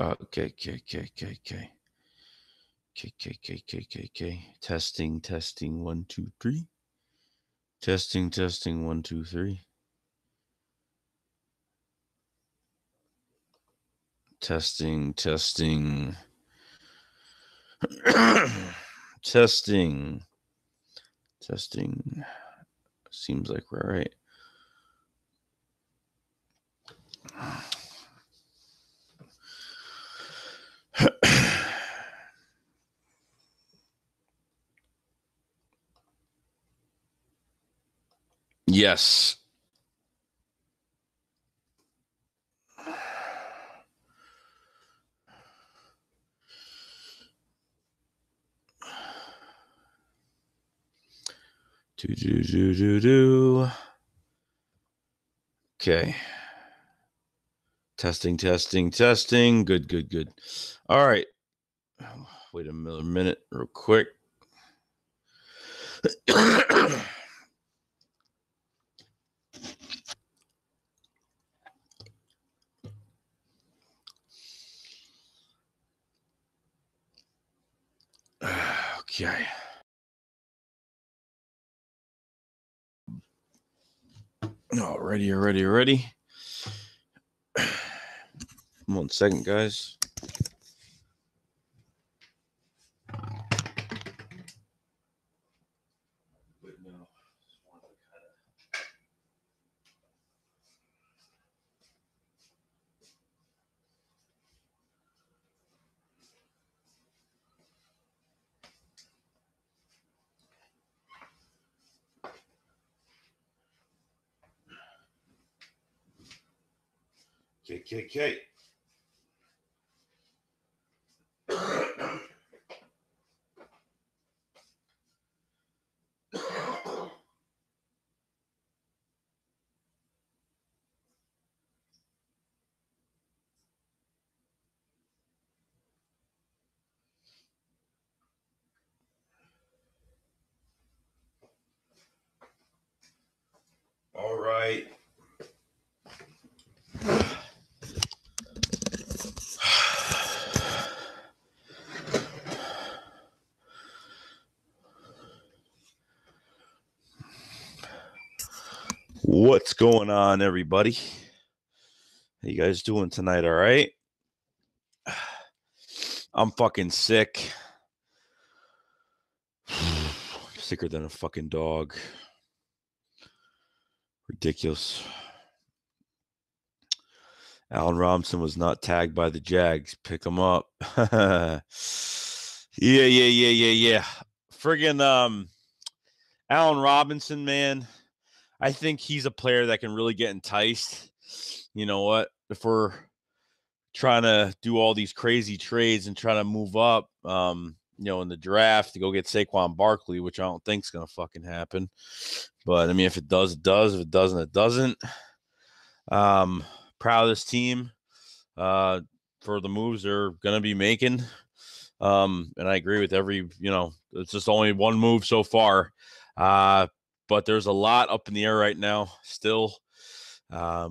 Okay. Testing, 1, 2, 3. Testing, 1, 2, 3. Testing. Testing. Seems like we're right. Yes. Do. Okay. Testing. Good. All right. Wait a minute real quick. Okay. Ready. 1 second, guys. Okay. All right. What's going on, everybody? How you guys doing tonight? All right? I'm fucking sick. Sicker than a fucking dog. Ridiculous. Allen Robinson was not tagged by the Jags. Pick him up. Yeah. Friggin' Allen Robinson, man. I think he's a player that can really get enticed. You know what? If we're trying to do all these crazy trades and trying to move up, in the draft to go get Saquon Barkley, which I don't think is going to fucking happen. But, I mean, if it does, it does. If it doesn't, it doesn't. Proud of this team for the moves they're going to be making. And I agree with it's just only one move so far. But there's a lot up in the air right now still. Let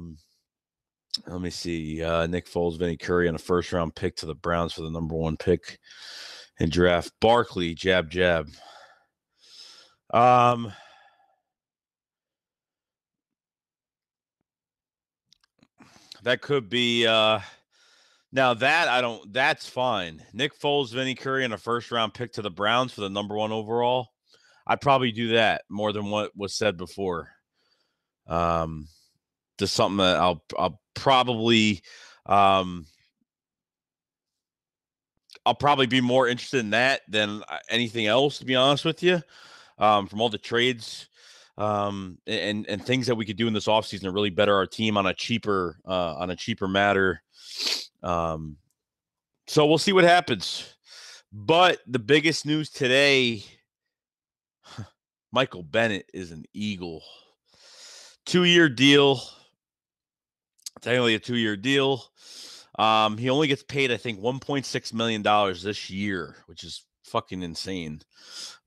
me see. Nick Foles, Vinny Curry, and a first-round pick to the Browns for the number 1 pick in draft. Barkley, jab. That could be now that that's fine. Nick Foles, Vinny Curry, and a first-round pick to the Browns for the number 1 overall. I'd probably do that more than what was said before. Just something that I'll probably I'll probably be more interested in that than anything else, to be honest with you. From all the trades and things that we could do in this offseason to really better our team on a cheaper matter. So we'll see what happens. But the biggest news today, Michael Bennett is an Eagle. 2-year deal. Technically a 2-year deal. He only gets paid, I think, $1.6 million this year, which is fucking insane.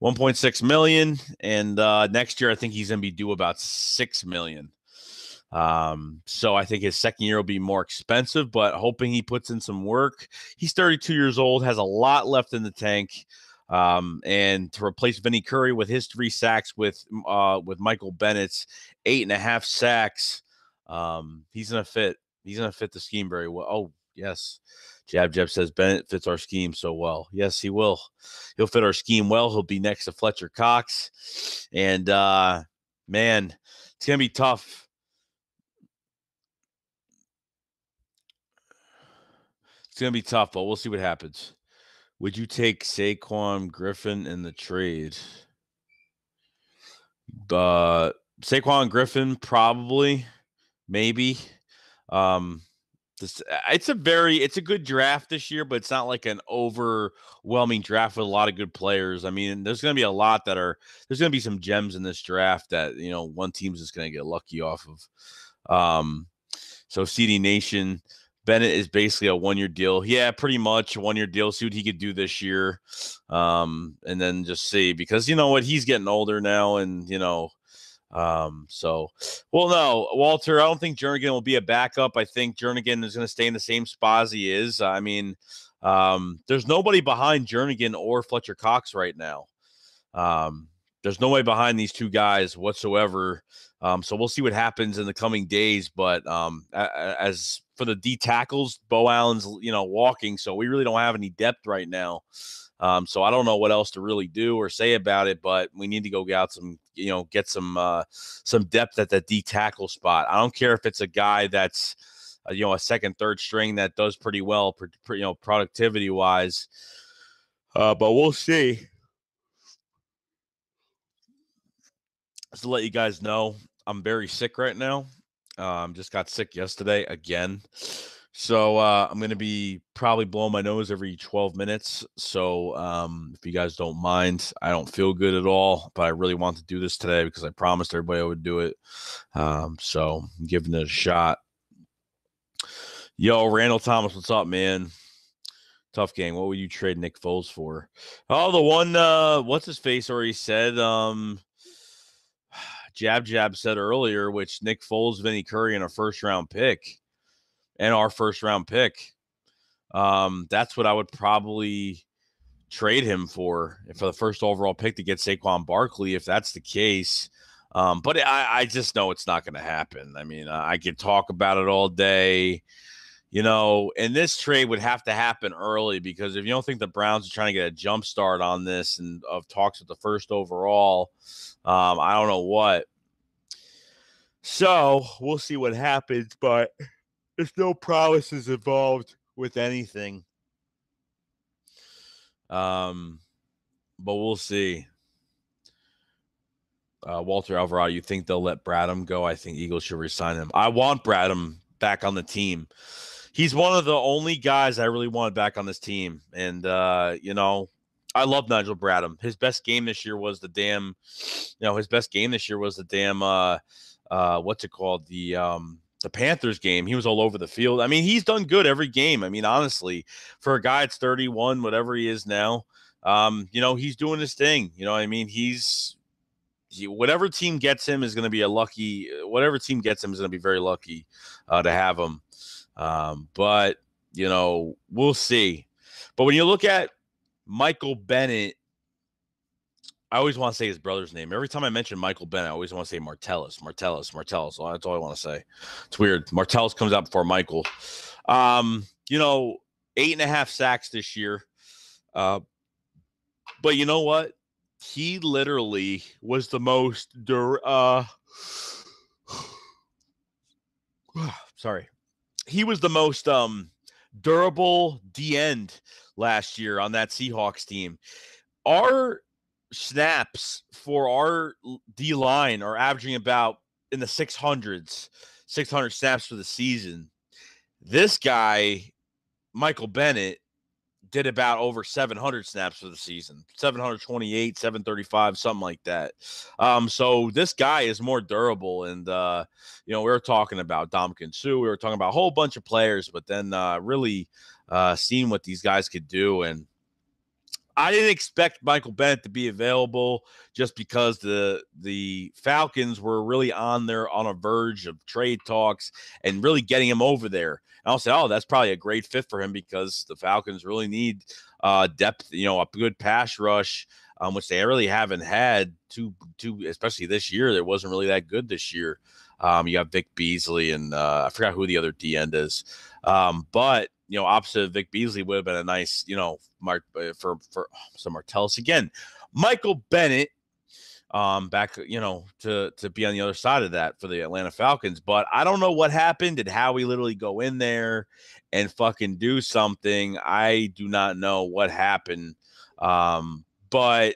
$1.6 million, and next year I think he's gonna be due about $6 million. So I think his second year will be more expensive, but hoping he puts in some work. He's 32 years old, has a lot left in the tank. And to replace Vinny Curry with his 3 sacks with Michael Bennett's 8.5 sacks, he's gonna fit. He's gonna fit the scheme very well. Oh yes, Jab says Bennett fits our scheme so well. Yes, he will. He'll fit our scheme well. He'll be next to Fletcher Cox, and man, it's gonna be tough. It's going to be tough, but we'll see what happens. Would you take Saquon Griffin in the trade? Saquon Griffin, probably, maybe. It's a good draft this year, but it's not like an overwhelming draft with a lot of good players. I mean, there's going to be a lot there's going to be some gems in this draft that, one team's just going to get lucky off of. So CD Nation, Bennett is basically a 1-year deal. Yeah, pretty much a 1-year deal. See what he could do this year. And then just see, because you know what, he's getting older now, and no, Walter, I don't think Jernigan will be a backup. I think Jernigan is going to stay in the same spot as he is. I mean, there's nobody behind Jernigan or Fletcher Cox right now. There's no way behind these two guys whatsoever. So we'll see what happens in the coming days. But as for the D tackles, Bo Allen's, walking. So we really don't have any depth right now. So I don't know what else to really do or say about it, but we need to go get some depth at that D tackle spot. I don't care if it's a guy that's, a second, third string that does pretty well, productivity wise. But we'll see. Just to let you guys know, I'm very sick right now. Just got sick yesterday again. So I'm going to be probably blowing my nose every 12 minutes. So if you guys don't mind, I don't feel good at all, but I really want to do this today because I promised everybody I would do it. So I'm giving it a shot. Yo, Randall Thomas, what's up, man? Tough game. What would you trade Nick Foles for? Oh, the one, what's his face already said, Jab said earlier, which Nick Foles, Vinny Curry, and a first-round pick. And our first-round pick. That's what I would probably trade him for the first overall pick to get Saquon Barkley, if that's the case. But I just know it's not going to happen. I mean, I could talk about it all day. And this trade would have to happen early, because if you don't think the Browns are trying to get a jump start on this and of talks with the first overall, I don't know what. So we'll see what happens, but there's no promises involved with anything. But we'll see. Walter Alvarado, you think they'll let Bradham go? I think Eagles should resign him. I want Bradham back on the team. He's one of the only guys I really want back on this team. And, I love Nigel Bradham. His best game this year was the damn, what's it called? The Panthers game. He was all over the field. I mean, he's done good every game. I mean, honestly, for a guy that's 31, whatever he is now, he's doing his thing. I mean, whatever team gets him is going to be whatever team gets him is going to be very lucky to have him. But we'll see. But when you look at Michael Bennett, I always want to say his brother's name. Every time I mention Michael Bennett, I always want to say Martellus. So that's all I want to say. It's weird. Martellus comes out before Michael. 8.5 sacks this year. But you know what? He literally was the most sorry. He was the most durable D-end last year on that Seahawks team. Our snaps for our D-line are averaging about in the 600 snaps for the season. This guy, Michael Bennett, did about over 700 snaps for the season, 728, 735, something like that. So this guy is more durable. And, we were talking about Dominican Sue. We were talking about a whole bunch of players, but then really seeing what these guys could do. And I didn't expect Michael Bennett to be available just because the Falcons were really on a verge of trade talks and really getting him over there. And I'll say, oh, that's probably a great fit for him because the Falcons really need depth, a good pass rush, which they really haven't had to especially this year. It wasn't really that good this year. You got Vic Beasley and I forgot who the other D end is. But opposite of Vic Beasley would have been a nice, for some Martellus again. Michael Bennett, back, to be on the other side of that for the Atlanta Falcons. But I don't know what happened. Did Howie literally go in there and fucking do something? I do not know what happened. But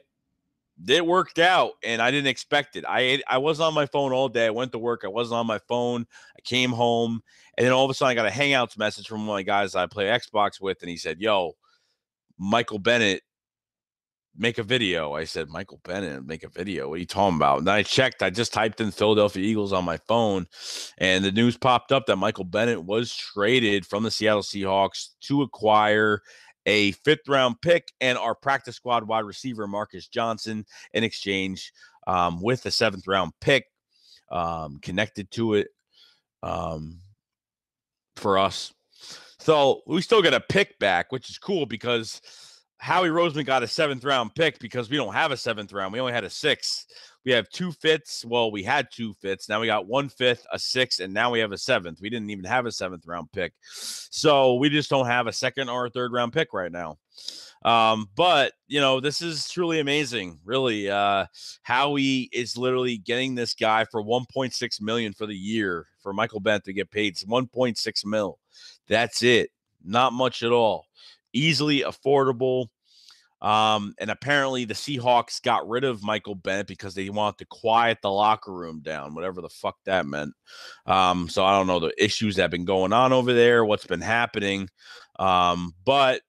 it worked out, and I didn't expect it. I wasn't on my phone all day. I went to work. I wasn't on my phone. I came home, and then all of a sudden I got a Hangouts message from one of the guys I play Xbox with, and he said, yo, Michael Bennett, make a video. I said, Michael Bennett, make a video? What are you talking about? And I checked. I just typed in Philadelphia Eagles on my phone, and the news popped up that Michael Bennett was traded from the Seattle Seahawks to acquire a 5th-round pick and our practice squad wide receiver, Marcus Johnson, in exchange with a 7th-round pick connected to it for us. So we still get a pick back, which is cool because Howie Roseman got a 7th-round pick because we don't have a 7th round. We only had a 6th. We have 2 5ths. Well, we had 2 5ths. Now we got 1 5th, a 6th, and now we have a 7th. We didn't even have a 7th-round pick. So we just don't have a 2nd or a 3rd-round pick right now. But, this is truly amazing. Really, Howie is literally getting this guy for $1.6 million for the year for Michael Bennett to get paid. It's $1.6 million. That's it. Not much at all. Easily affordable. And apparently the Seahawks got rid of Michael Bennett because they wanted to quiet the locker room down, whatever the fuck that meant. So I don't know the issues that have been going on over there, what's been happening. But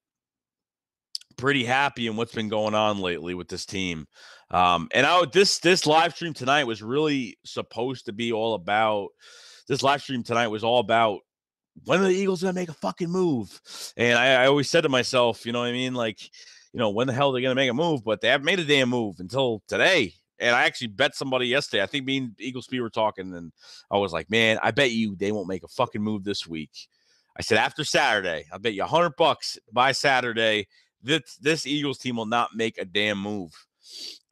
pretty happy in what's been going on lately with this team. And this live stream tonight was really supposed to be all about when are the Eagles going to make a fucking move? And I always said to myself, you know what I mean? Like, when the hell are they going to make a move? But they haven't made a damn move until today. And I actually bet somebody yesterday. I think me and Eagles Speed were talking, and I was like, man, I bet you they won't make a fucking move this week. I said, after Saturday, I'll bet you $100 by Saturday, this Eagles team will not make a damn move.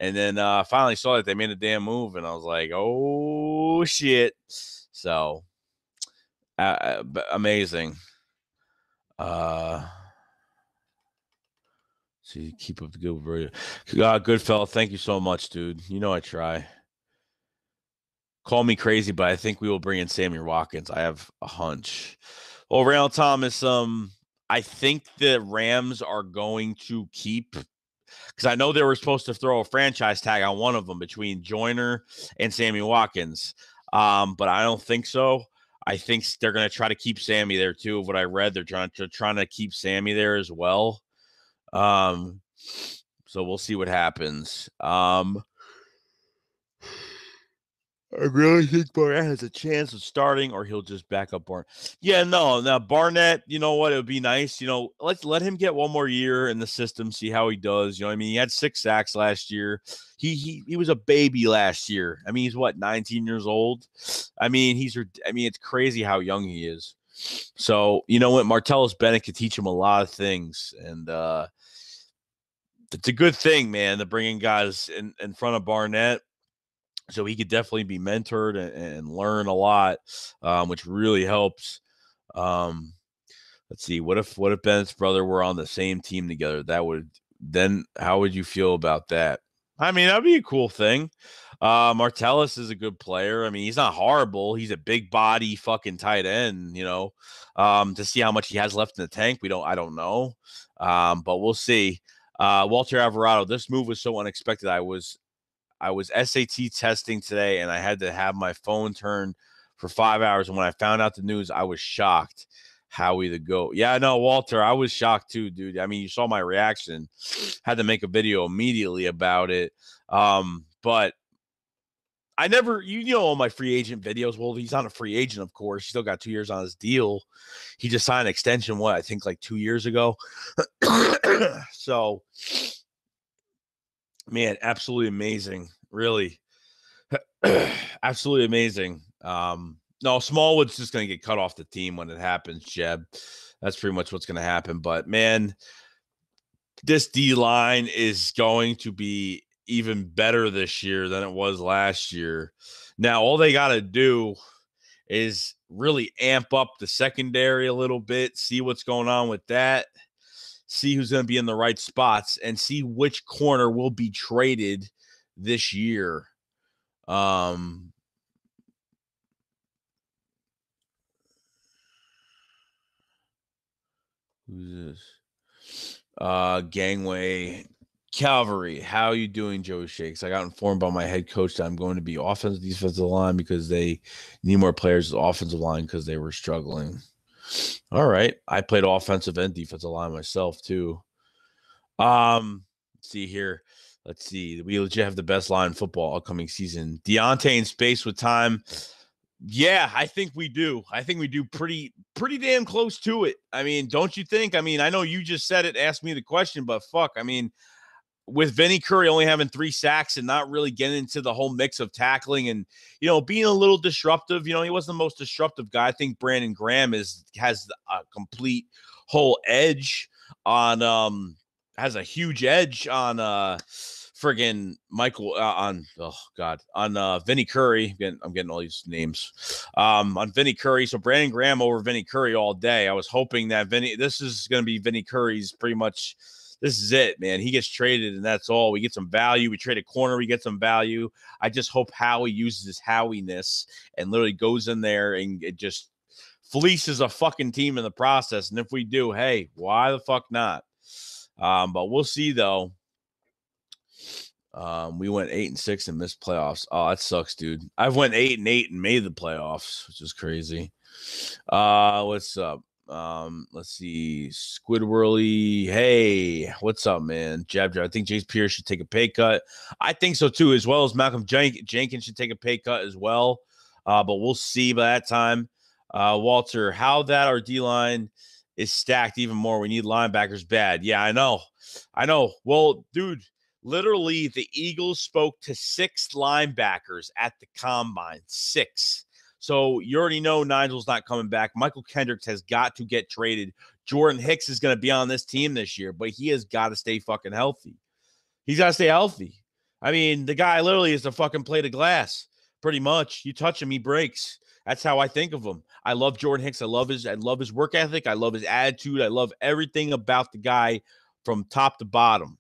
And then finally saw that they made a damn move, and I was like, oh, shit. So amazing. So you keep up the good work. Good fella, thank you so much, dude. I try. Call me crazy, but I think we will bring in Sammy Watkins. I have a hunch. Well, Randall Thomas, I think the Rams are going to keep, because I know they were supposed to throw a franchise tag on one of them between Joyner and Sammy Watkins, but I don't think so. I think they're going to try to keep Sammy there too. Of what I read, they're trying to keep Sammy there as well. So we'll see what happens. I really think Barnett has a chance of starting, or he'll just back up Barnett. Yeah, no. Now Barnett, you know what? It would be nice. Let's let him get one more year in the system, see how he does. He had 6 sacks last year. He was a baby last year. I mean, he's 19 years old. I mean, it's crazy how young he is. So what? Martellus Bennett could teach him a lot of things, and it's a good thing, man, to bring in guys in front of Barnett. So he could definitely be mentored and learn a lot, which really helps. Let's see. What if Bennett's brother were on the same team together? How would you feel about that? I mean, that'd be a cool thing. Martellus is a good player. I mean, he's not horrible. He's a big body fucking tight end, to see how much he has left in the tank. I don't know. But we'll see. Walter Alvarado, this move was so unexpected. I was SAT testing today, and I had to have my phone turned for 5 hours. And when I found out the news, I was shocked. Howie the GOAT. Yeah, no, Walter, I was shocked too, dude. I mean, you saw my reaction. Had to make a video immediately about it. But I never, all my free agent videos. Well, he's not a free agent, of course. He still got 2 years on his deal. He just signed an extension, I think like 2 years ago. So Man, absolutely amazing. Really. Absolutely amazing. No, Smallwood's just going to get cut off the team when it happens, Jeb. That's pretty much what's going to happen. But, man, this D-line is going to be even better this year than it was last year. Now, all they got to do is really amp up the secondary a little bit, see what's going on with that, see who's going to be in the right spots, and see which corner will be traded this year. Who's this? Gangway Calvary. How are you doing, Joey Shakes? I got informed by my head coach that I'm going to be offensive defensive line because they need more players as offensive line because they were struggling. All right. I played offensive and defensive line myself too. Let's see here. Let's see. We legit have the best line in football upcoming season. Deontay in space with time. Yeah, I think we do. I think we do pretty damn close to it. I mean, don't you think? I mean, I know you just said it, asked me the question, but fuck. I mean, with Vinny Curry only having 3 sacks and not really getting into the whole mix of tackling and, being a little disruptive, he wasn't the most disruptive guy. I think Brandon Graham has a complete whole edge on, has a huge edge on, friggin' Michael on Vinny Curry. I'm getting all these names on Vinny Curry. So Brandon Graham over Vinny Curry all day. I was hoping that this is going to be Vinny Curry's pretty much. This is it, man. He gets traded, and that's all. We get some value. We trade a corner. We get some value. I just hope Howie uses his Howiness and literally goes in there and it just fleeces a fucking team in the process. And if we do, hey, why the fuck not? But we'll see, though. We went 8-6 and missed playoffs. Oh, that sucks, dude. I've went 8-8 and made the playoffs, which is crazy. What's up? Let's see. Squidwirly. Hey, what's up, man? Jab. I think Jace Pierce should take a pay cut. I think so too, as well as Malcolm Jenkins should take a pay cut as well. But we'll see by that time. Walter, how that our D-line is stacked even more. We need linebackers bad. Yeah, I know. Well, dude, literally the Eagles spoke to 6 linebackers at the combine. 6. So you already know Nigel's not coming back. Michael Kendricks has got to get traded. Jordan Hicks is going to be on this team this year, but he has got to stay fucking healthy. He's got to stay healthy. I mean, the guy literally is a fucking plate of glass, pretty much. You touch him, he breaks. That's how I think of him. I love Jordan Hicks. I love his work ethic. I love his attitude. I love everything about the guy from top to bottom.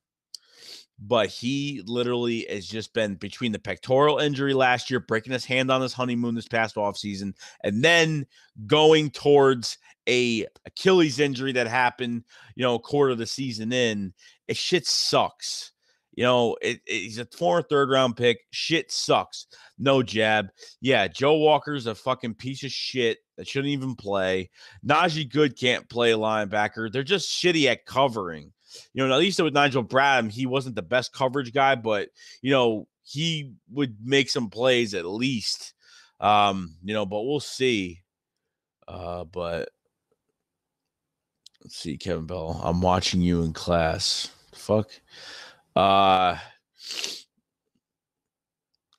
But he literally has just been between the pectoral injury last year, breaking his hand on his honeymoon this past offseason, and then going towards a Achilles injury that happened, a quarter of the season in. It shit sucks. He's a former 3rd-round pick. Shit sucks. No jab. Yeah, Joe Walker's a fucking piece of shit that shouldn't even play. Najee Good can't play linebacker. They're just shitty at covering. At least with Nigel Bradham, he wasn't the best coverage guy, but, he would make some plays at least. But we'll see. But let's see, Kevin Bell. I'm watching you in class. Fuck. Oh,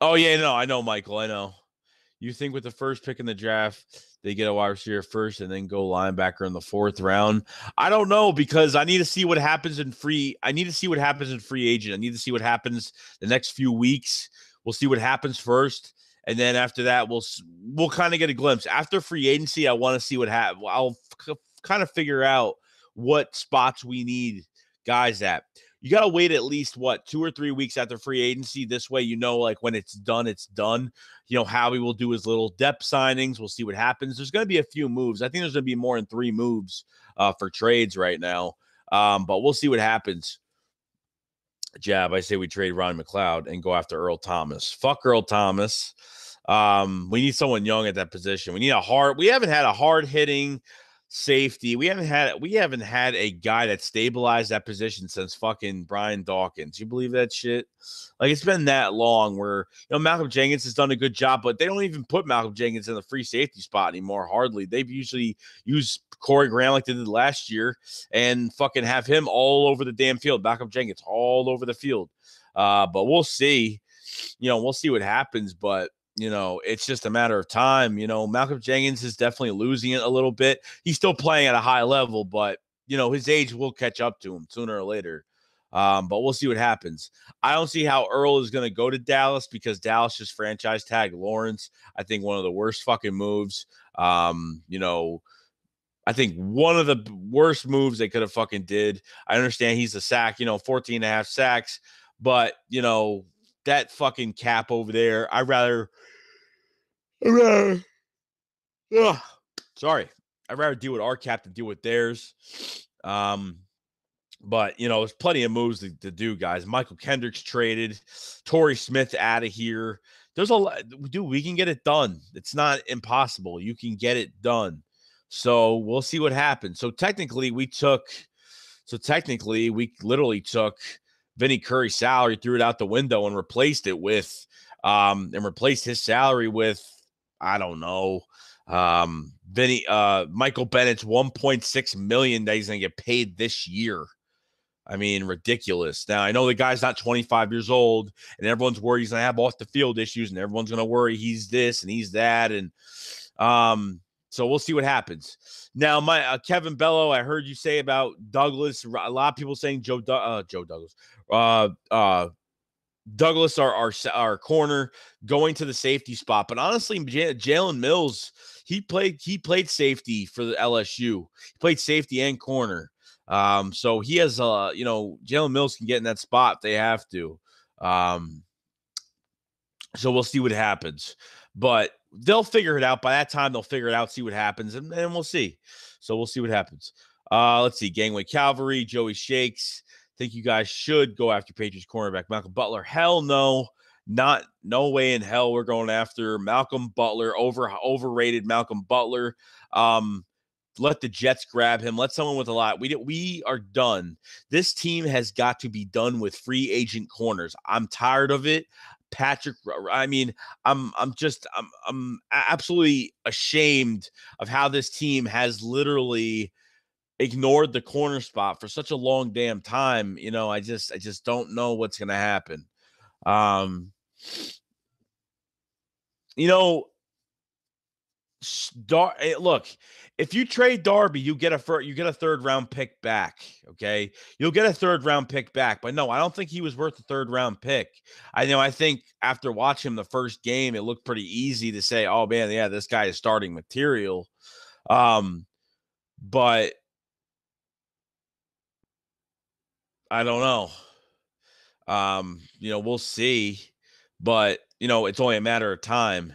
yeah, no, I know, Michael. I know. You think with the first pick in the draft, they get a wide receiver first and then go linebacker in the 4th round? I don't know, because I need to see what happens in free. I need to see what happens in free agent. I need to see what happens the next few weeks. We'll see what happens first. And then after that, we'll kind of get a glimpse. After free agency, I want to see what happens. I'll kind of figure out what spots we need guys at. You got to wait at least, 2 or 3 weeks after free agency. This way, like when it's done, it's done. Howie will do his little depth signings. We'll see what happens. There's going to be a few moves. I think there's going to be more than 3 moves for trades right now. But we'll see what happens. Jab, I say we trade Ron McLeod and go after Earl Thomas. Fuck Earl Thomas. We need someone young at that position. We haven't had a hard-hitting safety. We haven't had a guy that stabilized that position since fucking Brian Dawkins. You believe that shit? Like, it's been that long where, Malcolm Jenkins has done a good job, but they don't even put Malcolm Jenkins in the free safety spot anymore, hardly. They've usually used Corey Graham like they did last year and fucking have him all over the damn field. Malcolm Jenkins all over the field. But we'll see. We'll see what happens. But it's just a matter of time. Malcolm Jenkins is definitely losing it a little bit. He's still playing at a high level, but his age will catch up to him sooner or later. But we'll see what happens. I don't see how Earl is going to go to Dallas because Dallas just franchise tagged Lawrence. I think one of the worst fucking moves. I think one of the worst moves they could have fucking did. I understand he's a sack, 14 and a half sacks, but that fucking cap over there, I'd rather deal with our cap than deal with theirs. But there's plenty of moves to do, guys. Michael Kendrick's traded, Torrey Smith out of here. There's a lot, dude. We can get it done. It's not impossible. You can get it done. So we'll see what happens. So technically, we literally took Vinny Curry's salary, threw it out the window, and replaced it with, replaced his salary with, I don't know, Michael Bennett's $1.6 million that he's gonna get paid this year. I mean, ridiculous. Now, I know the guy's not 25 years old, and everyone's worried he's going to have off-the-field issues, and everyone's going to worry he's this and he's that. And so we'll see what happens. Now, Kevin Bello, I heard you say about Douglas. A lot of people saying Joe Douglas. Douglas, our corner, going to the safety spot. But honestly, Jalen Mills, he played safety for the LSU. He played safety and corner. So he has, Jalen Mills can get in that spot if they have to. So we'll see what happens. But they'll figure it out. By that time, they'll figure it out, see what happens, and we'll see. So we'll see what happens. Let's see. Gangway Calvary, Joey Shakes. Think you guys should go after Patriots cornerback Malcolm Butler. Hell no. No way in hell we're going after Malcolm Butler, overrated Malcolm Butler. Let the Jets grab him. Let someone with a lot. We are done. This team has got to be done with free agent corners. I'm tired of it. Patrick, I mean, I'm absolutely ashamed of how this team has literally ignored the corner spot for such a long damn time. I just don't know what's going to happen. Look, if you trade Darby, you get a third round pick back. Okay, you'll get a third round pick back. But no, I don't think he was worth a third round pick. I think after watching him the first game, it looked pretty easy to say, "Oh man, yeah, this guy is starting material." But I don't know. We'll see. But it's only a matter of time.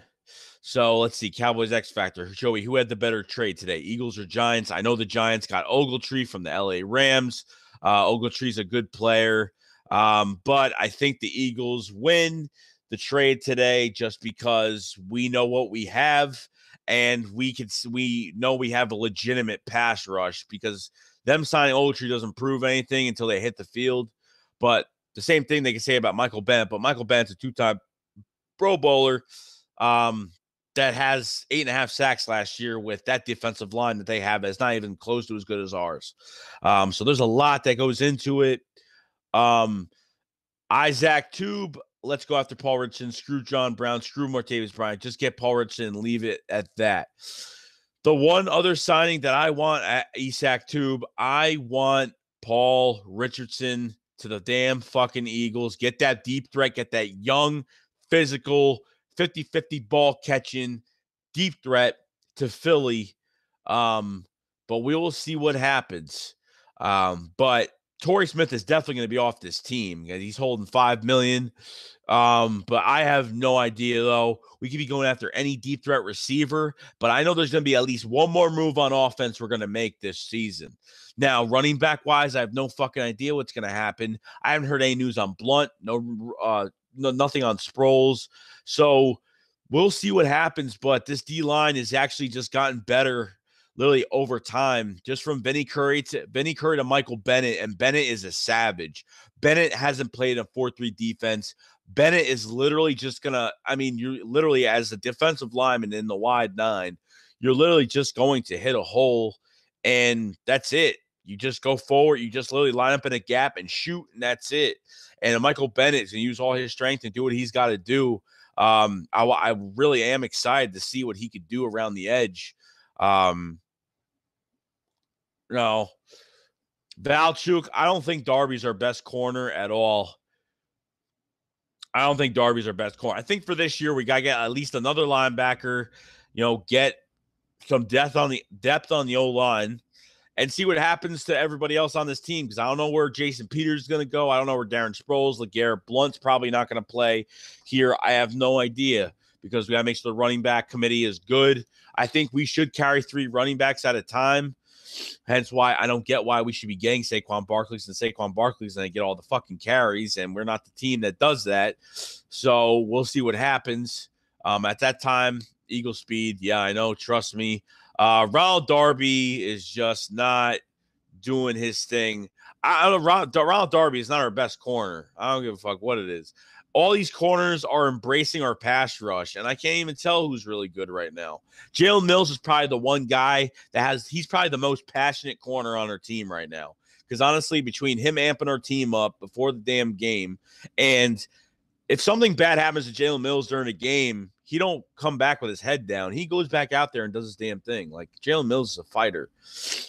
So let's see. Cowboys X Factor. Joey, who had the better trade today? Eagles or Giants? I know the Giants got Ogletree from the LA Rams. Ogletree's a good player. But I think the Eagles win the trade today just because we know what we have, and we know we have a legitimate pass rush because them signing Ogletree doesn't prove anything until they hit the field. But the same thing they can say about Michael Bennett, but Michael Bennett's a two-time Pro Bowler. That has 8.5 sacks last year with that defensive line that they have that's not even close to as good as ours. So there's a lot that goes into it. Isaac Tube, let's go after Paul Richardson. Screw John Brown. Screw Martavis Bryant. Just get Paul Richardson and leave it at that. The one other signing that I want at Isaac Tube, I want Paul Richardson to the damn fucking Eagles. Get that deep threat. Get that young, physical, 50-50 ball catching deep threat to Philly. But we will see what happens. But Torrey Smith is definitely going to be off this team. He's holding $5 million. But I have no idea, though. We could be going after any deep threat receiver, but I know there's going to be at least one more move on offense we're going to make this season. Now, running back wise, I have no fucking idea what's going to happen. I haven't heard any news on Blunt, nothing on Sproles. So we'll see what happens, but this D-line has actually just gotten better literally over time, just from Vinny Curry to Michael Bennett, and Bennett is a savage. Bennett hasn't played a 4-3 defense. Bennett is literally just going to, you're literally, as a defensive lineman in the wide nine, you're literally just going to hit a hole, and that's it. You just go forward. You just literally line up in a gap and shoot, and that's it. And Michael Bennett is going to use all his strength and do what he's got to do. I really am excited to see what he could do around the edge. No, Valchuk, I don't think Darby's our best corner at all. I don't think Darby's our best corner. I think for this year, we got to get at least another linebacker, get some depth on the O-line and see what happens to everybody else on this team, because I don't know where Jason Peters is going to go. I don't know where Darren Sproles, LeGarrette Blount's probably not going to play here. I have no idea, because we got to make sure the running back committee is good. I think we should carry 3 running backs at a time. Hence why I don't get why we should be getting Saquon Barkley's and they get all the fucking carries, and we're not the team that does that. So we'll see what happens. At that time, Eagle speed. Yeah, I know. Trust me. Ronald Darby is just not doing his thing. Ronald Darby is not our best corner. I don't give a fuck what it is. All these corners are embracing our pass rush, and I can't even tell who's really good right now. Jalen Mills is probably the one guy he's probably the most passionate corner on our team right now. Because honestly, between him amping our team up before the damn game, and if something bad happens to Jalen Mills during a game, he don't come back with his head down. He goes back out there and does his damn thing. Like, Jalen Mills is a fighter.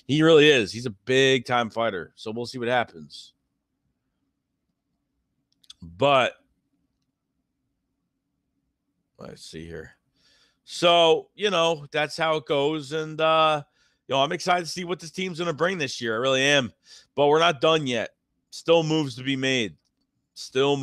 He really is. He's a big-time fighter. So we'll see what happens. But let's see here. So, that's how it goes. And, I'm excited to see what this team's going to bring this year. I really am. But we're not done yet. Still moves to be made. So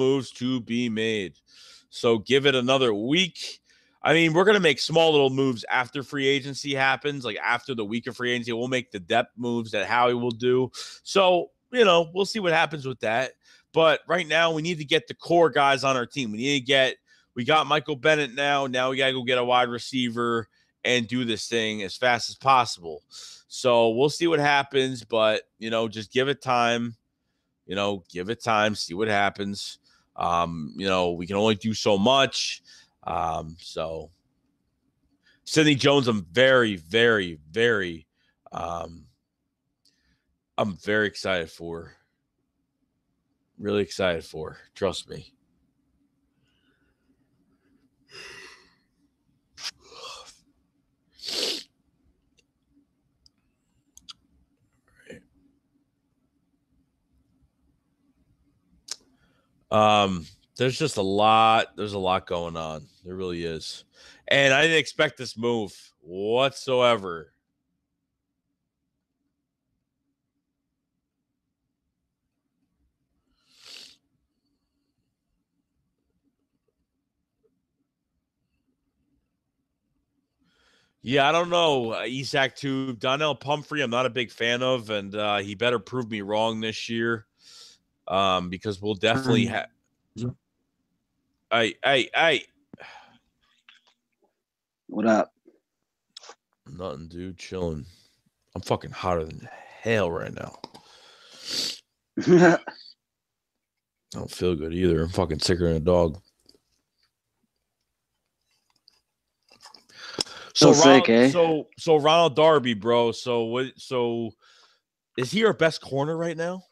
give it another week. I mean, we're going to make small little moves after free agency happens. Like, after the week of free agency, we'll make the depth moves that Howie will do. So, we'll see what happens with that. But right now, we need to get the core guys on our team. We got Michael Bennett now. Now we got to go get a wide receiver and do this thing as fast as possible. So we'll see what happens, but, just give it time. See what happens. We can only do so much. So Sidney Jones, I'm very, very, very, I'm very excited for. Really excited for. Trust me. There's just a lot. There's a lot going on. There really is. And I didn't expect this move whatsoever. Yeah, I don't know. Isak Tube, Donnell Pumphrey, I'm not a big fan of, and he better prove me wrong this year, because we'll definitely have. Hey. What up? Nothing, dude. Chilling. I'm fucking hotter than hell right now. I don't feel good either. I'm fucking sicker than a dog. So sick, So Ronald Darby, bro. So is he our best corner right now?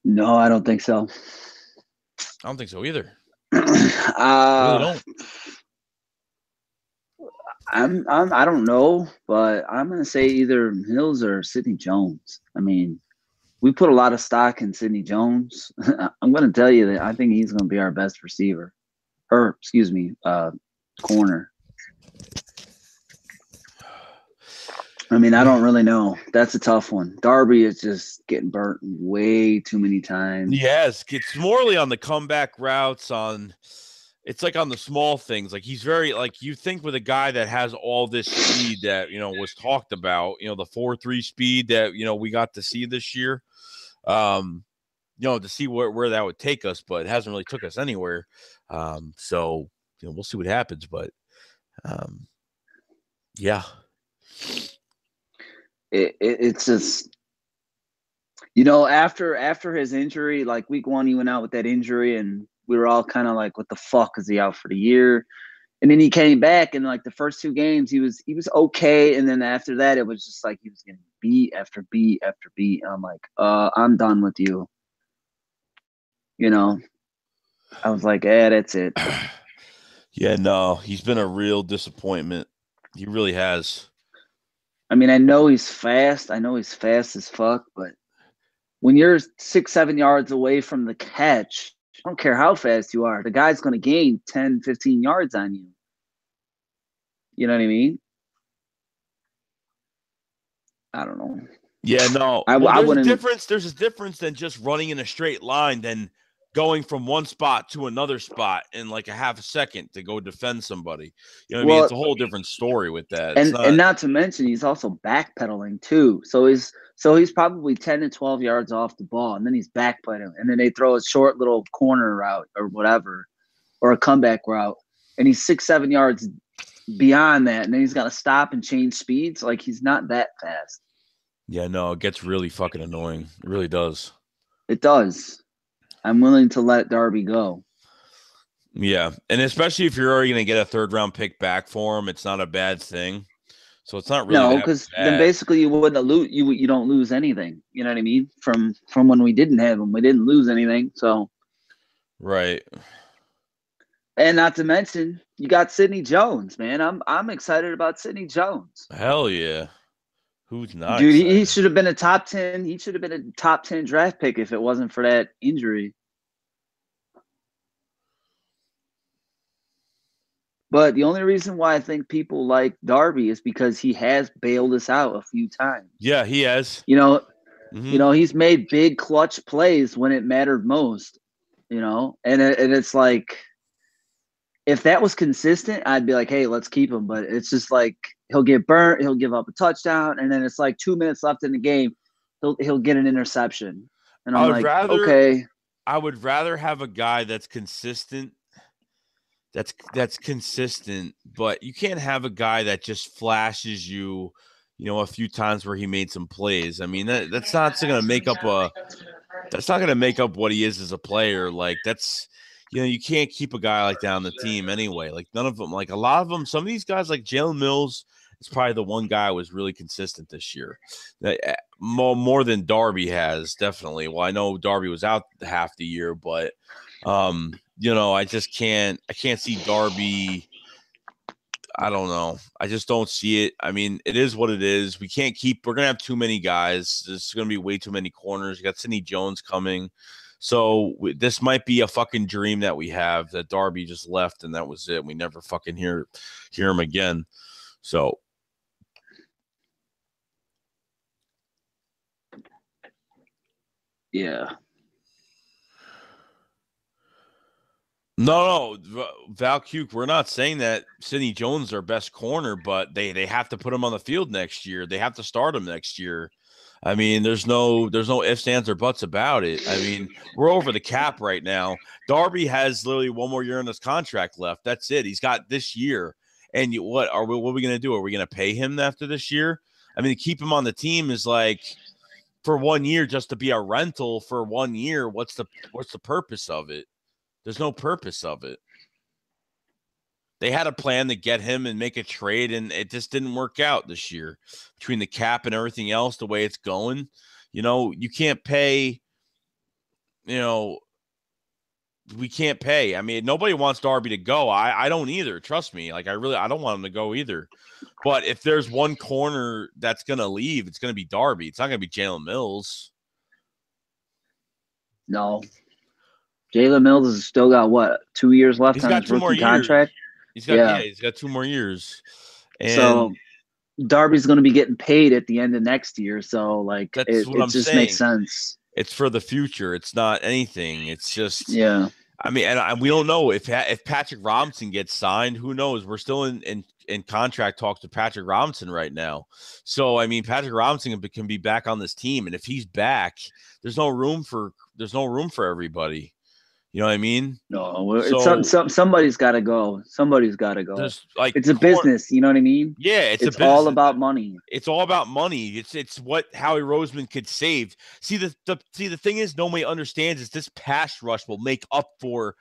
No, I don't think so. I don't think so either. I really don't. I don't know, but I'm gonna say either Mills or Sidney Jones. I mean, we put a lot of stock in Sidney Jones. I'm gonna tell you that I think he's gonna be our best receiver. Corner. I mean, I don't really know. That's a tough one. Darby is just getting burnt way too many times. Yes, it's morely on the comeback routes, it's like on the small things. Like, he's very, like, you think with a guy that has all this speed that, was talked about, the 4.3 speed that, we got to see this year, to see where that would take us, but it hasn't really took us anywhere. So, we'll see what happens, but, yeah. It's just, after his injury, like week 1, he went out with that injury, and we were all kind of like, what the fuck, is he out for the year? And then he came back, and like the first 2 games, he was okay, and then after that, it was just like he was getting beat after beat after beat. And I'm like, I'm done with you. You know, I was like, that's it. Yeah, no, he's been a real disappointment. He really has. I mean, I know he's fast. I know he's fast as fuck, but when you're 6-7 yards away from the catch, I don't care how fast you are, the guy's going to gain 10, 15 yards on you. You know what I mean? I don't know. Yeah, no. I There's wouldn't. a difference. There's a difference than just running in a straight line than going from one spot to another spot in like a half a second to go defend somebody. You know what I mean? It's a whole different story with that. And not to mention he's also backpedaling too. So he's probably 10 to 12 yards off the ball, and then he's backpedaling, and then they throw a short little corner route or whatever, or a comeback route, and he's 6-7 yards beyond that, and then he's got to stop and change speeds. Like, he's not that fast. Yeah, no, it gets really fucking annoying. It really does. It does. I'm willing to let Darby go. Yeah, and especially if you're already going to get a 3rd-round pick back for him, it's not a bad thing. So it's not really because then basically you wouldn't lose. You don't lose anything. You know what I mean? From when we didn't have him, we didn't lose anything. So right. And not to mention, you got Sidney Jones, man. I'm excited about Sidney Jones. Hell yeah. Who's not? Dude, he should have been a top 10. He should have been a top 10 draft pick if it wasn't for that injury. But the only reason why I think people like Darby is because he has bailed us out a few times. Yeah, he has. You know, he's made big clutch plays when it mattered most. You know, and it's like, if that was consistent, I'd be like, hey, let's keep him. But it's just like he'll get burnt, he'll give up a touchdown, and then it's like 2 minutes left in the game, he'll get an interception. And I'm like, okay. I would rather have a guy that's consistent. That's consistent, but you can't have a guy that just flashes you, a few times where he made some plays. I mean, that's not going to make up what he is as a player. Like, that's, you can't keep a guy like that on the team anyway. Like, none of them, like a lot of them, some of these guys like Jalen Mills is probably the one guy who was really consistent this year. More than Darby has, definitely. Well, I know Darby was out half the year, but I just can't see Darby. I don't know. I just don't see it. I mean, it is what it is. We're going to have too many guys. There's going to be way too many corners. You got Sidney Jones coming. So this might be a fucking dream that we have, that Darby just left and that was it. We never fucking hear him again. So. Yeah. No, Val Cuke, we're not saying that Sidney Jones is our best corner, but they have to put him on the field next year. They have to start him next year. I mean, there's no ifs, ands, or buts about it. I mean, we're over the cap right now. Darby has literally one more year in his contract left. That's it. He's got this year. And what are we going to do? Are we going to pay him after this year? I mean, to keep him on the team is like, for 1 year, just to be a rental for 1 year. What's the purpose of it? There's no purpose of it. They had a plan to get him and make a trade, and it just didn't work out this year. Between the cap and everything else, the way it's going, you can't pay, we can't pay. I mean, nobody wants Darby to go. I don't either. Trust me. Like, I don't want him to go either. But if there's one corner that's going to leave, it's going to be Darby. It's not going to be Jalen Mills. No. Jalen Mills has still got 2 years left on his rookie contract. He's got 2 more years. And so Darby's going to be getting paid at the end of next year. So like, it just saying. Makes sense. It's for the future. It's not anything. It's just, yeah. I mean, and we don't know if Patrick Robinson gets signed. Who knows? We're still in contract talks with Patrick Robinson right now. So I mean, Patrick Robinson can be back on this team, and if he's back, there's no room for everybody. You know what I mean? No, it's So somebody's got to go. Somebody's got to go. there's like It's a business. You know what I mean? Yeah, it's a all business. about money. It's all about money. It's what Howie Roseman could save. See the thing is nobody understands is this pass rush will make up for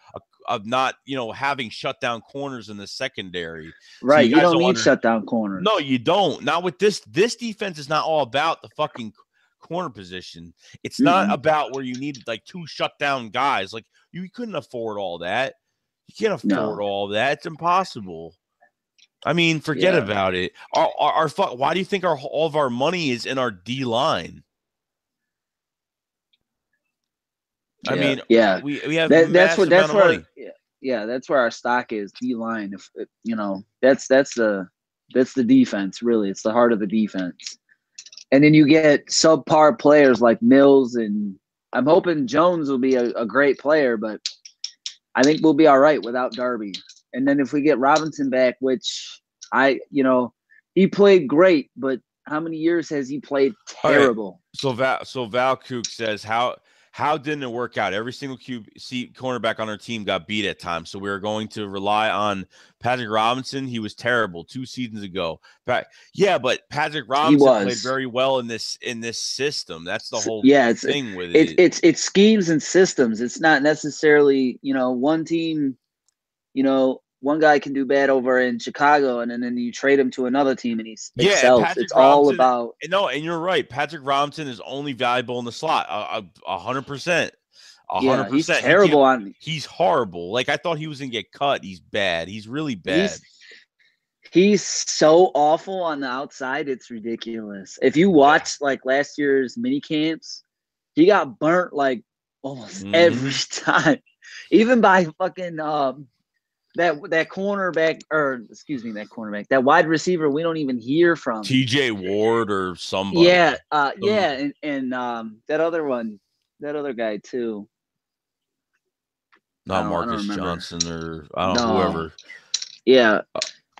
of not having shut down corners in the secondary. Right, So you don't need shutdown corners. No, you don't. Not with this. This defense is not all about the fucking corner position. It's not about where you need like 2 shutdown guys. Like you couldn't afford all that. You can't afford all that. It's impossible. I mean, forget about it. Why do you think all of our money is in our D line? I mean, we have massive amount of money. That's where our stock is, D line. If that's the defense. Really, it's the heart of the defense. And then you get subpar players like Mills, and I'm hoping Jones will be a great player, but I think we'll be all right without Darby. And then if we get Robinson back, which he played great, but how many years has he played terrible? Right. So Val Kook says, how didn't it work out? Every single cornerback on our team got beat at times. So we were going to rely on Patrick Robinson. He was terrible 2 seasons ago. But Patrick Robinson played very well in this system. That's the whole thing with it. It's schemes and systems. It's not necessarily, one team, one guy can do bad over in Chicago, and then you trade him to another team, and he excels. It's all about – No, and you're right. Patrick Robinson is only valuable in the slot, 100%. 100%. He's terrible he's horrible. Like, I thought he was going to get cut. He's bad. He's really bad. He's so awful on the outside. It's ridiculous. If you watch, like, last year's mini camps, he got burnt, like, almost every time. Even by fucking that cornerback, that wide receiver we don't even hear from. TJ Ward or somebody. And that other guy too. Not Marcus Johnson or whoever. Yeah.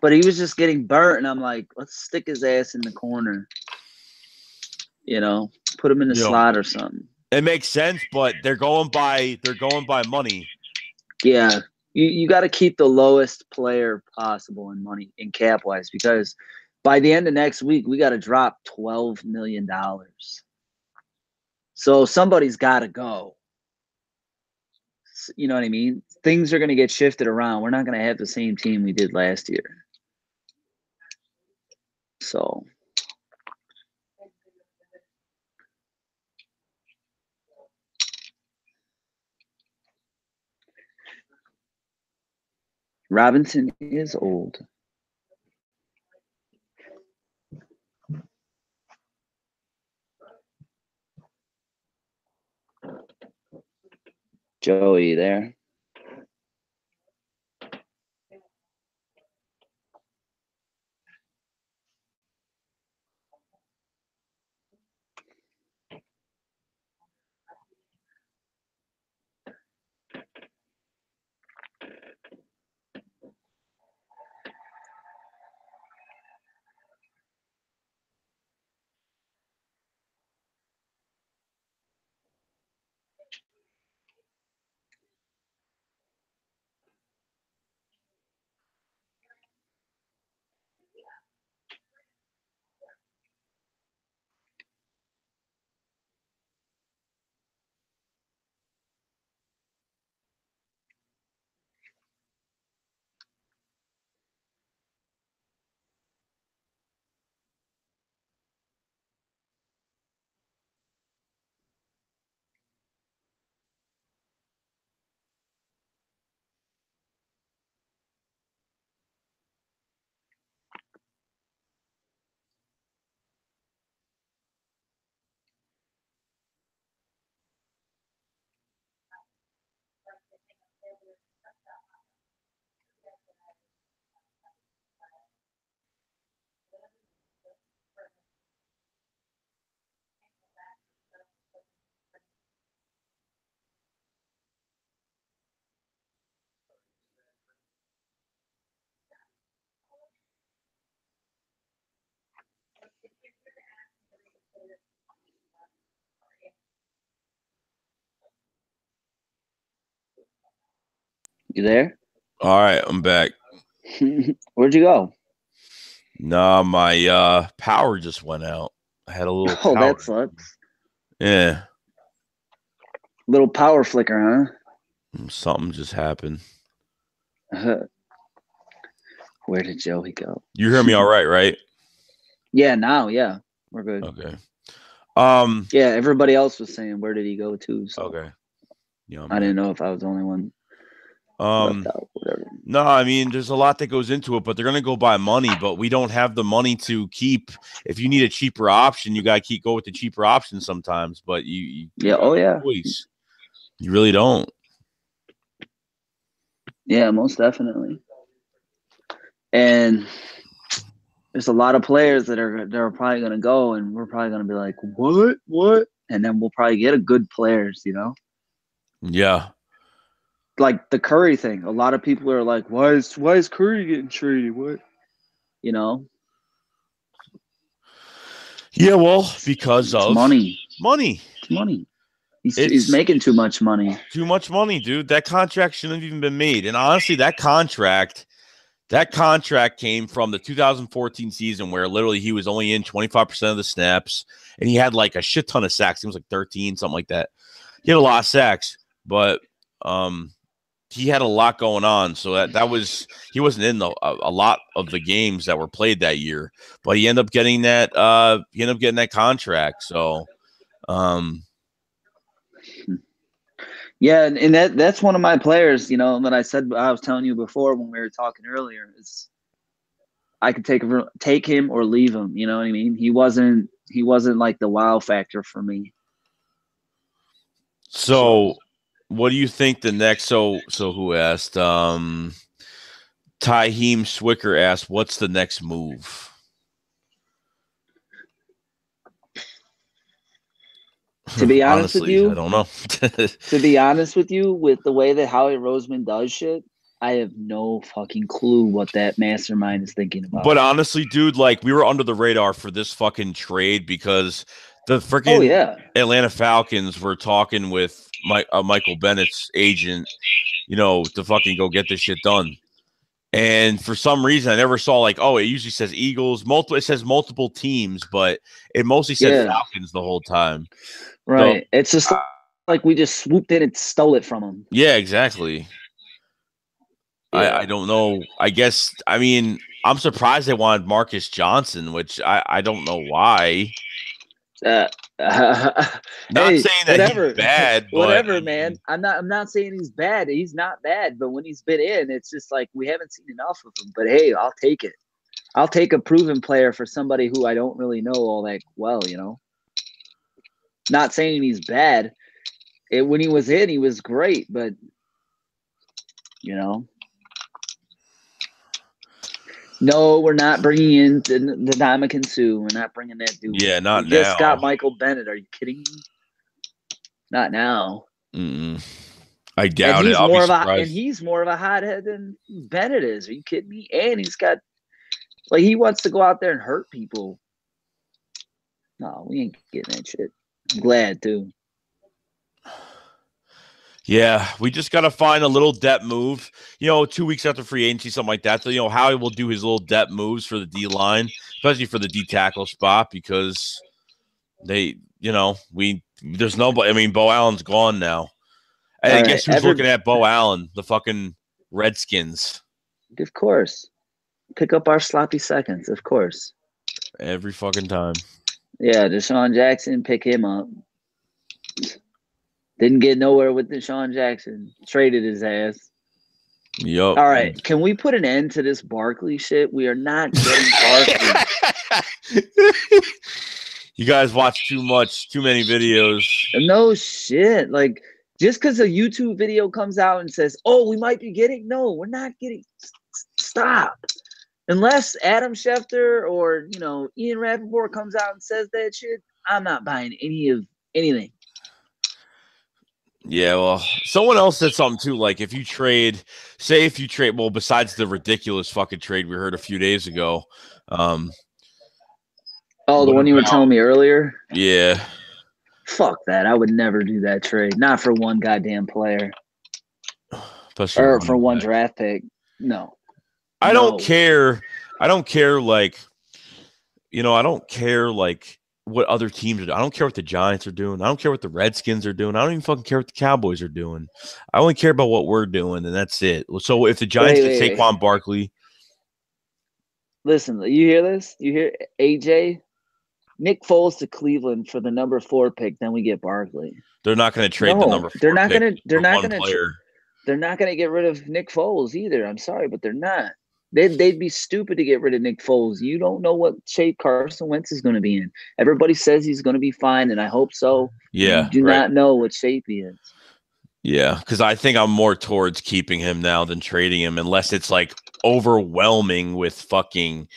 But he was just getting burnt, and I'm like, let's stick his ass in the corner. Put him in the slot or something. It makes sense, but they're going by money. Yeah. You got to keep the lowest player possible in money, in cap wise, because by the end of next week we got to drop $12 million. So somebody's got to go. You know what I mean? Things are going to get shifted around. We're not going to have the same team we did last year. So. Robinson is old. Joey there. You there? All right, I'm back. Where'd you go? Nah, my power just went out. I had a little Oh, power. that sucks. Yeah. Little power flicker, Something just happened. huh? Where did Joey go? You hear me all right? Yeah, now, yeah. We're good. Okay. Yeah, everybody else was saying where did he go to? So Okay. Yeah, I didn't know if I was the only one left out, whatever. No, I mean, there's a lot that goes into it, but they're gonna go by money, but we don't have the money to keep. If you need a cheaper option, you gotta go with the cheaper option sometimes, but you Yeah, oh yeah. choice. You really don't. Yeah, most definitely. And there's a lot of players that are probably gonna go, and we're probably gonna be like, what? And then we'll probably get a good players, Yeah. Like the Curry thing. A lot of people are like, why is Curry getting traded? What? Yeah, well, because It's of money. Money. It's money. He's making too much money. Too much money, dude. That contract shouldn't have even been made. And honestly, that contract came from the 2014 season where literally he was only in 25% of the snaps and he had like a shit ton of sacks. He was like 13, something like that. He had a lot of sacks, but he had a lot going on. So he wasn't in a lot of the games that were played that year, but he ended up getting that contract. So yeah, and that's one of my players, that I was telling you before when we were talking earlier, is I could take him or leave him, you know what I mean? He wasn't like the wow factor for me. So what do you think the next so who asked? Taheem Swicker asked, what's the next move? To be honest Honestly, with you, I don't know. to be honest with you, with the way that Howie Roseman does shit, I have no fucking clue what that mastermind is thinking about. But honestly, dude, like we were under the radar for this fucking trade because the freaking Atlanta Falcons were talking with Michael Bennett's agent, to fucking go get this shit done. And for some reason, I never saw like, it usually says Eagles, it says multiple teams, but it mostly said Falcons the whole time. Right. So, it's just like we just swooped in and stole it from them. Yeah, exactly. Yeah. I don't know. I'm surprised they wanted Marcus Johnson, which I don't know why. Not saying that whatever. he's bad, but whatever, man. I'm not saying he's bad. He's not bad, but when he's been in, it's just like we haven't seen enough of him. But hey, I'll take it. I'll take a proven player for somebody who I don't really know all that well, Not saying he's bad. When he was in, he was great, but No, we're not bringing in the Dominican Sue. We're not bringing that dude. Yeah, not we now. Just got Michael Bennett. Are you kidding me? Not now. I doubt it. He's more of a hothead than Bennett is. Are you kidding me? And he's got he wants to go out there and hurt people. No, we ain't getting that shit. I'm glad too. Yeah, we just got to find a little depth move, 2 weeks after free agency, something like that. So, Howie will do his little depth moves for the D line, especially for the D tackle spot, because there's nobody. I mean, Bo Allen's gone now. And I guess who's looking at Bo Allen? The fucking Redskins. Of course. Pick up our sloppy seconds, of course. Every fucking time. Yeah, Deshaun Jackson, pick him up. Didn't get nowhere with Deshaun Jackson. Traded his ass. Yep. All right. Can we put an end to this Barkley shit? We are not getting Barkley. You guys watch too many videos. No shit. Like, just because a YouTube video comes out and says, we might be getting. No, we're not getting. Stop. Unless Adam Schefter or, Ian Rappaport comes out and says that shit, I'm not buying anything. Yeah, well, someone else said something too. Like if you trade, well, besides the ridiculous fucking trade we heard a few days ago. The one you were telling me earlier? Yeah. Fuck that. I would never do that trade. Not for one goddamn player. especially or for one back. draft pick. No. I don't care. I don't care like what other teams are doing. I don't care what the Giants are doing. I don't care what the Redskins are doing. I don't even fucking care what the Cowboys are doing. I only care about what we're doing, and that's it. So if the Giants get Saquon Barkley. Listen, you hear this? You hear AJ? Nick Foles to Cleveland for the number 4 pick, then we get Barkley. They're not going to trade the number 4 they're not pick. They're not going to get rid of Nick Foles either. I'm sorry, but they're not. They'd be stupid to get rid of Nick Foles. You don't know what shape Carson Wentz is going to be in. Everybody says he's going to be fine, and I hope so. Yeah, you do not know what shape he is. Yeah, because I think I'm more towards keeping him now than trading him, unless it's like overwhelming with fucking.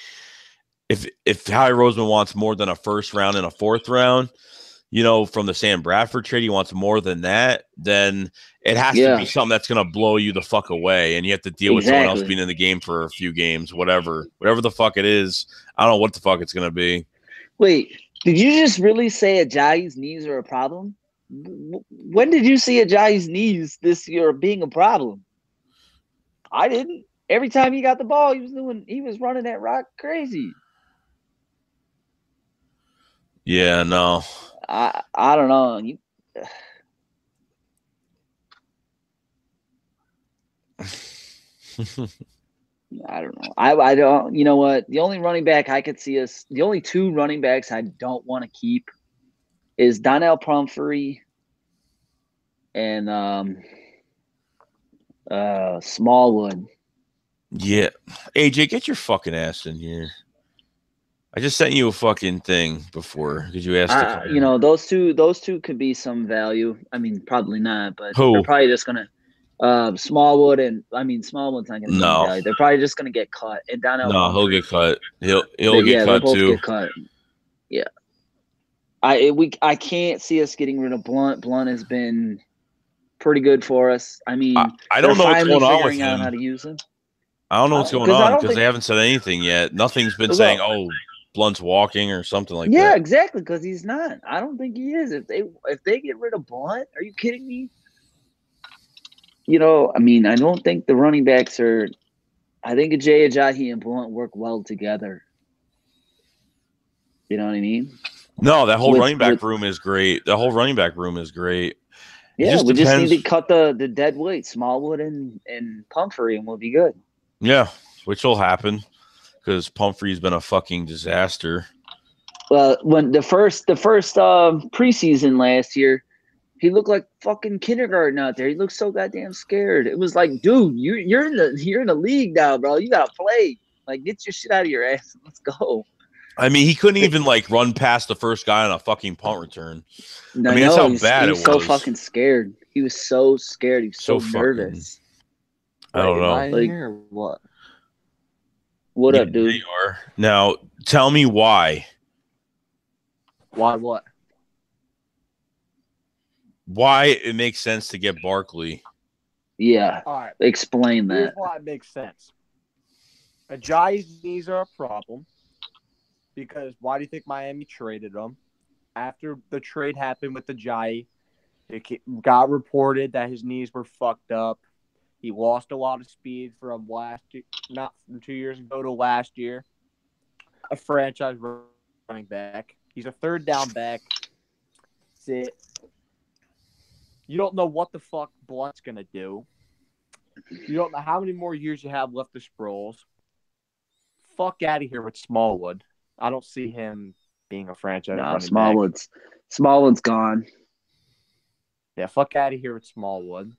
If Howie Roseman wants more than a first round and a fourth round, from the Sam Bradford trade, he wants more than that, then it has to be something that's going to blow you the fuck away, and you have to deal with someone else being in the game for a few games, whatever the fuck it is. I don't know what the fuck it's going to be. Wait, did you just really say Ajayi's knees are a problem? When did you see Ajayi's knees this year being a problem? I didn't. Every time he got the ball, he was running that rock crazy. Yeah, no. I don't know. I don't know. I don't. You know what? The only running back I could see the only 2 running backs I don't want to keep is Donnell Pumphrey and Smallwood. Yeah. AJ, get your fucking ass in here. I just sent you a fucking thing before because you asked. Those two could be some value. I mean, probably not, but Who? they're probably just gonna Smallwood Smallwood's not gonna be value. They're probably just gonna get cut. And Donnell. No, he'll get cut. He'll get cut both too. Get cut. Yeah. I can't see us getting rid of Blunt. Blunt has been pretty good for us. I mean, I don't know what's going on with him. Out how to use him. I don't know what's going on because they haven't said anything yet. Nothing's been saying, "Oh, Blunt's walking" or something like that. Yeah, exactly. Because he's not. I don't think he is. If they get rid of Blunt, are you kidding me? I mean, I don't think the running backs are. I think Ajayi and Blunt work well together. You know what I mean? No, that whole running back room is great. The whole running back room is great. Yeah, we just need to cut the dead weight, Smallwood and Pumphrey, and we'll be good. Yeah, which will happen because Pumphrey's been a fucking disaster. Well, when the first preseason last year, he looked like fucking kindergarten out there. He looked so goddamn scared. It was like, dude, you're in the league now, bro. You gotta play. Like, get your shit out of your ass. Let's go. I mean, he couldn't even run past the first guy on a fucking punt return. That's how bad it was. He was so fucking scared. He was so scared. He was so nervous. I don't know. What? What up, dude? They are. Now, tell me why. Why what? Why it makes sense to get Barkley. Yeah. All right. Explain that. Here's why it makes sense. Ajayi's knees are a problem. Because why do you think Miami traded him? After the trade happened with Ajayi, it got reported that his knees were fucked up. He lost a lot of speed from not from 2 years ago to last year. A franchise running back. He's a third down back. That's it. You don't know what the fuck Blunt's going to do. You don't know how many more years you have left to Sproles. Fuck out of here with Smallwood. I don't see him being a franchise running back. Smallwood's gone. Yeah, fuck out of here with Smallwood.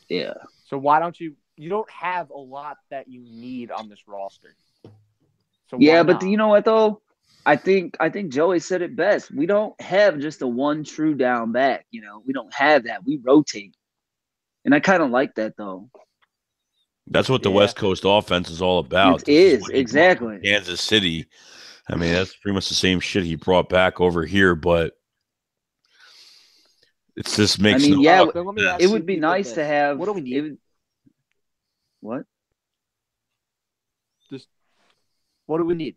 Yeah. So why don't you don't have a lot that you need on this roster. So yeah, but you know what though? I think Joey said it best. We don't have just a one true down back, We don't have that. We rotate. And I kind of like that though. That's what the West Coast offense is all about. It is, exactly. Kansas City. I mean, that's pretty much the same shit he brought back over here, but it just makes it would be nice to have. What do we need? What? Just what do we need?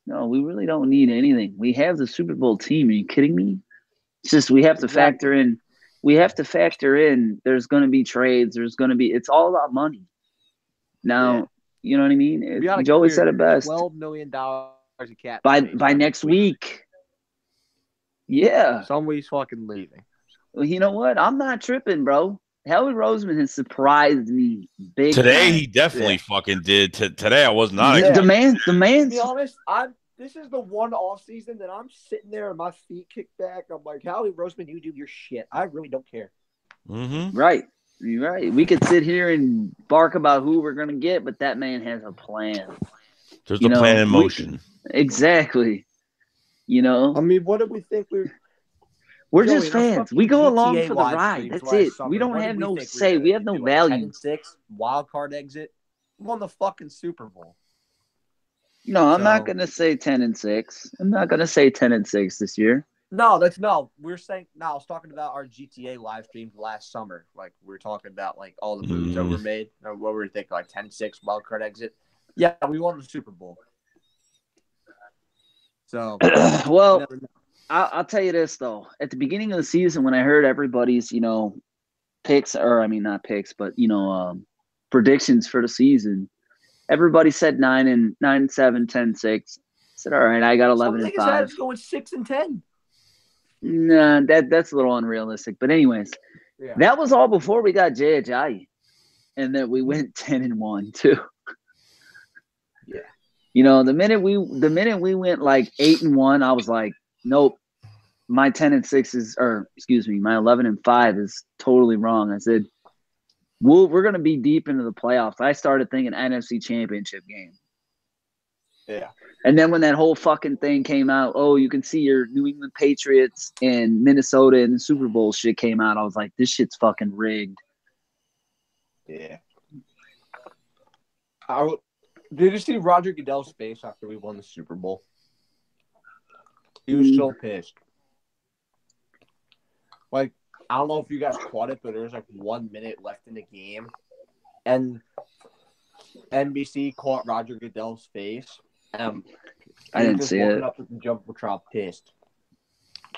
No, we really don't need anything. We have the Super Bowl team. Are you kidding me? It's just we have to factor in we have to factor in there's going to be trades. It's all about money. Now, you know what I mean? Joey said it best. $12 million of cap by next week. Yeah. Somebody's fucking leaving. Well, you know what? I'm not tripping, bro. Howie Roseman has surprised me big today. time. He definitely fucking did. Today I was not. The man. To be honest, this is the one offseason that I'm sitting there and my feet kicked back. I'm like, Howie Roseman, you do your shit. I really don't care. Mm-hmm. Right. You're right. We could sit here and bark about who we're going to get, but that man has a plan. There's a plan in motion. Exactly. You know? I mean, what do we think We're just fans. We go along for the ride. That's it. We don't have no say. We have no value. 10-6, wild card exit. We won the fucking Super Bowl. No, I'm not going to say 10-6. I'm not going to say 10-6 this year. No. We're saying I was talking about our GTA live streams last summer. Like we were talking about like all the moves that were made. Or what were we thinking? Like 10-6 wild card exit. Yeah, we won the Super Bowl. So well, I'll tell you this though. At the beginning of the season, when I heard everybody's picks, or I mean not picks, but predictions for the season, everybody said 9-7, 10-6. I said, all right, I got 11-5. It's going 6-10. Nah, that's a little unrealistic. But anyways, that was all before we got Jay Ajayi, and then we went 10-1 too. Yeah. The minute we went like 8-1, I was like, nope, my 10-6 is, or excuse me, my 11-5 is totally wrong. I said, we're going to be deep into the playoffs. I started thinking NFC Championship game. Yeah. And then when that whole fucking thing came out, oh, you can see your New England Patriots and Minnesota in the Super Bowl shit came out. I was like, this shit's fucking rigged. Yeah. Did you see Roger Goodell's face after we won the Super Bowl? He was so pissed. Like, I don't know if you guys caught it, but there was like 1 minute left in the game. And NBC caught Roger Goodell's face. I didn't see it. Up with the jumper trap pissed.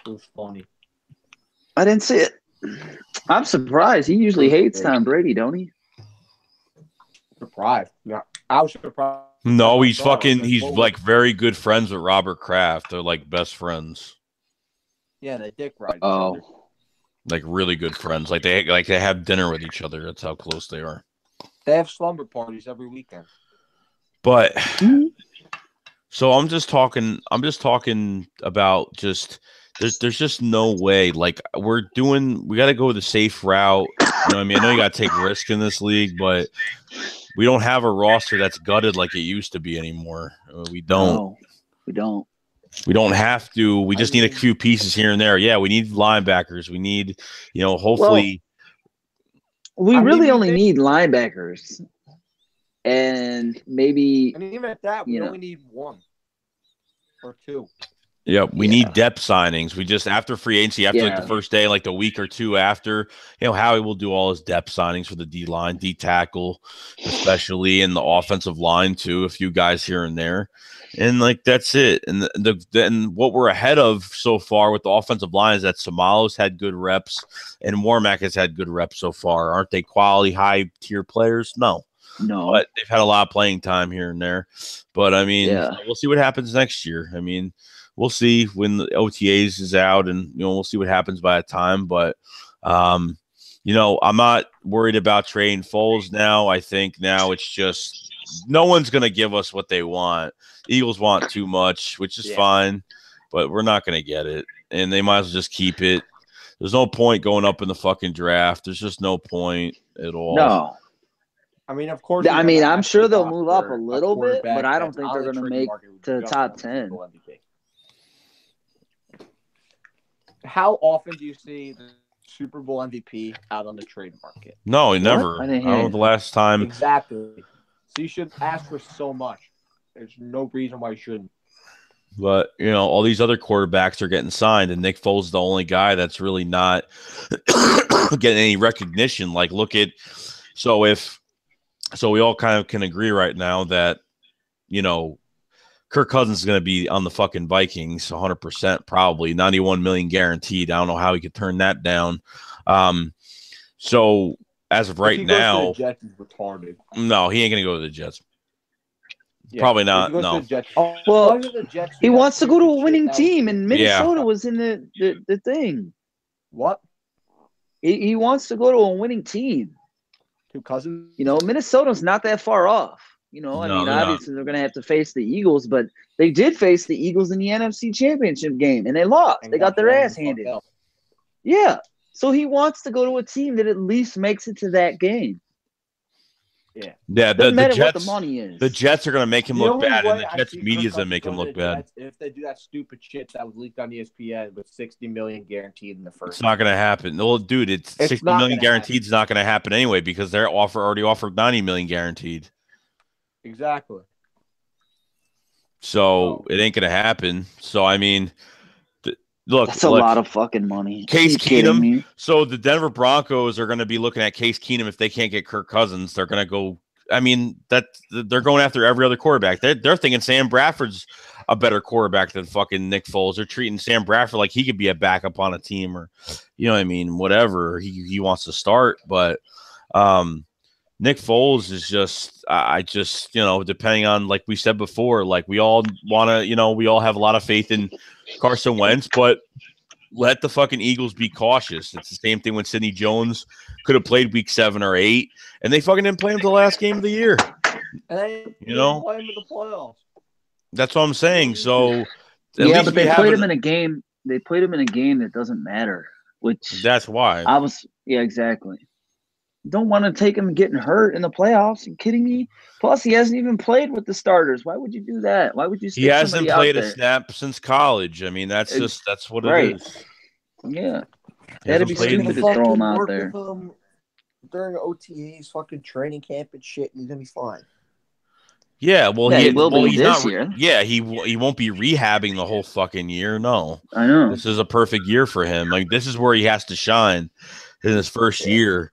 It was funny. I didn't see it. I'm surprised. He usually hates Tom Brady, don't he? Surprised. Yeah, I was surprised. No, he's like very good friends with Robert Kraft. They're like best friends. Yeah, they dick ride. Oh, like really good friends. Like they have dinner with each other. That's how close they are. They have slumber parties every weekend. But so I'm just talking about just there's just no way. Like we got to go the safe route. You know what I mean? I know you got to take risk in this league, but we don't have a roster that's gutted like it used to be anymore. We don't. No, we don't. We don't have to. We just need a few pieces here and there. Yeah, we need linebackers. We need, hopefully. Well, we really only need linebackers. And maybe. And even at that, we only need one or two. Yeah, we need depth signings. We just, after free agency, after like the first day, like the week or two after, Howie will do all his depth signings for the D line, D tackle, especially in the offensive line too. A few guys here and there, and like that's it. And and what we're ahead of so far with the offensive line is that Samalos had good reps and Warmack has had good reps so far. Aren't they quality, high tier players? No, but they've had a lot of playing time here and there. But I mean, we'll see what happens next year. I mean. We'll see when the OTAs is out, and we'll see what happens by that time. But I'm not worried about trading Foles now. I think now it's just no one's going to give us what they want. Eagles want too much, which is fine, but we're not going to get it, and they might as well just keep it. There's no point going up in the fucking draft. There's just no point at all. No. I mean, of course. I'm sure they'll move up a little bit, but I don't think they're going to make to the top 10. How often do you see the Super Bowl MVP out on the trade market? No, never. I don't know the last time. Exactly. So you should ask for so much. There's no reason why you shouldn't. But, all these other quarterbacks are getting signed, and Nick Foles is the only guy that's really not getting any recognition. Like, so we all kind of can agree right now that, Kirk Cousins is going to be on the fucking Vikings 100% probably. $91 million guaranteed. I don't know how he could turn that down. So as of right now, the Jets is retarded. No, he ain't gonna go to the Jets. Yeah, Probably not. if he goes No. to the Jets, Well, the Jets, he wants to go to a winning that team, and Minnesota Yeah. was in the thing. What? He wants to go to a winning team. Two Cousins? You know, Minnesota's not that far off. You know, I No, mean, they're not. obviously they're going to have to face the Eagles, but they did face the Eagles in the NFC Championship game, and they lost. And They got their blown ass the fuck handed. out. Yeah. So he wants to go to a team that at least makes it to that game. Yeah. Yeah, Doesn't the matter Jets. what the money is. The Jets are gonna make him The look only bad, way and the I Jets see media's Kirk gonna make him Cousins look going to the bad. Jets, if they do that stupid shit that was leaked on ESPN with $60 million guaranteed in the first. It's not gonna happen. Well, dude, it's $60 not million gonna guaranteed. It's not gonna happen anyway because they're already offered $90 million guaranteed. Exactly. So it ain't gonna happen. So I mean, look, That's a lot of fucking money. Case Are you kidding me? Keenum. So the Denver Broncos are going to be looking at Case Keenum if they can't get Kirk Cousins. They're going to go. I mean, they're going after every other quarterback. They're thinking Sam Bradford's a better quarterback than fucking Nick Foles. They're treating Sam Bradford like he could be a backup on a team, or you know what I mean, whatever he wants to start. But Nick Foles is just, I just, you know, depending on, like we said before, like we all want to, you know, we all have a lot of faith in Carson Wentz, but let the fucking Eagles be cautious. It's the same thing when Sidney Jones could have played week 7 or 8, and they fucking didn't play him the last game of the year. And they know? play him in the playoffs. That's what I'm saying. So yeah, but they played him in a game. They played him in a game that doesn't matter. Which that's why yeah, exactly. Don't want to take him getting hurt in the playoffs. Are you kidding me? Plus, he hasn't even played with the starters. Why would you do that? Why would you? He hasn't played a snap since college. I mean, that's what right. it is. Yeah, that'd be stupid to throw him out there during OTAs, fucking training camp and shit, and he's gonna be fine. Yeah, well, he will be he's this not, year. Yeah, he won't be rehabbing the whole fucking year. No, I know. This is a perfect year for him. Like, this is where he has to shine in his first year.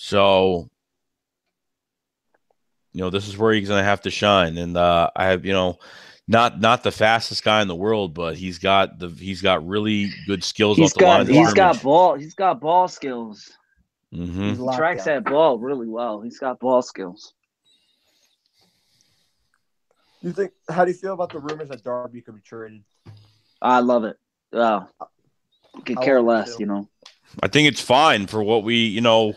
So, you know, this is where he's going to have to shine. And I have, you know, not the fastest guy in the world, but he's got really good skills. He's got ball skills. Mm-hmm. He tracks that ball really well. He's got ball skills. How do you feel about the rumors that Darby could be traded? I love it. Could care less, you know. I think it's fine for what we, you know,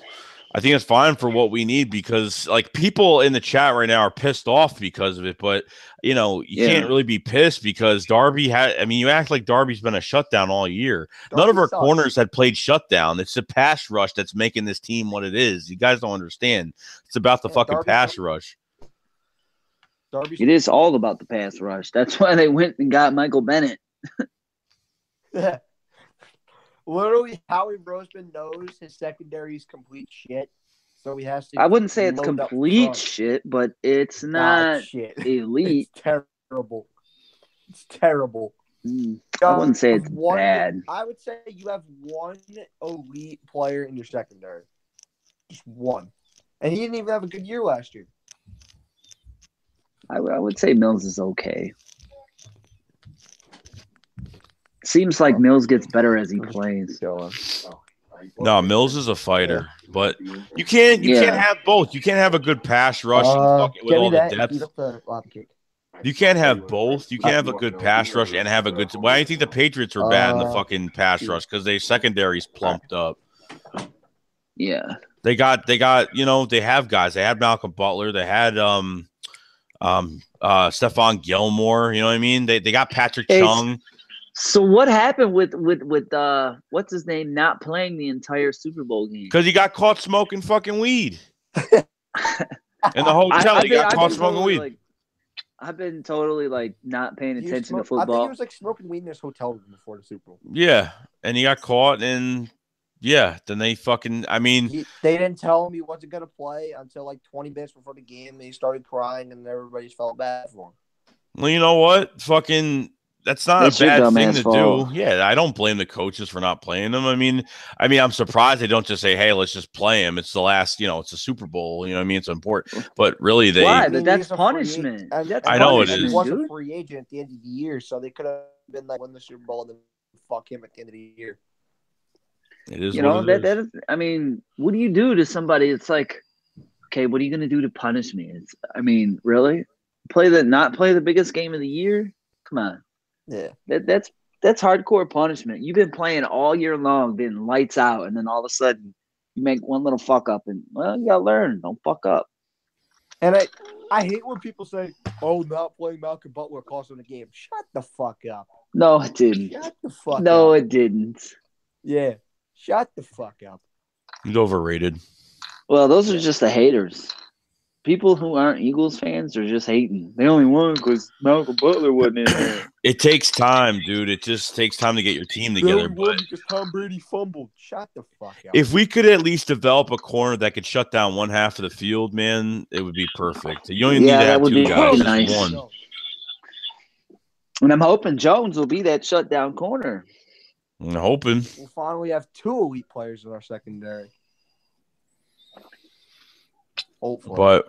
I think it's fine for what we need because, like, people in the chat right now are pissed off because of it. But, you know, you can't really be pissed because Darby you act like Darby's been a shutdown all year. None of our corners had played shutdown. It's the pass rush that's making this team what it is. You guys don't understand. It's about the fucking pass rush. It is all about the pass rush. That's why they went and got Michael Bennett. Yeah. Literally, Howie Roseman knows his secondary is complete shit, so he has to. I wouldn't say it's complete shit, but it's not elite. It's terrible. It's terrible. I wouldn't say it's bad. I would say you have one elite player in your secondary, just one, and he didn't even have a good year last year. I would say Mills is okay. Seems like Mills gets better as he plays. No, Mills is a fighter, but you can't have both. You can't have a good pass rush with all the depth. You can't have both. You can't have a good pass rush and have a good. Why do you think the Patriots were bad in the fucking pass rush? Because their secondary's plumped up. Yeah, they got. You know, they have guys. They had Malcolm Butler. They had Stephon Gilmore. You know what I mean? They got Patrick Chung. So what happened with what's his name not playing the entire Super Bowl game? Because he got caught smoking fucking weed in the hotel. He got caught smoking weed. Like, I've been totally like not paying attention to football. I think he was like smoking weed in his hotel room before the Super Bowl. Yeah, and he got caught, and then they fucking. I mean, they didn't tell him he wasn't gonna play until like 20 minutes before the game. And he started crying, and everybody felt bad for him. Well, you know what? Fucking. That's not a bad thing to do. Yeah, I don't blame the coaches for not playing them. I mean, I'm surprised they don't just say, "Hey, let's just play him." It's the last, you know, it's a Super Bowl. You know what I mean? It's important. But really, why? But that's punishment. I know it is. He was a free agent at the end of the year, so they could have been like, win the Super Bowl and then fuck him at the end of the year. It is You know, what it that is. is, I mean, what do you do to somebody? It's like, okay, what are you going to do to punish me? Really? Not play the biggest game of the year? Come on. Yeah. That's hardcore punishment. You've been playing all year long, been lights out, and then all of a sudden you make one little fuck up, and well, you gotta learn. Don't fuck up. And I hate when people say, "Oh, not playing Malcolm Butler cost them the game." Shut the fuck up. No, it didn't. Shut the fuck up. No, it didn't. Yeah. Shut the fuck up. He's overrated. Well, those are just the haters. People who aren't Eagles fans are just hating. They only won because Malcolm Butler wasn't in there. It takes time, dude. It just takes time to get your team together. But because Tom Brady fumbled. Shut the fuck up. if we could at least develop a corner that could shut down one half of the field, man, it would be perfect. You only need to have two guys, just nice. one. And I'm hoping Jones will be that shutdown corner. I'm hoping. We'll finally have two elite players in our secondary. Hopefully. But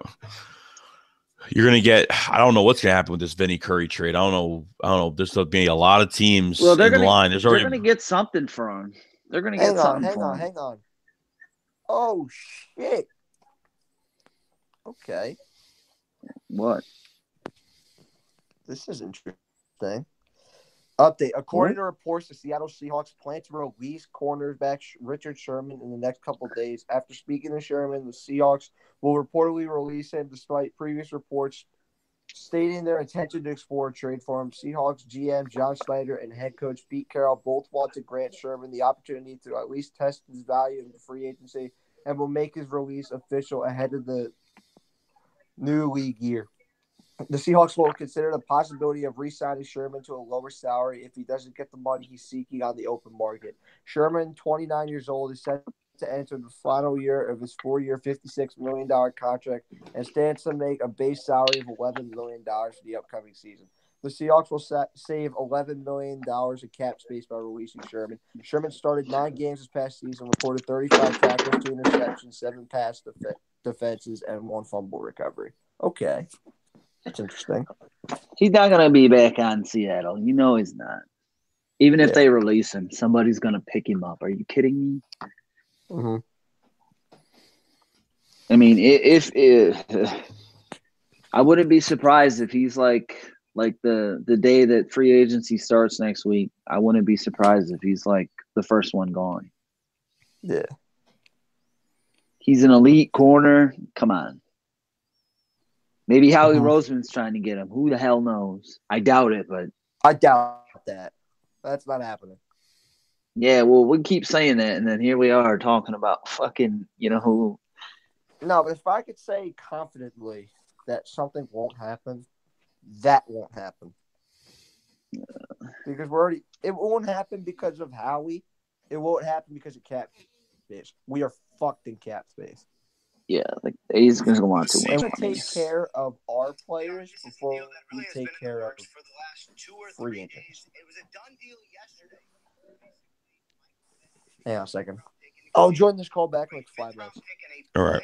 you're gonna get. I don't know what's gonna happen with this Vinny Curry trade. I don't know. There's gonna be a lot of teams in line. They're gonna get something from him. They're gonna get something. Hang on. Oh shit. Okay. What? This is interesting. Update. According to reports, the Seattle Seahawks plan to release cornerback Richard Sherman in the next couple of days. After speaking to Sherman, the Seahawks will reportedly release him despite previous reports stating their intention to explore a trade for him. Seahawks GM John Snyder and head coach Pete Carroll both want to grant Sherman the opportunity to at least test his value in the free agency and will make his release official ahead of the new league year. The Seahawks will consider the possibility of re-signing Sherman to a lower salary if he doesn't get the money he's seeking on the open market. Sherman, 29 years old, is set to enter the final year of his 4-year, $56 million contract and stands to make a base salary of $11 million for the upcoming season. The Seahawks will save $11 million in cap space by releasing Sherman. Sherman started 9 games this past season, recorded 35 tackles, 2 interceptions, 7 pass defenses, and 1 fumble recovery. Okay. That's interesting. He's not going to be back on Seattle. You know he's not. Even if they release him, somebody's going to pick him up. Are you kidding me? Mm-hmm. I mean, if I wouldn't be surprised if he's like the day that free agency starts next week. I wouldn't be surprised if he's like the first one gone. Yeah. He's an elite corner. Come on. Maybe Howie Roseman's trying to get him. Who the hell knows? I doubt it, but I doubt that. That's not happening. Yeah, well, we keep saying that, and then here we are talking about fucking, who. No, but if I could say confidently that something won't happen, that won't happen. Because it won't happen because of Howie. It won't happen because of cap space. We are fucked in cap space. Yeah, like he's going to want to win. And we take care of our players before we take care of free agents. Hang on a second. I'll join this call back in like 5 minutes. All right.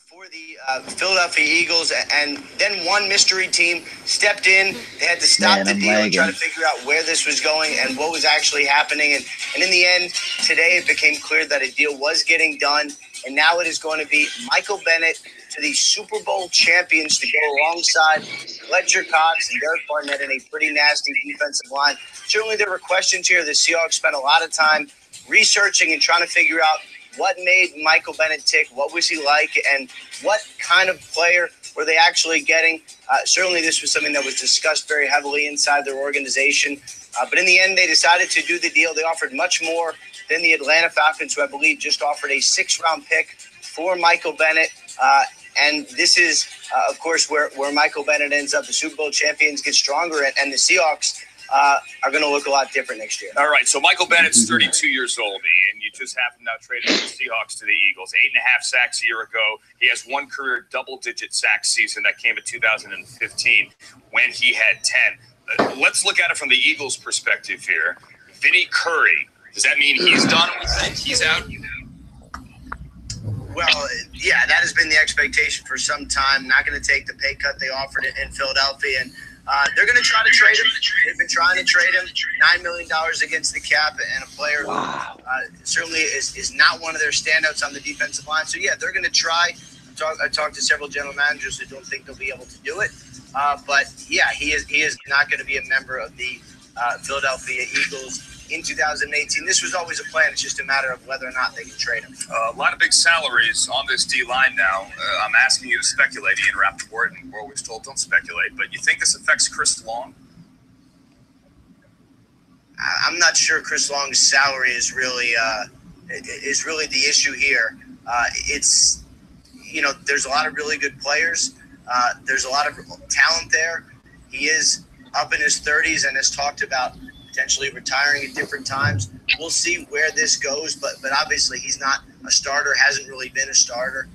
For the Philadelphia Eagles, and then one mystery team stepped in. They had to stop the deal and try to figure out where this was going and what was actually happening. And in the end, today it became clear that a deal was getting done, and now it is going to be Michael Bennett to the Super Bowl champions to go alongside Fletcher Cox and Derek Barnett in a pretty nasty defensive line. Certainly there were questions here. The Seahawks spent a lot of time researching and trying to figure out what made Michael Bennett tick, what was he like, and what kind of player were they actually getting. Certainly this was something that was discussed very heavily inside their organization. But in the end, they decided to do the deal. They offered much more than the Atlanta Falcons, who I believe just offered a 6th-round pick for Michael Bennett. And this is, of course, where Michael Bennett ends up. The Super Bowl champions get stronger, and the Seahawks are going to look a lot different next year. All right, so Michael Bennett's 32 years old, and you just happened now traded the Seahawks to the Eagles. 8.5 sacks a year ago. He has one career double-digit sack season that came in 2015 when he had 10. Let's look at it from the Eagles' perspective here. Vinny Curry, does that mean he's done? We think he's out? Well, yeah, that has been the expectation for some time. Not going to take the pay cut they offered in Philadelphia. And They're going to try to trade him. They've been trying to trade him. $9 million against the cap, and a player who certainly is not one of their standouts on the defensive line. So, yeah, they're going to try. I talked to several general managers who don't think they'll be able to do it. But, yeah, he is not going to be a member of the Philadelphia Eagles in 2018. This was always a plan. It's just a matter of whether or not they can trade him. A lot of big salaries on this D-line now. I'm asking you to speculate, Ian Rappaport, and we're always told don't speculate, but you think this affects Chris Long? I'm not sure Chris Long's salary is really the issue here. It's, there's a lot of really good players. There's a lot of talent there. He is up in his 30s and has talked about potentially retiring at different times. We'll see where this goes, but obviously he's not a starter, hasn't really been a starter,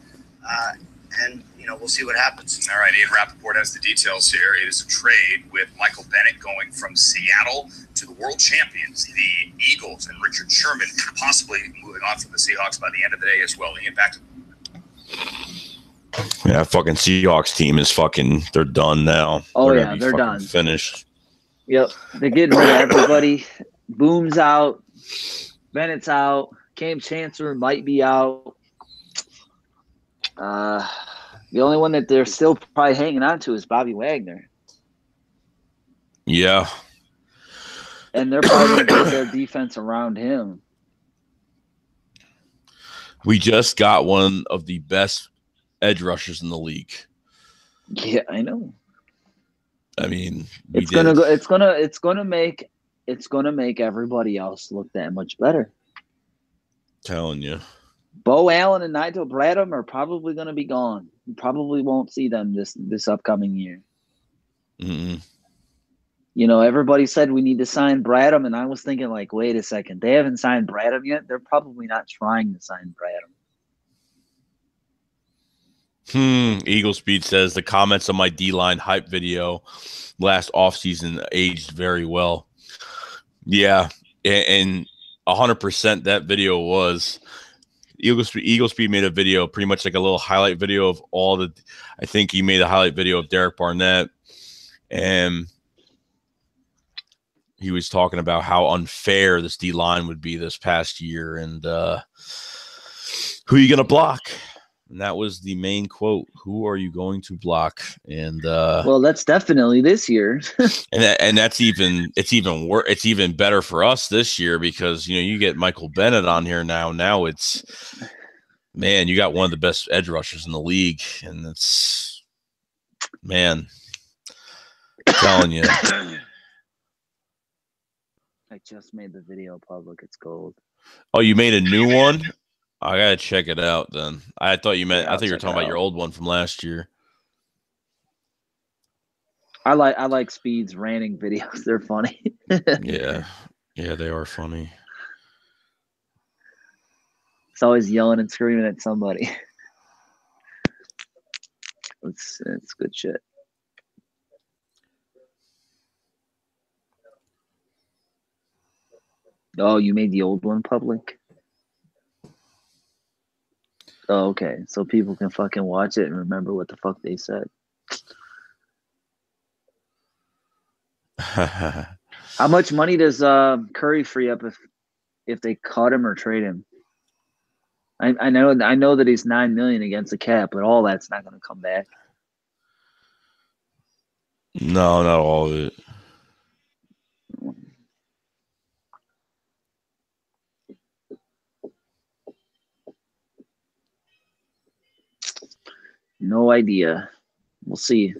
and we'll see what happens. All right, Ian Rappaport has the details here. It is a trade with Michael Bennett going from Seattle to the world champions, the Eagles, and Richard Sherman possibly moving on from the Seahawks by the end of the day as well. Ian, back to Yeah, fucking Seahawks team is they're done now. Oh, they're done. Finished. Yep. They're getting rid of everybody. Boom's out. Bennett's out. Cam Chancellor might be out. The only one that they're still probably hanging on to is Bobby Wagner. Yeah. And they're probably going to build their defense around him. We just got one of the best edge rushers in the league. Yeah, I know. I mean, it's gonna make everybody else look that much better. Telling you. Bo Allen and Nigel Bradham are probably gonna be gone. You probably won't see them this upcoming year. Mm-mm. Everybody said we need to sign Bradham, and I was thinking, like, wait a second, they haven't signed Bradham yet. They're probably not trying to sign Bradham. Eagle Speed says the comments on my D-line hype video last offseason aged very well. Yeah, and 100% that video was. Eagle Speed made a video, pretty much like a little highlight video of all the – I think he made a highlight video of Derek Barnett, and he was talking about how unfair this D-line would be this past year and who are you going to block? And that was the main quote. Who are you going to block? And well, that's definitely this year. and that's it's even better for us this year because you get Michael Bennett on here now. Now it's, man, you got one of the best edge rushers in the league, and it's, man, I'm telling you. I just made the video public. It's gold. Oh, you made a new one? I gotta check it out then. I thought you meant. Yeah, I thought you were talking about your old one from last year. I like Speed's ranting videos. They're funny. Yeah, they are funny. It's always yelling and screaming at somebody. It's good shit. Oh, you made the old one public? Oh, okay. So people can fucking watch it and remember what the fuck they said. How much money does Curry free up if they cut him or trade him? I know that he's $9 million against the cap, but all that's not going to come back. No, not all of it. No idea. We'll see.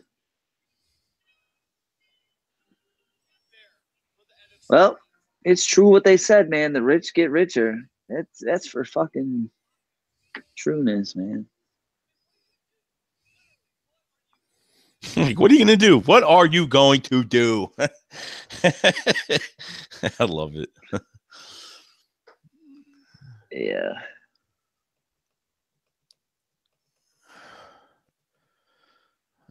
Well, it's true what they said, man. The rich get richer. That's for fucking trueness, man. Like, what are you going to do? What are you going to do? I love it. Yeah.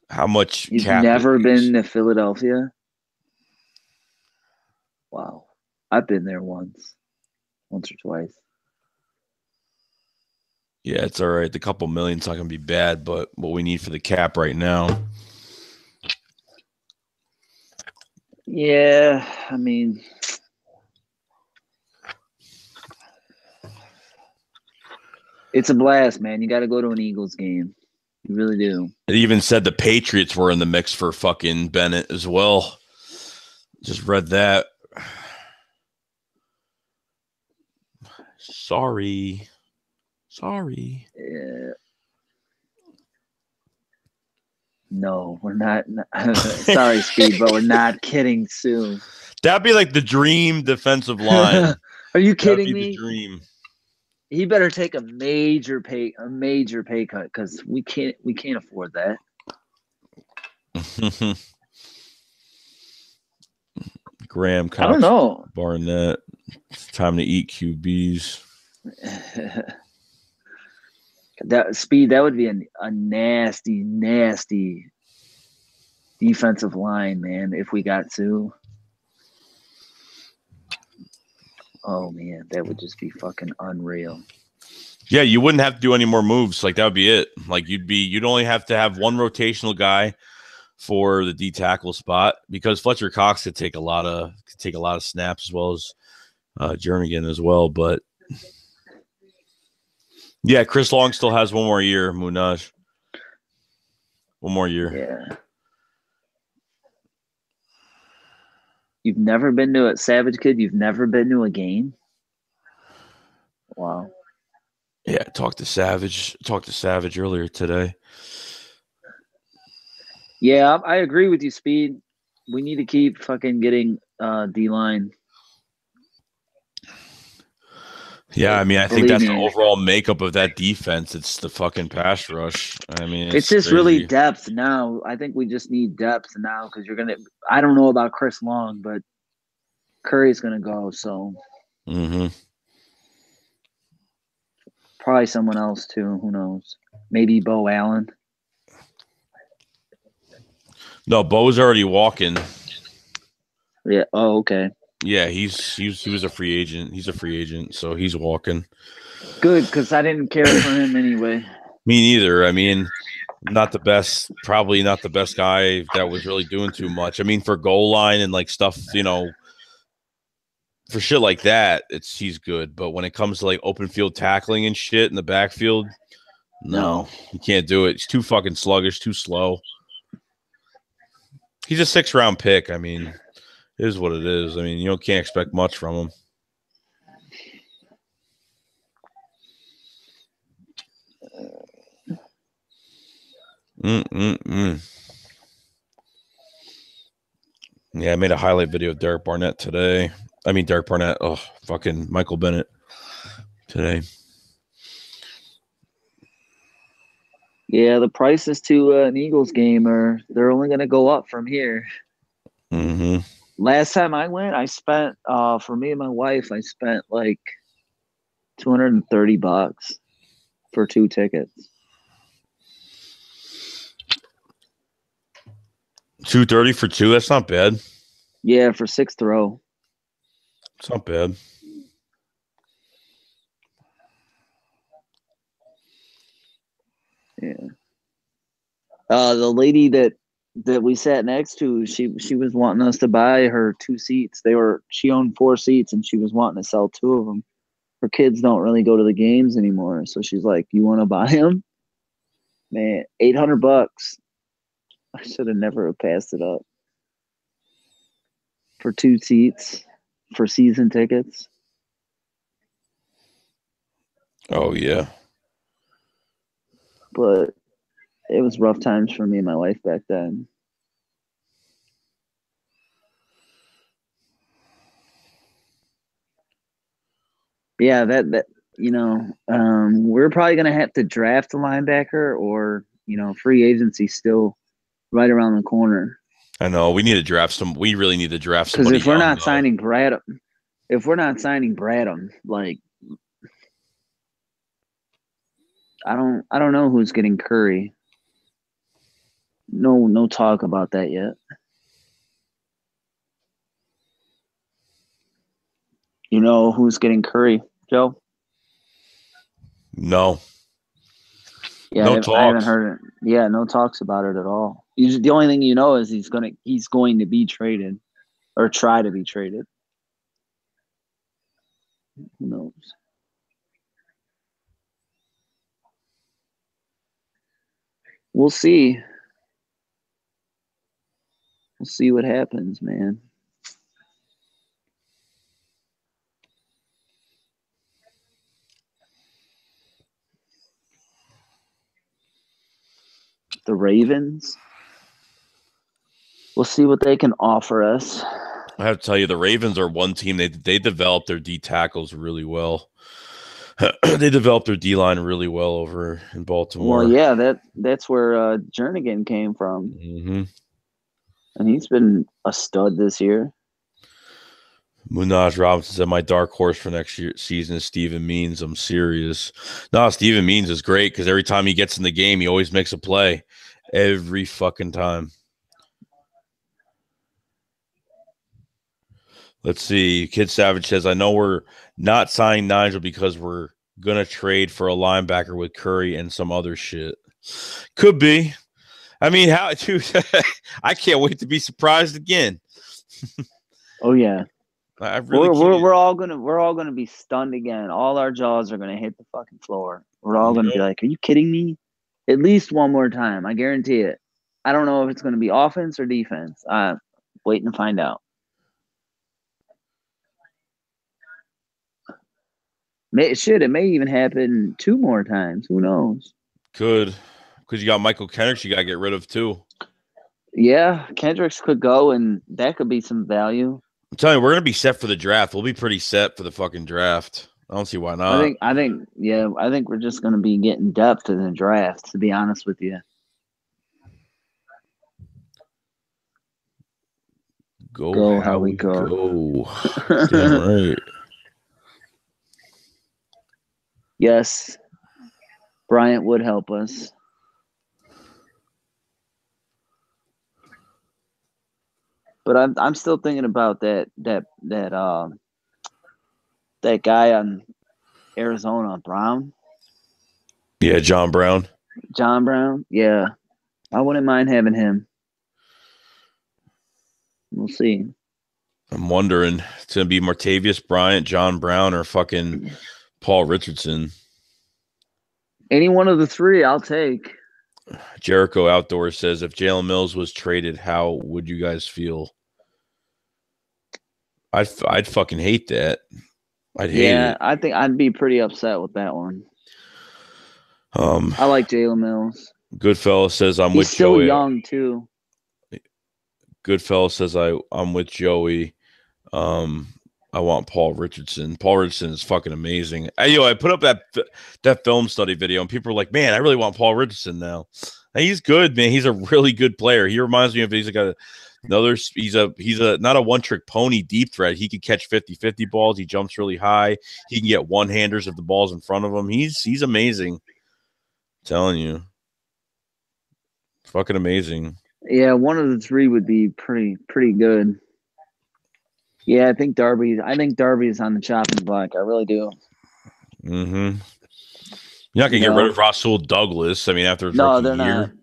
How much? You've never been to Philadelphia? Wow. I've been there once or twice. Yeah, it's all right. The couple million's not going to be bad, but what we need for the cap right now. Yeah, I mean, it's a blast, man. You got to go to an Eagles game. You really do. It even said the Patriots were in the mix for fucking Bennett as well. Just read that. Sorry. Yeah. No, we're not. Sorry, Speed, but we're not kidding soon. That'd be like the dream defensive line. Are you kidding That'd be me? the dream. He better take a major pay cut because we can't afford that. Graham Cox, I don't know. Barnett. It's time to eat QBs. That would be a nasty defensive line, man, if we got to. Oh man, that would just be fucking unreal. Yeah, you wouldn't have to do any more moves. Like that would be it. Like you'd only have to have one rotational guy for the D tackle spot because Fletcher Cox could take a lot of snaps as well as Jernigan as well. But yeah, Chris Long still has one more year. Munaj, one more year. Yeah. You've never been to a Savage Kid? You've never been to a game? Wow. Yeah, talked to Savage earlier today. Yeah, I agree with you, Speed. We need to keep fucking getting D-line. Yeah, I mean, I think that's the overall makeup of that defense. It's the fucking pass rush. I mean, it's just crazy. Really depth now. I think we just need depth now because I don't know about Chris Long, but Curry's going to go, so. Mm-hmm. Probably someone else, too. Who knows? Maybe Bo Allen. No, Bo's already walking. Yeah. Oh, okay. Yeah, he was a free agent. He's a free agent, so he's walking. Good, because I didn't care for him anyway. Me neither. I mean, probably not the best guy that was really doing too much. I mean, for goal line and like stuff, for shit like that, he's good. But when it comes to like open field tackling and shit in the backfield, no, you can't do it. He's too fucking sluggish, too slow. He's a 6th-round pick. I mean, it is what it is. I mean, you can't expect much from him. Yeah, I made a highlight video of Derek Barnett today. I mean, Derek Barnett. Oh, fucking Michael Bennett today. Yeah, the prices to an Eagles game they're only going to go up from here. Mm-hmm. Last time I went, I spent for me and my wife, I spent like $230 for 2 tickets. $230 for 2. That's not bad. Yeah, for 6th row. It's not bad. Yeah. The lady that we sat next to, she was wanting us to buy her 2 seats. She owned 4 seats and she was wanting to sell 2 of them. Her kids don't really go to the games anymore, so she's like, "You want to buy them?" Man, $800. I should have never passed it up for 2 seats for season tickets. Oh yeah. But it was rough times for me and my wife back then. Yeah, we're probably gonna have to draft a linebacker, or free agency still right around the corner. I know we need to draft some. We really need to draft somebody. Because if we're not signing Bradham, like I don't know who's getting Curry. No talk about that yet. You know who's getting Curry, Joe? No. Yeah, no talks. I haven't heard it. Yeah, no talks about it at all. The only thing you know is he's going to be traded. or try to be traded. Who knows? We'll see. We'll see what happens, man. The Ravens. We'll see what they can offer us. I have to tell you, the Ravens are one team. They developed their D tackles really well. They developed their D line really well over in Baltimore. Well, yeah, that's where Jernigan came from, and he's been a stud this year. Munaj Robinson said, my dark horse for next season is Steven Means. I'm serious. No, Steven Means is great because every time he gets in the game, he always makes a play. Every fucking time. Let's see. Kid Savage says, I know we're not signing Nigel because we're going to trade for a linebacker with Curry and some other shit. Could be. I mean, how? Dude, I can't wait to be surprised again. Oh, yeah. I really we're all gonna be stunned again. All our jaws are gonna hit the fucking floor. We're all gonna be like, "Are you kidding me?" At least one more time, I guarantee it. I don't know if it's gonna be offense or defense. I'm waiting to find out. It may even happen 2 more times. Who knows? Could, because you got Michael Kendricks you got to get rid of too. Yeah, Kendricks could go, and that could be some value. I'm telling you, we're going to be set for the draft. We'll be pretty set for the fucking draft. I don't see why not. I think we're just going to be getting depth in the draft, to be honest with you. Go how we go. Damn right. Yes, Bryant would help us. But I'm still thinking about that guy on Arizona, Brown. Yeah, John Brown. John Brown. Yeah, I wouldn't mind having him. We'll see. I'm wondering, it's gonna be Martavius Bryant, John Brown, or fucking Paul Richardson. Any one of the 3, I'll take. Jericho Outdoors says, if Jalen Mills was traded, how would you guys feel? I'd fucking hate that. I'd hate it. Yeah, I think I'd be pretty upset with that one. I like Jalen Mills. Goodfellas says, I'm with still Joey. He's still young, too. Goodfellas says, I'm with Joey. I want Paul Richardson. Paul Richardson is fucking amazing. I put up that film study video, and people are like, man, I really want Paul Richardson now. And he's good, man. He's a really good player. He reminds me of he's not a one-trick pony deep threat. He can catch 50-50 balls. He jumps really high. He can get one-handers if the ball's in front of him. He's amazing. I'm telling you. Fucking amazing. Yeah, one of the 3 would be pretty good. Yeah, I think Darby's on the chopping block. I really do. Mm-hmm. You're not gonna get rid of Rasul Douglas. I mean, after his rookie year.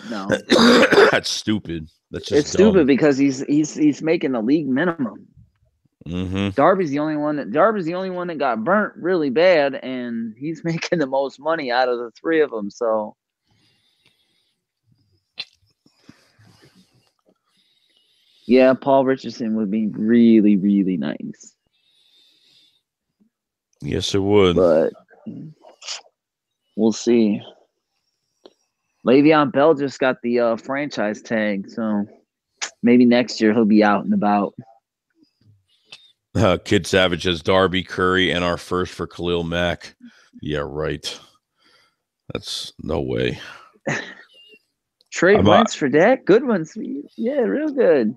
No. That's stupid. That's just it's stupid because he's making the league minimum. Mm-hmm. Darby's the only one that got burnt really bad, and he's making the most money out of the 3 of them. So. Yeah, Paul Richardson would be really, really nice. Yes, it would. But we'll see. Le'Veon Bell just got the franchise tag, so maybe next year he'll be out and about. Kid Savage says Darby, Curry, and our first for Khalil Mack. Yeah, right. That's no way. Trade Wentz for Dak? Good ones. Yeah, real good.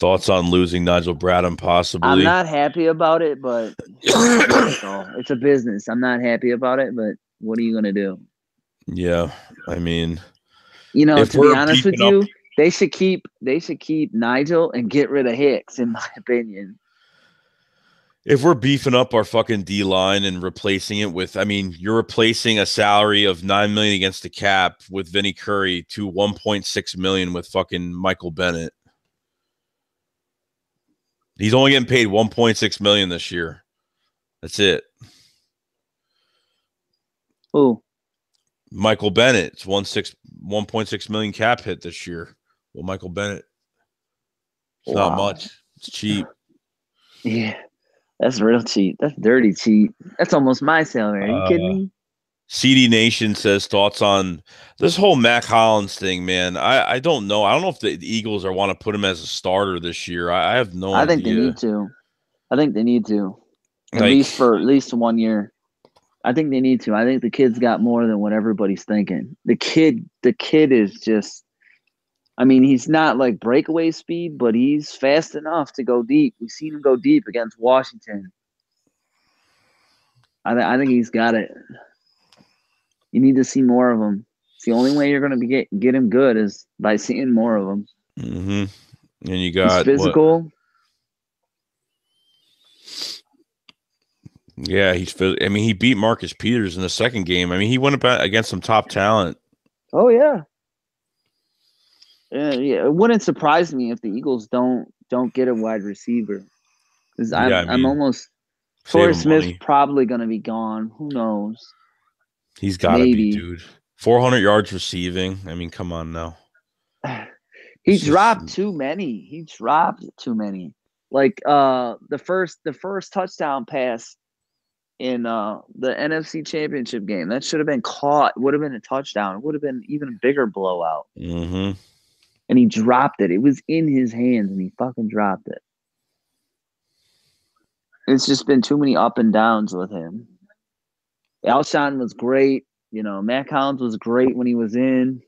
Thoughts on losing Nigel Bradham possibly? I'm not happy about it, but it's a business. I'm not happy about it, but what are you going to do? Yeah, I mean. To be honest with you, they should keep Nigel and get rid of Hicks, in my opinion. if we're beefing up our fucking D line and replacing it with, I mean, you're replacing a salary of $9 million against the cap with Vinny Curry to $1.6 million with fucking Michael Bennett. He's only getting paid $1.6 million this year. That's it. Who? Michael Bennett. It's $1.6 million cap hit this year. Well, Michael Bennett. It's not much. It's cheap. Yeah. That's real cheap. That's dirty cheap. That's almost my salary. Are you kidding me? CD Nation says thoughts on this whole Mac Hollins thing, man. I don't know. I don't know if the Eagles want to put him as a starter this year. I have no idea. I think they need to. At least 1 year. I think they need to. I think the kid's got more than what everybody's thinking. The kid is just, I mean, he's not like breakaway speed, but he's fast enough to go deep. We've seen him go deep against Washington. I think he's got it. You need to see more of him. It's the only way you're going to get him good is by seeing more of him. Mm-hmm. And you got he's physical. What? Yeah, he's. I mean, he beat Marcus Peters in the second game. I mean, he went up against some top talent. Oh yeah. Yeah, it wouldn't surprise me if the Eagles don't get a wide receiver. Because I'm almost Torrey Smith's probably going to be gone. Who knows? He's got to be, dude. 400 yards receiving. I mean, come on now. He dropped too many. Like the first touchdown pass in the NFC Championship game, that should have been caught. Would have been a touchdown. It would have been even a bigger blowout. Mm-hmm. And he dropped it. It was in his hands, and he fucking dropped it. It's just been too many up and downs with him. Alshon was great. You know, Mac Hollins was great when he was in.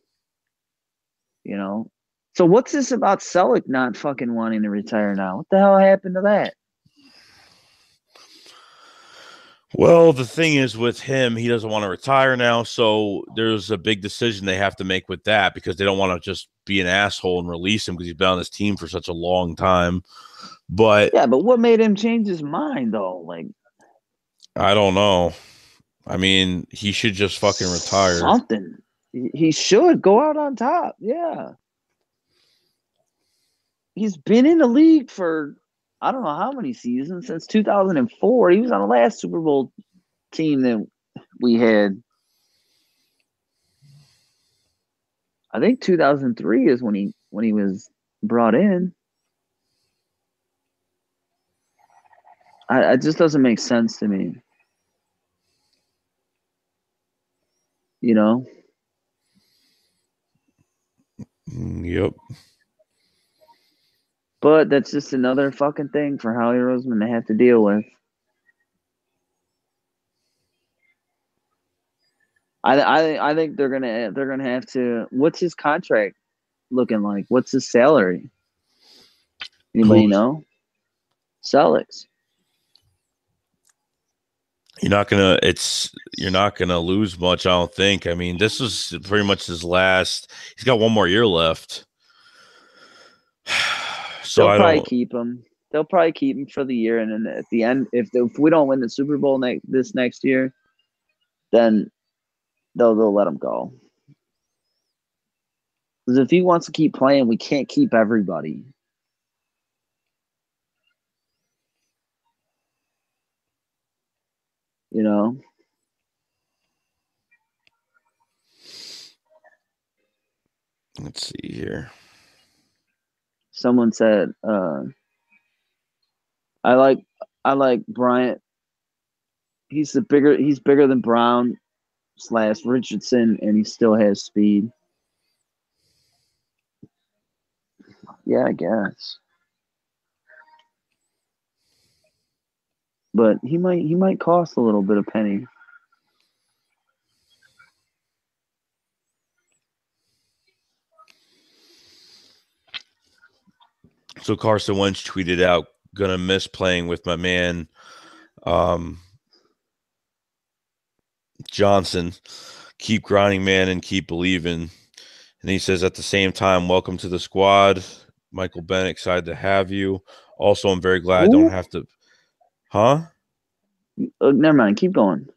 You know. So what's this about Selleck not fucking wanting to retire now? What the hell happened to that? Well, the thing is with him, he doesn't want to retire now, so there's a big decision they have to make with that because they don't want to just be an asshole and release him because he's been on this team for such a long time. But yeah, but what made him change his mind though? Like, I don't know. I mean, he should just fucking retire. Something. He should go out on top. Yeah. He's been in the league for I don't know how many seasons, since 2004. He was on the last Super Bowl team that we had. I think 2003 is when he was brought in. It just doesn't make sense to me. You know? Yep. But that's just another fucking thing for Howie Roseman to have to deal with. I think they're gonna have to. What's his contract looking like? What's his salary? Anybody know? Selleck's. You're not gonna lose much, I don't think. I mean, this is pretty much his last. He's got one more year left. So they'll probably keep him. They'll probably keep him for the year, and then at the end, if we don't win the Super Bowl this next year, then they'll let him go. Because if he wants to keep playing, we can't keep everybody. You know? Let's see here. Someone said, I like Bryant. He's bigger than Brown / Richardson, and he still has speed. Yeah, I guess. But he might cost a little bit of penny. So Carson Wentz tweeted out, "Gonna miss playing with my man, Johnson. Keep grinding, man, and keep believing." And he says, at the same time, "Welcome to the squad, Michael Bennett. Excited to have you. Also, I'm very glad I don't have to." Huh? Never mind. Keep going.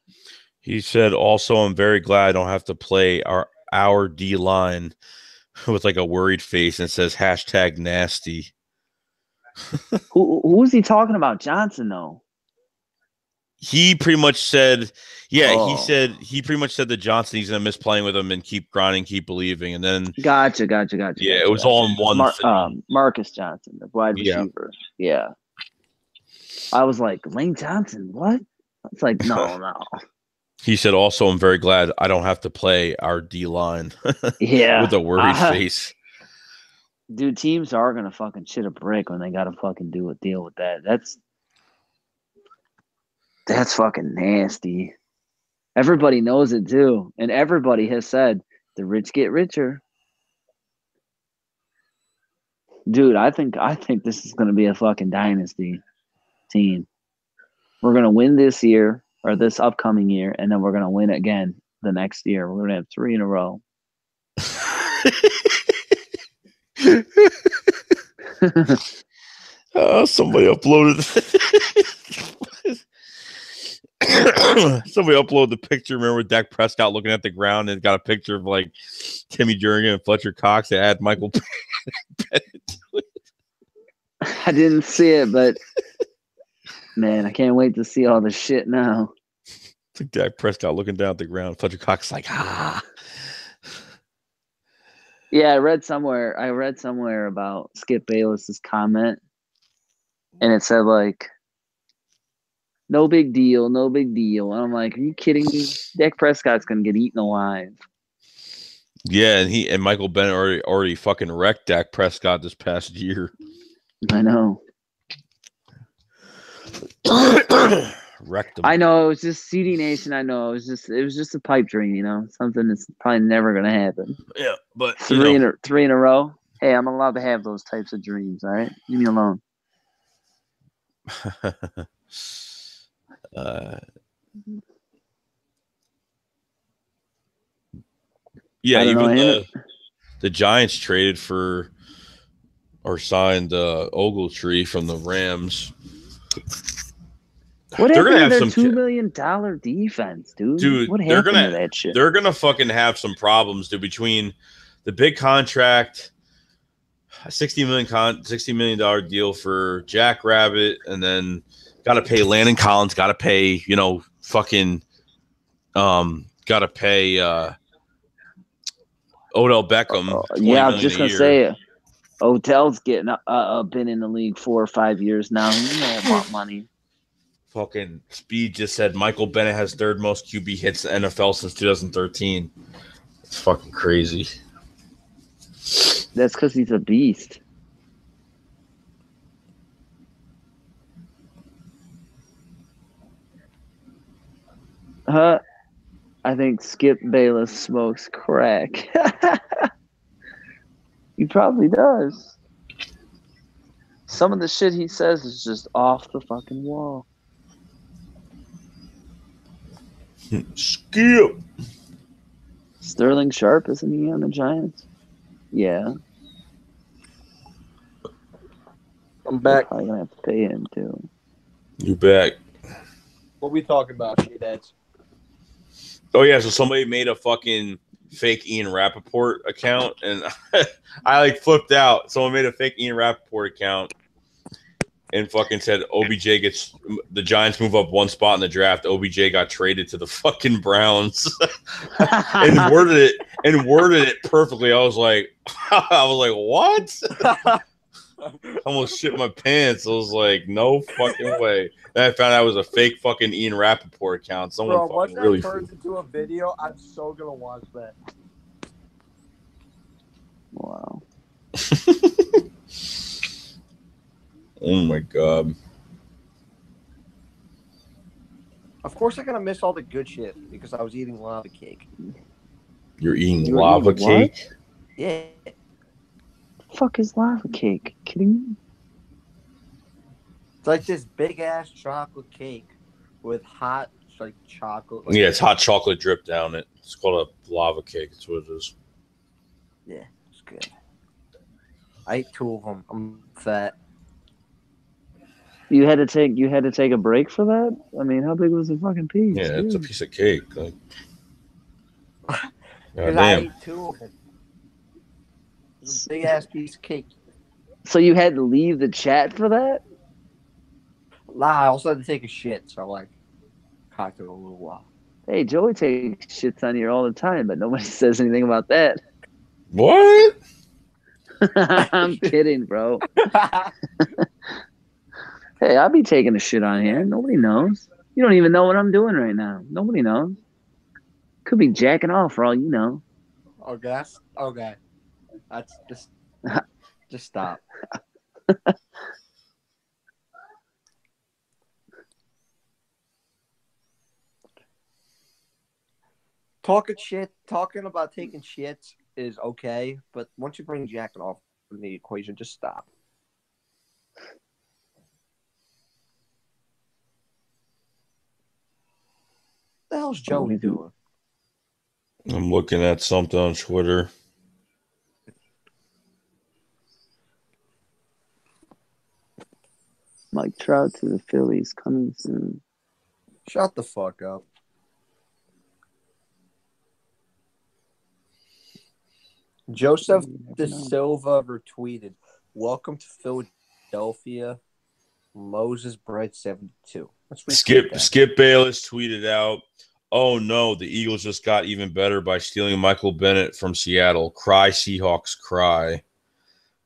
He said, also, I'm very glad I don't have to play our D line with like a worried face and says hashtag nasty. Who is he talking about? Johnson, though. He pretty much said, he pretty much said that Johnson, he's going to miss playing with him and keep grinding, keep believing. And then, Gotcha. It was all in one thing. Marcus Johnson, the wide receiver. Yeah. I was like, Lane Johnson, what? It's like, no. He said, also, I'm very glad I don't have to play our D line. Yeah. With a worried face. Dude, teams are going to fucking shit a brick when they got to fucking deal with that. That's fucking nasty. Everybody knows it too. And everybody has said the rich get richer. Dude, I think this is going to be a fucking dynasty team. We're going to win this year or this upcoming year, and then we're going to win again the next year. We're going to have 3 in a row. Somebody uploaded the picture. Remember Dak Prescott looking at the ground and got a picture of like Timmy Jernigan and Fletcher Cox that had Michael Bennett to it. I didn't see it, but man, I can't wait to see all the shit now. It's like Dak Prescott looking down at the ground. Fletcher Cox like, Yeah, I read somewhere about Skip Bayless's comment, and it said like, no big deal. And I'm like, are you kidding me? Dak Prescott's gonna get eaten alive. Yeah, and Michael Bennett already fucking wrecked Dak Prescott this past year. I know. Wrecked him. I know, it was just CD Nation. I know it was just a pipe dream, something that's probably never gonna happen. Yeah, but 3 in a row. Hey, I'm allowed to have those types of dreams. All right, leave me alone. Even the Giants traded for or signed Ogletree from the Rams. What happened to their $2 million defense, dude? Dude, what happened to that shit? They're gonna fucking have some problems, dude, between the big contract, a $60 million deal for Jack Rabbit, and then got to pay Landon Collins, got to pay, got to pay Odell Beckham. Yeah, I was just gonna say, Odell's getting been in the league 4 or 5 years now. He may want money. Fucking Speed just said Michael Bennett has 3rd most QB hits in the NFL since 2013. It's fucking crazy. That's because he's a beast. I think Skip Bayless smokes crack. He probably does. Some of the shit he says is just off the fucking wall. Skip. Sterling Sharp, isn't he on the Giants? Yeah. I'm back. Probably gonna have to pay him too. You back. What we talking about, shit-heads? Oh yeah, so somebody made a fucking fake Ian Rappaport account, and I flipped out. Someone made a fake Ian Rappaport account and fucking said the Giants move up 1 spot in the draft. OBJ got traded to the fucking Browns, and worded it perfectly. I was like, what? I almost shit my pants. I was like, no fucking way. Then I found out it was a fake fucking Ian Rappaport account. Someone fucking really turns into a video, I'm so gonna watch that. Wow. Oh my god. Of course I'm gonna miss all the good shit because I was eating lava cake. You're eating lava cake? Yeah. The fuck is lava cake? Kidding me? It's like this big ass chocolate cake with hot chocolate. Yeah, it's hot chocolate drip down it. It's called a lava cake. That's what it is. Yeah, it's good. I ate 2 of them. I'm fat. You had to take a break for that? I mean, how big was the fucking piece? Yeah, dude? it's a piece of cake. Like, Because I goddamn. ate 2 of it. It was a big ass piece of cake. So you had to leave the chat for that? Nah, I also had to take a shit, so like, cocked it a little while. Hey, Joey takes shits on here all the time, but nobody says anything about that. What? I'm kidding, bro. Hey, I'll be taking a shit on here. Nobody knows. You don't even know what I'm doing right now. Nobody knows. Could be jacking off for all you know. Okay. That's just stop. Talking about taking shits is okay, but once you bring jacking off in the equation, just stop. What the hell's Joey doing? I'm looking at something on Twitter. Mike Trout to the Phillies coming soon. Shut the fuck up. Joseph De Silva retweeted, "Welcome to Philadelphia, Moses Bright 72." Skip Bayless tweeted out, "Oh no, the Eagles just got even better by stealing Michael Bennett from Seattle. Cry Seahawks, cry."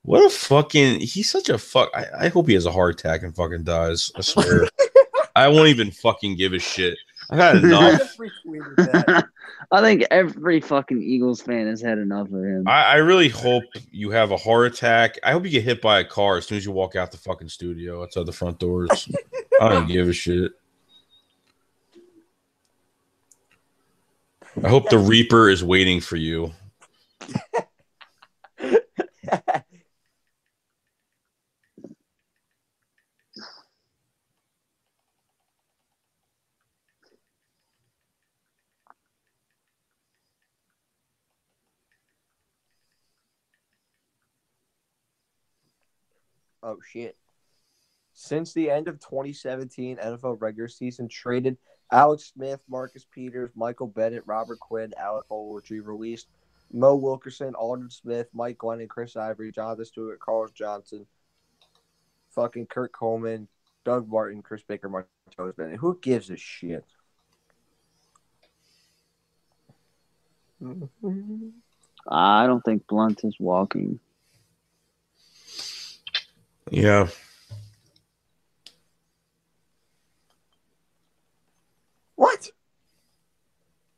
What a fucking... He's such a fuck... I hope he has a heart attack and fucking dies. I swear. I won't even fucking give a shit. I've had enough. I think every fucking Eagles fan has had enough of him. I really hope you have a heart attack. I hope you get hit by a car as soon as you walk out the fucking studio outside the front doors. I don't give a shit. I hope the Reaper is waiting for you. Oh, shit. Since the end of 2017 NFL regular season, traded Alex Smith, Marcus Peters, Michael Bennett, Robert Quinn, Alec Ogletree released Mo Wilkerson, Alden Smith, Mike Glennon, Chris Ivory, Jonathan Stewart, Carlos Johnson, fucking Kurt Coleman, Doug Martin, Chris Baker, Martellus Bennett. Who gives a shit? I don't think Blunt is walking. Yeah. What?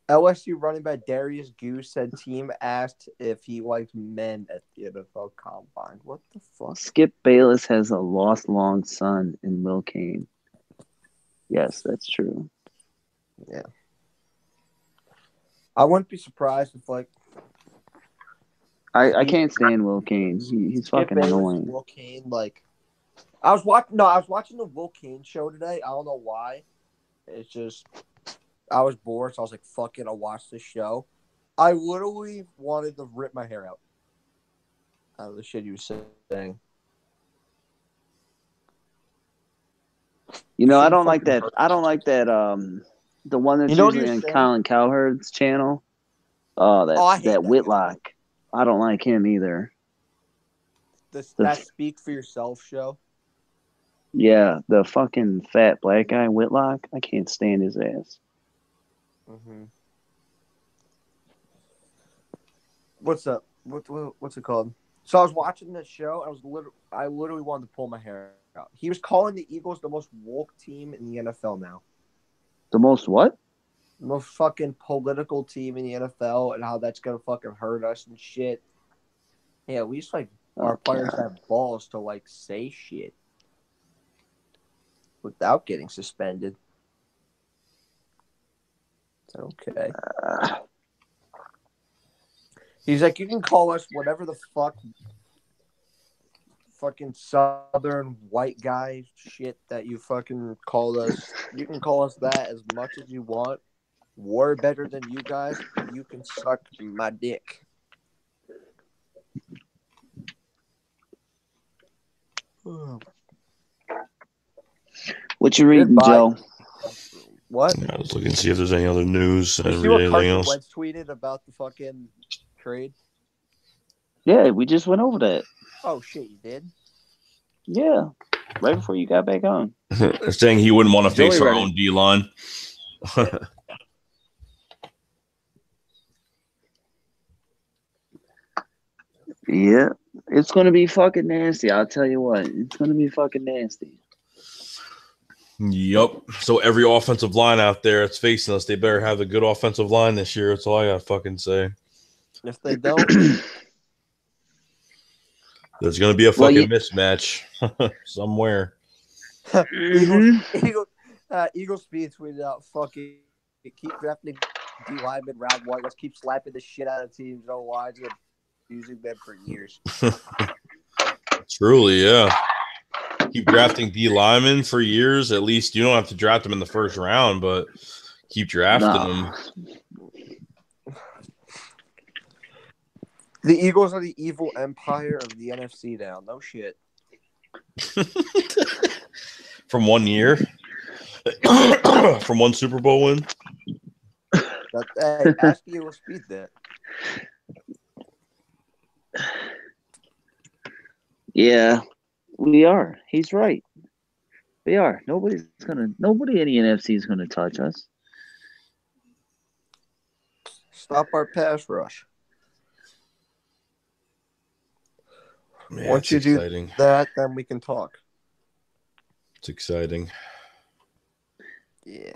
LSU running back Darius Goose said team asked if he liked men at the NFL Combine. What the fuck? Skip Bayless has a lost long son in Will Kane. Yes, that's true. Yeah. I wouldn't be surprised if, like... I can't stand Will Kane. He's fucking annoying. Will Kane, like... I was watching the Will Kane show today. I don't know why. It's just... I was bored, so I was like, fuck it, I'll watch this show. I literally wanted to rip my hair out of the shit he was saying. You know, I don't like that. The one that's usually on Colin Cowherd's channel. That Whitlock. I don't like him either. That Speak for Yourself show? Yeah, the fucking fat black guy, Whitlock. I can't stand his ass. Mm-hmm. What's up? What's it called? So I was watching this show. I literally wanted to pull my hair out. He was calling the Eagles the most woke team in the NFL now. The most what? The most fucking political team in the NFL, and how that's gonna fucking hurt us and shit. Yeah, at least like our players have balls to like say shit without getting suspended. Okay. He's like, you can call us whatever the fuck, fucking southern white guy shit that you fucking called us. You can call us that as much as you want. We're better than you guys. You can suck my dick. What you reading, Goodbye. Joe? What? I was looking to see if there's any other news. I You didn't see read what anything Carson else. Wentz tweeted about the fucking trade? Yeah, we just went over that. Oh, shit, you did? Yeah, right before you got back on. Saying he wouldn't want to face Joey our read own D-line. Yeah, it's going to be fucking nasty. I'll tell you what. It's going to be fucking nasty. Yup. So every offensive line out there that's facing us, they better have a good offensive line this year. That's all I got to fucking say. If they don't, There's going to be a Well, fucking mismatch somewhere. Eagle Speed tweeted out, fucking keep drafting D lineman round one. Let's keep slapping the shit out of teams. No lines. We've been using them for years. Truly, yeah. Keep drafting D linemen for years. At least you don't have to draft them in the first round, but keep drafting them. The Eagles are the evil empire of the NFC now. No shit. From 1 year? From one Super Bowl win? Hey, ask Eagle Speed that. Yeah, we are. He's right. We are. Nobody in the NFC is gonna touch us. Stop our pass rush. Yeah, Once you exciting. do that, then we can talk. It's exciting. Yeah.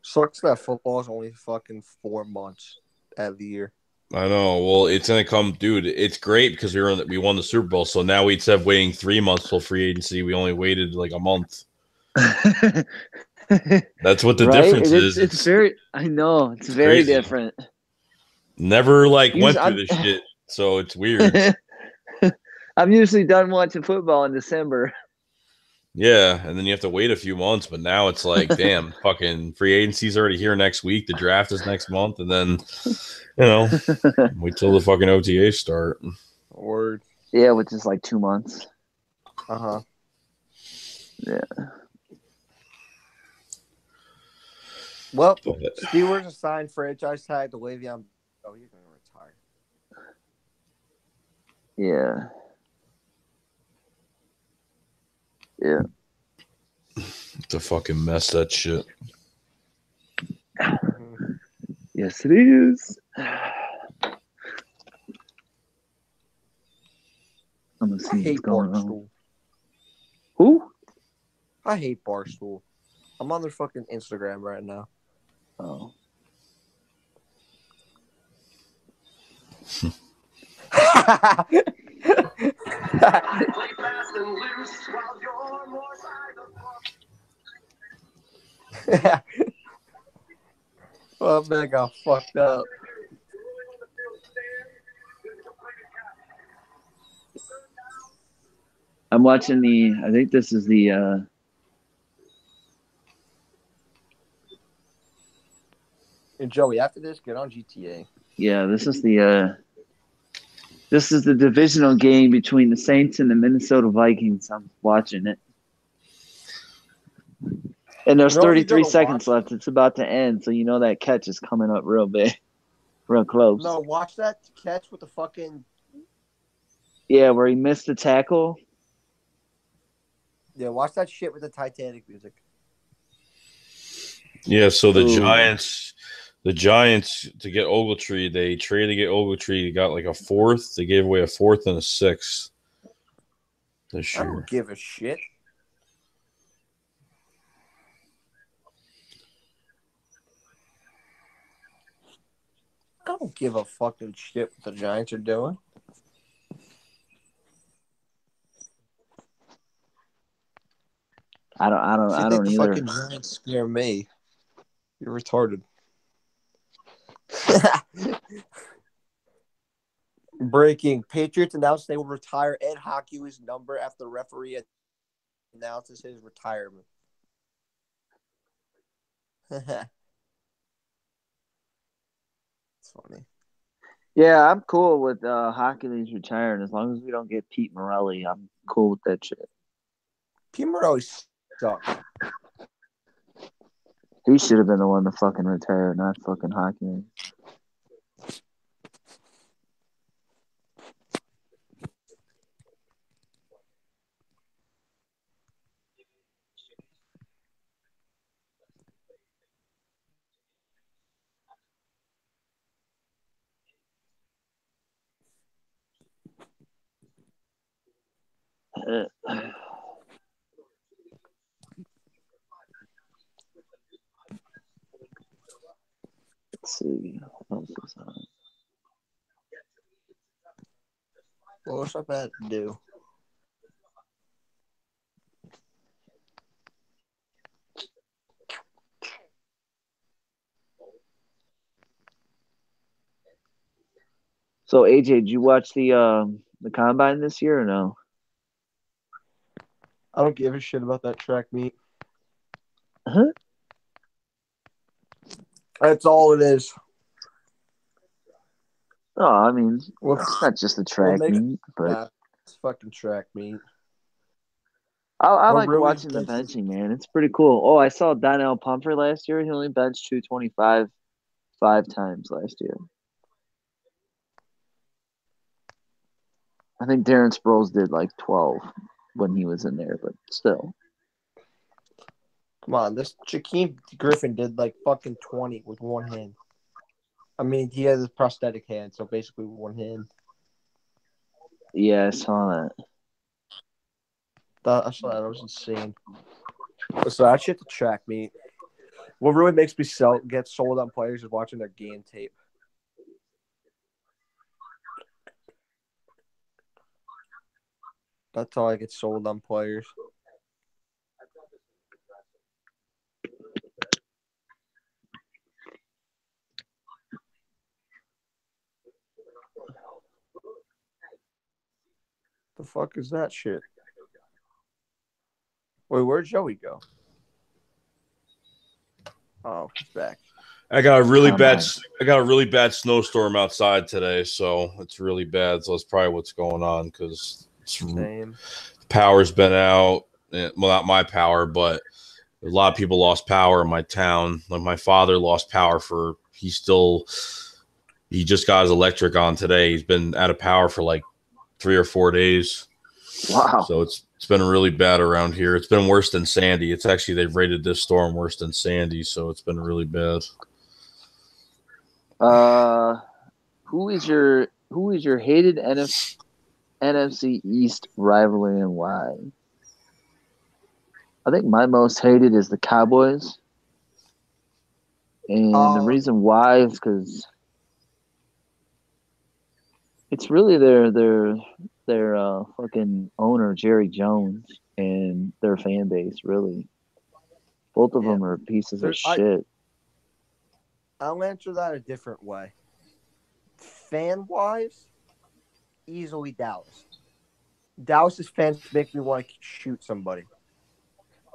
Sucks that football is only fucking 4 months out of the year. I know. Well, it's gonna come, dude. It's great because we won the Super Bowl. So now instead of waiting 3 months till free agency, we only waited like a month. That's what the difference is. It's very. I know it's very crazy. different. Never went through this shit, so it's weird. I'm usually done watching football in December. Yeah, and then you have to wait a few months, but now it's like, damn, fucking free agency's already here next week. The draft is next month, and then, wait till the fucking OTA start. Word. Yeah, which is like 2 months. Uh-huh. Yeah. Well, Steelers assigned franchise tag to Le'Veon. Oh, he's going to retire. Yeah. Yeah. It's a fucking mess, that shit. Yes, it is. I'm gonna see I hate what's going Barstool. on. Who? I hate Barstool. I'm on their fucking Instagram right now. Oh. Well, man got fucked up. I'm watching I think this is the And Joey, after this, get on GTA. yeah, this is the divisional game between the Saints and the Minnesota Vikings. I'm watching it. And there's 33 seconds left. It's about to end, so you know that catch is coming up real big. Real close. No, watch that catch with the fucking... Yeah, where he missed the tackle. Yeah, watch that shit with the Titanic music. Yeah, so the Giants, to get Ogletree, they traded to get Ogletree. They got like a fourth. They gave away a fourth and a sixth this year. I don't give a shit. I don't give a fucking shit what the Giants are doing. I don't the either. Fucking Giants scare me. You're retarded. Breaking. Patriots announced they will retire Ed Hockey's number after the referee announces his retirement. It's funny. Yeah, I'm cool with Hockey's retiring as long as we don't get Pete Morelli. I'm cool with that shit. Puma always sucks. He should have been the one to fucking retire, not fucking hockey. Let's see. What else is on? What's up at to do? So AJ, did you watch the combine this year or no? I don't give a shit about that track meet. Huh? That's all it is. Oh, I mean, it's not just the track meet, but it's fucking track meet. I like watching the benching, man. It's pretty cool. Oh, I saw Donnell Pumphrey last year. He only benched 225 5 times last year. I think Darren Sproles did like 12 when he was in there, but still. Come on, this Jakeem Griffin did like fucking 20 with one hand. I mean, he has a prosthetic hand, so basically one hand. Yeah, I saw that. I saw that. That was insane. So that shit the track meet. What really makes me get sold on players is watching their game tape. That's how I get sold on players. The fuck is that shit? Wait, where'd Joey go? Oh, he's back. I got a really bad snowstorm outside today, so it's really bad. So that's probably what's going on because power's been out. Well, not my power, but a lot of people lost power in my town. Like my father lost power he just got his electric on today. He's been out of power for like 3 or 4 days. Wow. So it's been really bad around here. It's been worse than Sandy. It's actually, they've rated this storm worse than Sandy, so it's been really bad. Who is your hated NFC East rivalry and why? I think my most hated is the Cowboys. And the reason why is because it's really their fucking owner, Jerry Jones, and their fan base, really. Both of them are pieces of shit. I'll answer that a different way. Fan-wise, easily Dallas. Dallas's fans make me want to shoot somebody.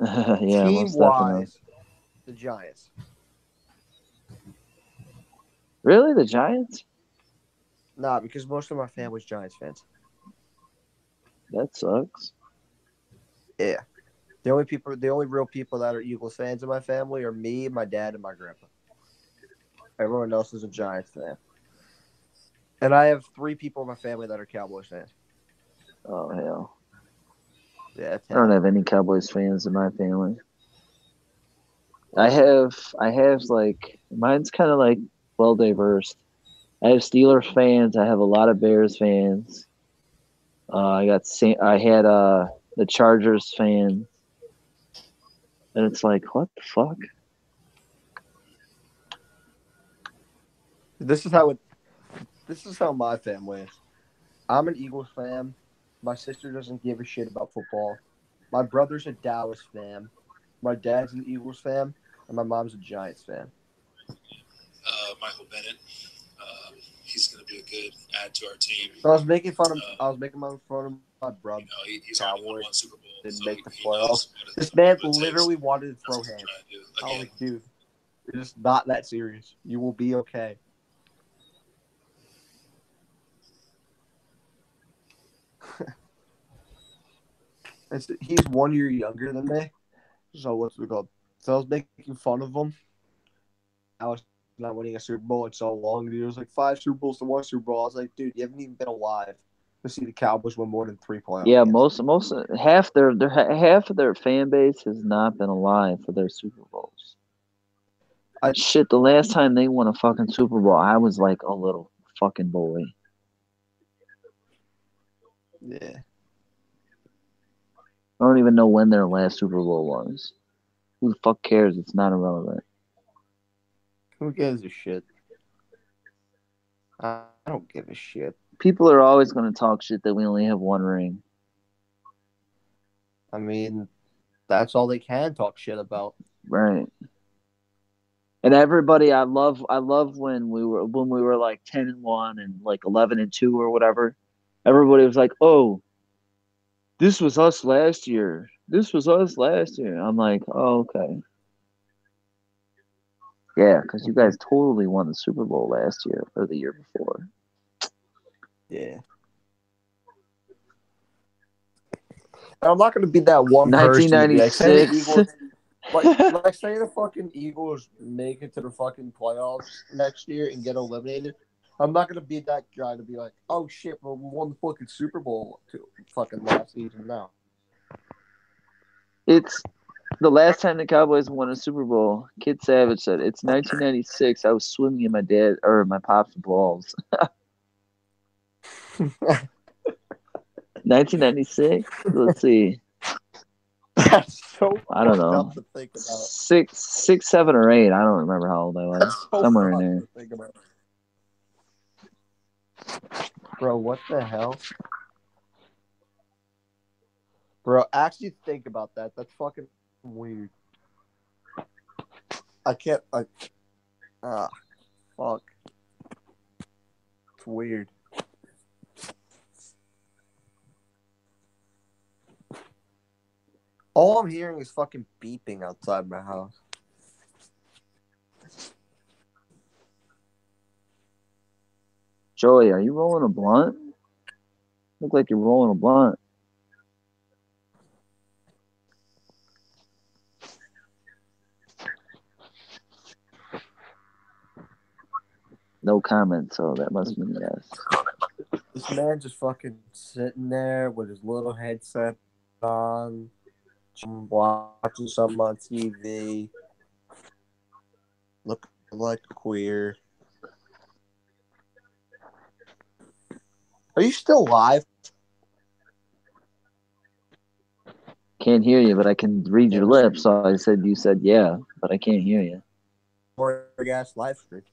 Yeah, team-wise, the Giants. Really? The Giants? Nah, because most of my family's Giants fans. That sucks. Yeah. The only real people that are Eagles fans in my family are me, my dad, and my grandpa. Everyone else is a Giants fan. And I have 3 people in my family that are Cowboys fans. Oh, hell. Yeah, I don't have any Cowboys fans in my family. I have like, mine's kind of like well diverse. I have Steelers fans. I have a lot of Bears fans. I had the Chargers fans. And it's like, what the fuck? This is how my family is. I'm an Eagles fan. My sister doesn't give a shit about football. My brother's a Dallas fan. My dad's an Eagles fan, and my mom's a Giants fan. Michael Bennett. He's going to be a good add to our team. So I was making fun of my brother. He's Cowboys won Super Bowl, didn't so make the he knows playoffs. what This man it literally takes. wanted to throw That's what hands. we're trying to do. I was Again, like, dude, it's just not that serious. You will be okay. He's 1 year younger than me. So what's it called? So I was making fun of him. I was not winning a Super Bowl in so long. He was like 5 Super Bowls to 1 Super Bowl. I was like, dude, you haven't even been alive to see the Cowboys win more than 3 playoff Yeah, games. most half of their fan base has not been alive for their Super Bowls. Shit, the last time they won a fucking Super Bowl, I was like a little fucking boy. Yeah. I don't even know when their last Super Bowl was. Who the fuck cares? It's not irrelevant. Who gives a shit? I don't give a shit. People are always going to talk shit that we only have 1 ring. I mean, that's all they can talk shit about. Right. And everybody, I love when we were like 10-1 and like 11-2 or whatever. Everybody was like, "Oh, this was us last year. This was us last year." I'm like, "Oh, okay." Yeah, because you guys totally won the Super Bowl last year or the year before. Yeah. And I'm not going to be that one person. 1996. Like, say the fucking Eagles make it to the fucking playoffs next year and get eliminated. I'm not going to be that guy to be like, oh shit, we won the fucking Super Bowl fucking last season now. It's the last time the Cowboys won a Super Bowl. Kid Savage said, "It's 1996. I was swimming in my pop's balls." 1996. Let's see. That's so I don't know. to think about. 6, 7, or 8. I don't remember how old I was. So somewhere in there. To think about. Bro, what the hell? Bro, actually think about that. That's fucking weird. I can't. Fuck. It's weird. All I'm hearing is fucking beeping outside my house. Joey, are you rolling a blunt? Look like you're rolling a blunt. No comment, so that must mean yes. This man just fucking sitting there with his little headset on, watching something on TV, looking like a queer. Are you still live? Can't hear you, but I can read your lips. So I said, you said yeah, but I can't hear you. Or gas live stream.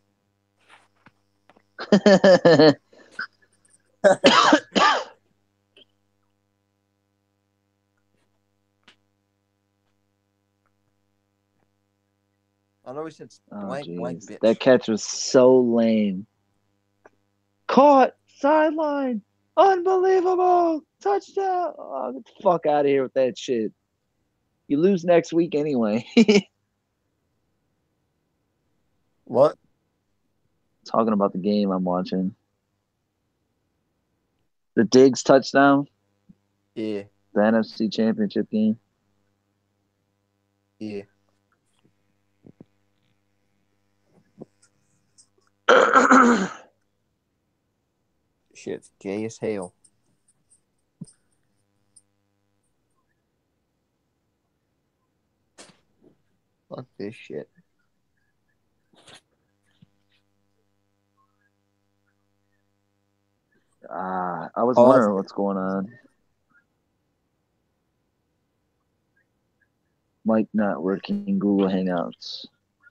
I know he said blank, bitch. That catch was so lame. Caught, sideline, unbelievable, touchdown. Oh, get the fuck out of here with that shit. You lose next week anyway. What? Talking about the game I'm watching. The Diggs touchdown. Yeah. The NFC Championship game. Yeah. Shit's gay as hell. Fuck this shit. I was wondering what's going on. Mic not working. Google Hangouts.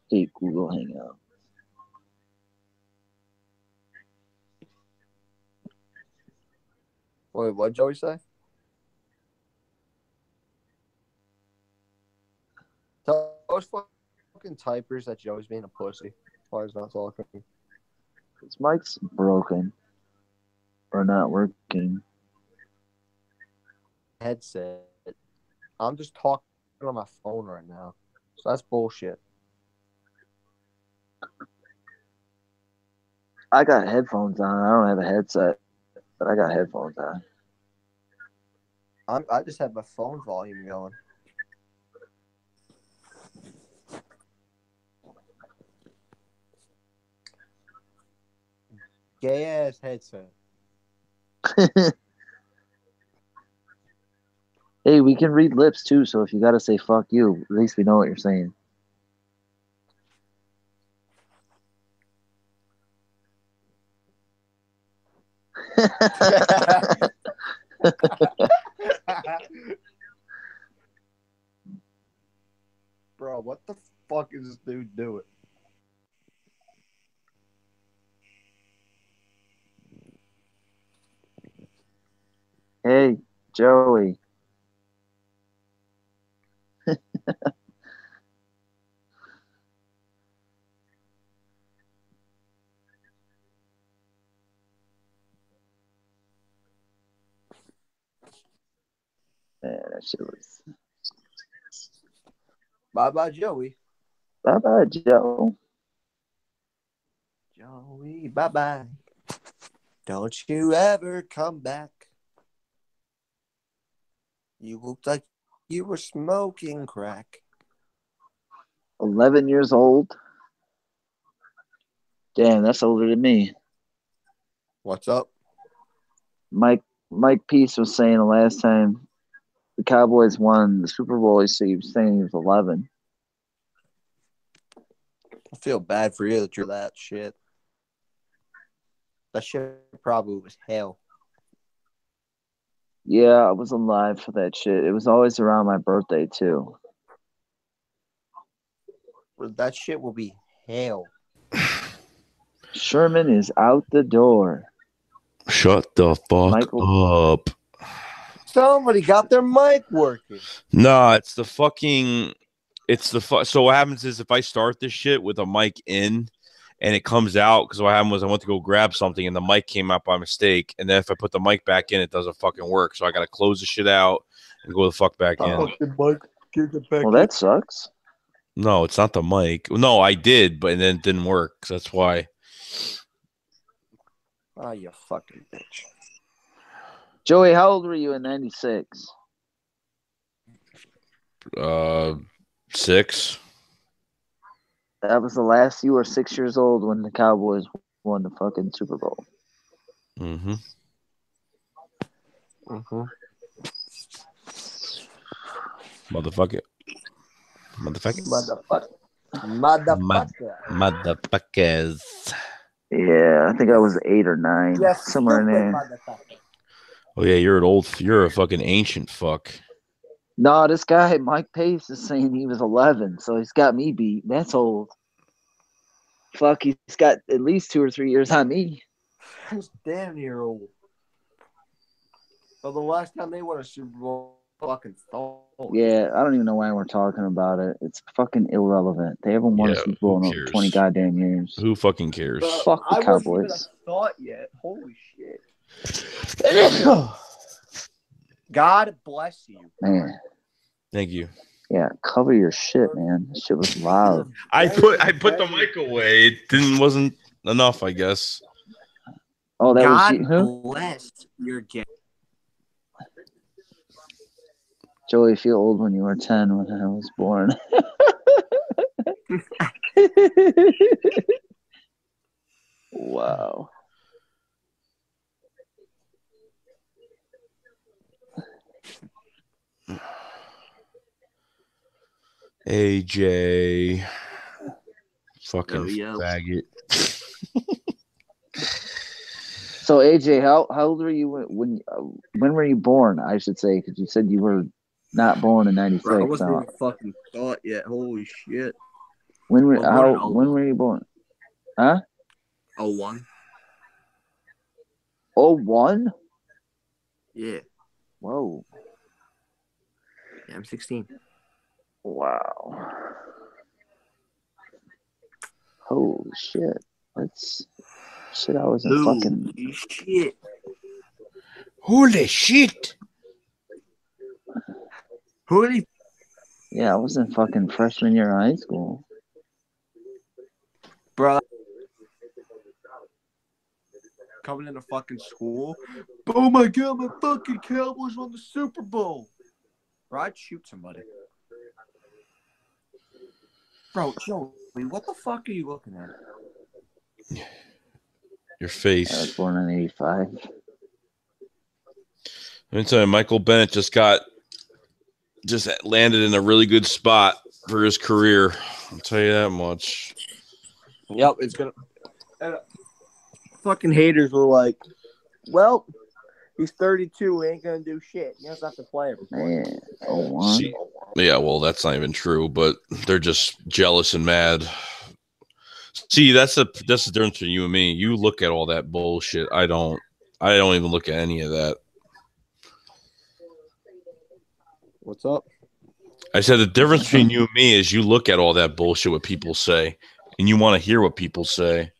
Hate Google Hangouts. Wait, what'd Joey say? Tell those fucking typers that Joey's being a pussy. Why he's not talking? His mic's broken. Or not working. Headset. I'm just talking on my phone right now. So that's bullshit. I got headphones on. I don't have a headset, but I got headphones on. I just have my phone volume going. Gay ass headset. Hey, we can read lips too, so if you gotta say fuck you, at least we know what you're saying. Bro, what the fuck is this dude doing? Hey, Joey. Man, that shit was. Bye-bye, Joey. Bye-bye, Joe. Joey, bye-bye. Don't you ever come back. You looked like you were smoking crack. 11 years old. Damn, that's older than me. What's up? Mike Peace was saying the last time the Cowboys won the Super Bowl, he was saying he was 11. I feel bad for you that you're that shit. That shit probably was hell. Yeah, I was alive for that shit. It was always around my birthday, too. That shit will be hell. Sherman is out the door. Shut the fuck up. Somebody got their mic working. No, it's the fucking. So what happens is if I start this shit with a mic in and it comes out, because what happened was I went to go grab something and the mic came out by mistake. And then if I put the mic back in, it doesn't fucking work. So I got to close the shit out and go the fuck back in. Well, that sucks. No, it's not the mic. No, I did, but then it didn't work. So that's why. Oh, you fucking bitch. Joey, how old were you in 96? 6. That was the last. You were 6 years old when the Cowboys won the fucking Super Bowl. Mm-hmm. Mm-hmm. Motherfucker. Motherfuckers. Yeah, I think I was 8 or 9. Yes, somewhere in there. Oh, yeah, you're a fucking ancient fuck. No, this guy, Mike Pace, is saying he was 11, so he's got me beat. That's old. Fuck, he's got at least 2 or 3 years on me. That's damn near old. Well, the last time they won a Super Bowl, fucking thought. Yeah, I don't even know why we're talking about it. It's fucking irrelevant. They haven't won a Super Bowl in over 20 goddamn years. Who fucking cares? Fuck the Cowboys. I wasn't even a thought yet. Holy shit. God bless you. Man. Thank you. Yeah, cover your shit, man. This shit was loud. I put the mic away. It wasn't enough, I guess. Oh, that God was you. Who? Bless your game. Joey, feel old when you were 10 when I was born. Wow. AJ. Fucking faggot. So AJ, how old were you when were you born? I should say, because you said you were not born in 96. Bro, I wasn't even fucking thought yet. Holy shit. When were you born? Huh? 01. 01? Yeah. Whoa. Yeah, I'm 16. Wow. Holy shit. That's shit. I was in fucking. Shit. Holy shit. Holy. Yeah, I was in fucking freshman year of high school. Bro. coming into fucking school. Oh my god, my fucking Cowboys won the Super Bowl. Bro, I'd shoot somebody. Bro, Joey, what the fuck are you looking at? Your face. I was born in 85. Let me tell you, Michael Bennett just landed in a really good spot for his career. I'll tell you that much. Yep, it's gonna. Fucking haters were like, "Well, he's 32. Ain't gonna do shit. He doesn't have to play every Man, 01. Yeah, well, that's not even true, but they're just jealous and mad. See, that's the difference between you and me. You look at all that bullshit. I don't even look at any of that. What's up? I said the difference between you and me is you look at all that bullshit what people say, and you want to hear what people say.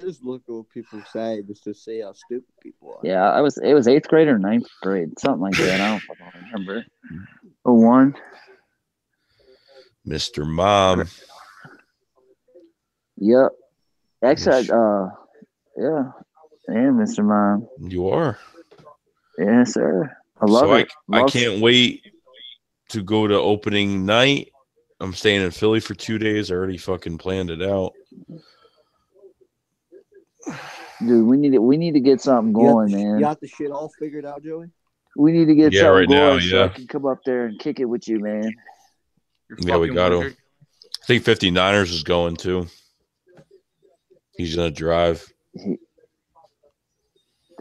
Just look at what people say just to see how stupid people are. Yeah, it was 8th grade or 9th grade, something like that. I don't fucking remember. 01. Mr. Mom. Yep. Actually, yeah. And Mr. Mom. You are. Yes, sir. I love it. I can't wait to go to opening night. I'm staying in Philly for 2 days. I already fucking planned it out. Dude, we need to get something going, man. You got the shit all figured out, Joey? We need to get something right going now, so I can come up there and kick it with you, man. Yeah, we got to. I think 59ers is going too. He's gonna drive.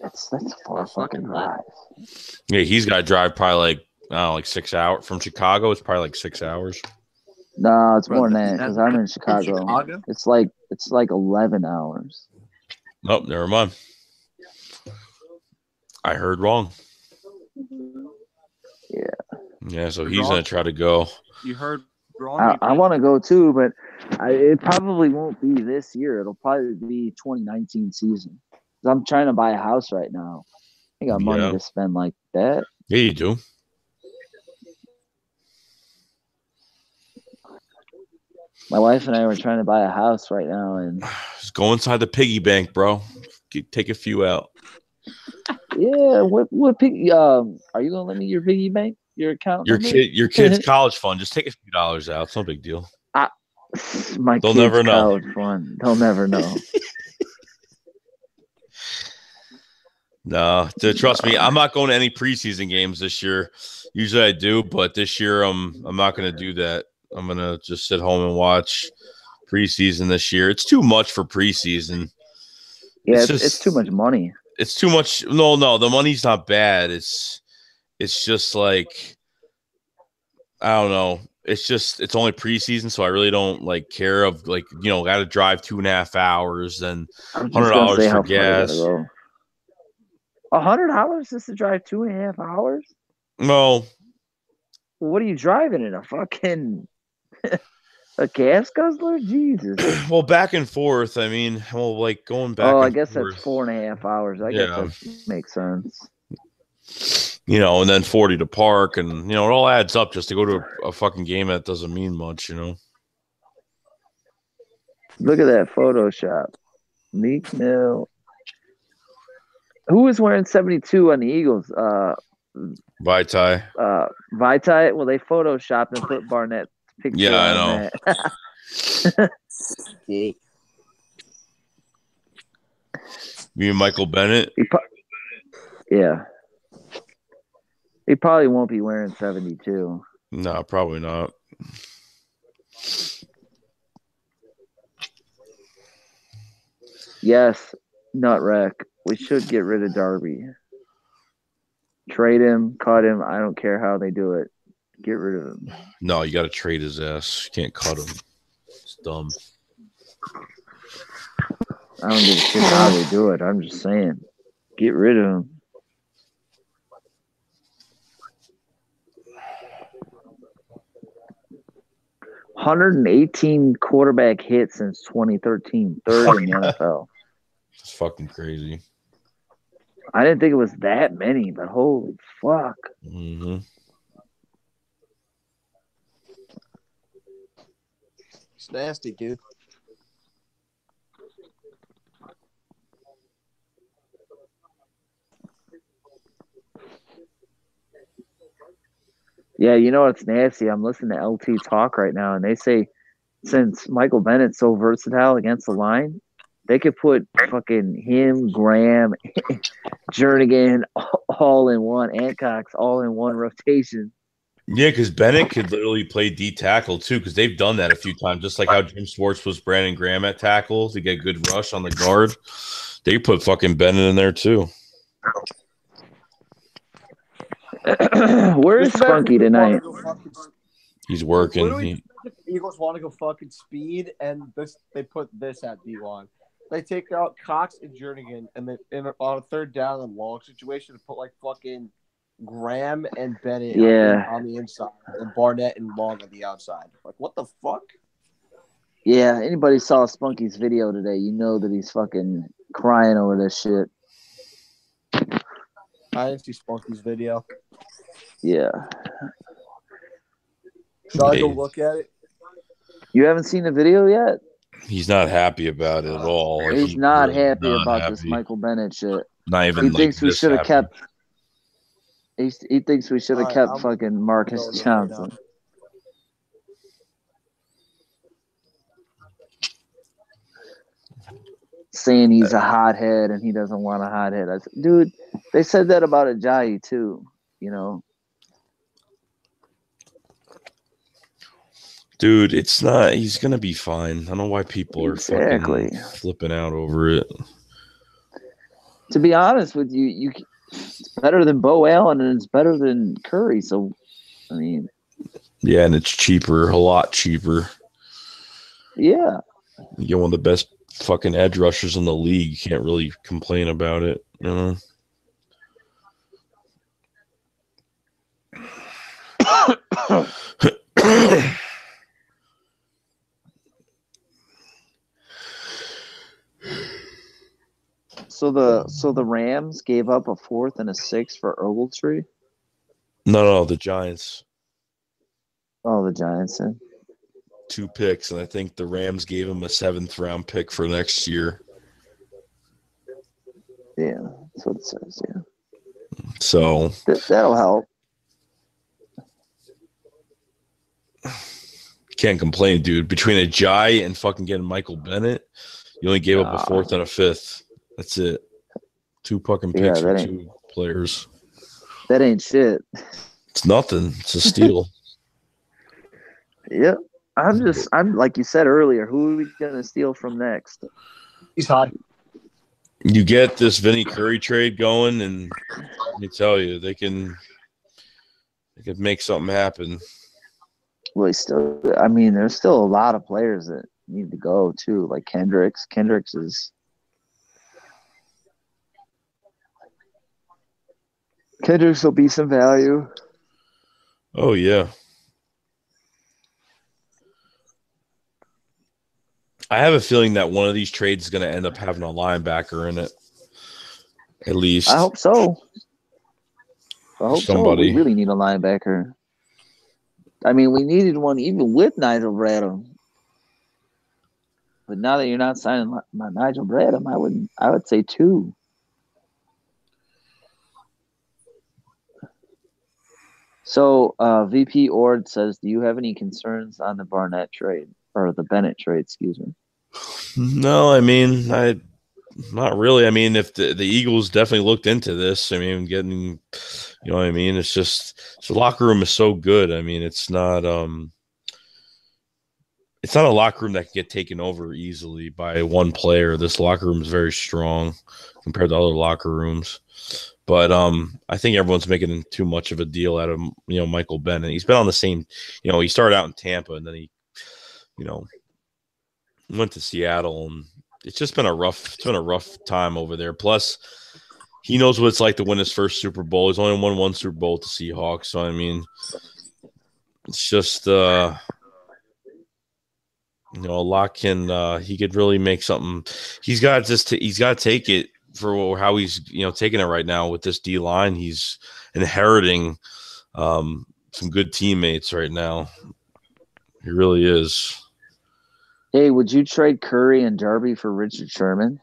That's a far fucking drive. Yeah, he's got to drive probably like 6 hours from Chicago. It's probably like 6 hours. No, it's more than that because I'm in Chicago. It's like 11 hours. Nope, never mind. I heard wrong. Yeah. Yeah, so he's gonna try to go. You heard wrong. I want to go too, but it probably won't be this year. It'll probably be 2019 season. I'm trying to buy a house right now. I got money to spend like that. Yeah, you do. My wife and I were trying to buy a house right now, and just go inside the piggy bank, bro. Take a few out. Yeah, what piggy? Are you gonna let me your piggy bank, your account? Your kid's college fund. Just take a few dollars out. It's no big deal. My They'll kid's never know. college fund. They'll never know. No, trust me, I'm not going to any preseason games this year. Usually I do, but this year I'm not going to do that. I'm going to just sit home and watch preseason this year. It's too much for preseason. Yeah, it's too much money. It's too much. No, the money's not bad. It's just like, I don't know. It's only preseason, so I really don't care of got to drive 2.5 hours and $100 for gas. $100 just to drive 2.5 hours? No. What are you driving in? A fucking a gas guzzler? Jesus. Well, back and forth. I mean, going back. Oh, I and guess forth. that's 4.5 hours. I guess that makes sense. And then 40 to park, and it all adds up just to go to a fucking game that doesn't mean much, Look at that Photoshop. Meek Mill. Who was wearing 72 on the Eagles? Vitae. Vitae. Well, they photoshopped and put Barnett's picture. Yeah, I know. You mean Michael Bennett? Yeah. He probably won't be wearing 72. No, probably not. Yes, nut wreck. We should get rid of Darby. Trade him, cut him. I don't care how they do it. Get rid of him. No, you got to trade his ass. You can't cut him. It's dumb. I don't give a shit how they do it. I'm just saying. Get rid of him. $118 quarterback hits since 2013. Third in the NFL. It's fucking crazy. I didn't think it was that many, but holy fuck. Mm-hmm. It's nasty, dude. Yeah, you know what's nasty? I'm listening to LT talk right now, and they say since Michael Bennett's so versatile against the line, they could put fucking him, Graham, Jernigan all in one, and Cox all in one rotation. Yeah, because Bennett could literally play D tackle too, because they've done that a few times. Just like how Jim Schwartz was Brandon Graham at tackle to get good rush on the guard. They put fucking Bennett in there too. Where is Spunky tonight? He's working. Literally, if the Eagles want to go fucking speed, and they put this at D1. They take out Cox and Jernigan, and then on a third down and long situation, put like fucking Graham and Bennett on the inside, and Barnett and Long on the outside. Like, what the fuck? Yeah, anybody saw Spunky's video today, you know that he's fucking crying over this shit. I didn't see Spunky's video. Yeah. Should I go look at it? You haven't seen the video yet? He's not happy about it at all. Like, he's not really happy about this Michael Bennett shit. Not even. He thinks we should have kept. He thinks we should have kept fucking Marcus Johnson. Saying he's a hothead and he doesn't want a hothead. I said, dude, they said that about Ajayi too, you know. Dude, it's not. He's gonna be fine. I don't know why people are fucking flipping out over it. To be honest with you, it's better than Bo Allen and it's better than Curry. So, I mean, yeah, and it's cheaper, a lot cheaper. Yeah, you get one of the best fucking edge rushers in the league. You can't really complain about it, you know. So the Rams gave up a 4th and a 6th for Ogletree? No, the Giants. Oh, the Giants. 2 picks, and I think the Rams gave him a 7th round pick for next year. Yeah, that's what it says, yeah. So that'll help. Can't complain, dude. Between a Jai and fucking getting Michael Bennett, you only gave up a 4th and a 5th. That's it. 2 fucking picks for 2 players. That ain't shit. It's nothing. It's a steal. Yep. I'm like you said earlier, who are we gonna steal from next? He's hot. You get this Vinny Curry trade going, and let me tell you, they can make something happen. Well, there's still a lot of players that need to go too, like Kendricks. Kendricks will be some value. Oh yeah. I have a feeling that one of these trades is going to end up having a linebacker in it. At least. I hope so. So. We really need a linebacker. I mean, we needed one even with Nigel Bradham. But now that you're not signing Nigel Bradham, I would say 2. So VP Ord says, do you have any concerns on the Barnett trade? Or the Bennett trade, excuse me. No, I mean, not really. I mean, if the Eagles definitely looked into this, I mean, getting, you know what I mean? It's just the locker room is so good. I mean, it's not a locker room that can get taken over easily by one player. This locker room is very strong compared to other locker rooms. But I think everyone's making too much of a deal out of, you know, Michael Bennett. He's been on the same, you know, he started out in Tampa and then he, you know, went to Seattle, and it's just been a rough time over there. Plus, he knows what it's like to win his first Super Bowl. He's only won 1 Super Bowl with the Seahawks. So I mean, it's just you know, a lot can he could really make something. He's got to take it for how he's, you know, taking it right now with this D line. He's inheriting some good teammates right now. He really is. Hey, would you trade Curry and Darby for Richard Sherman?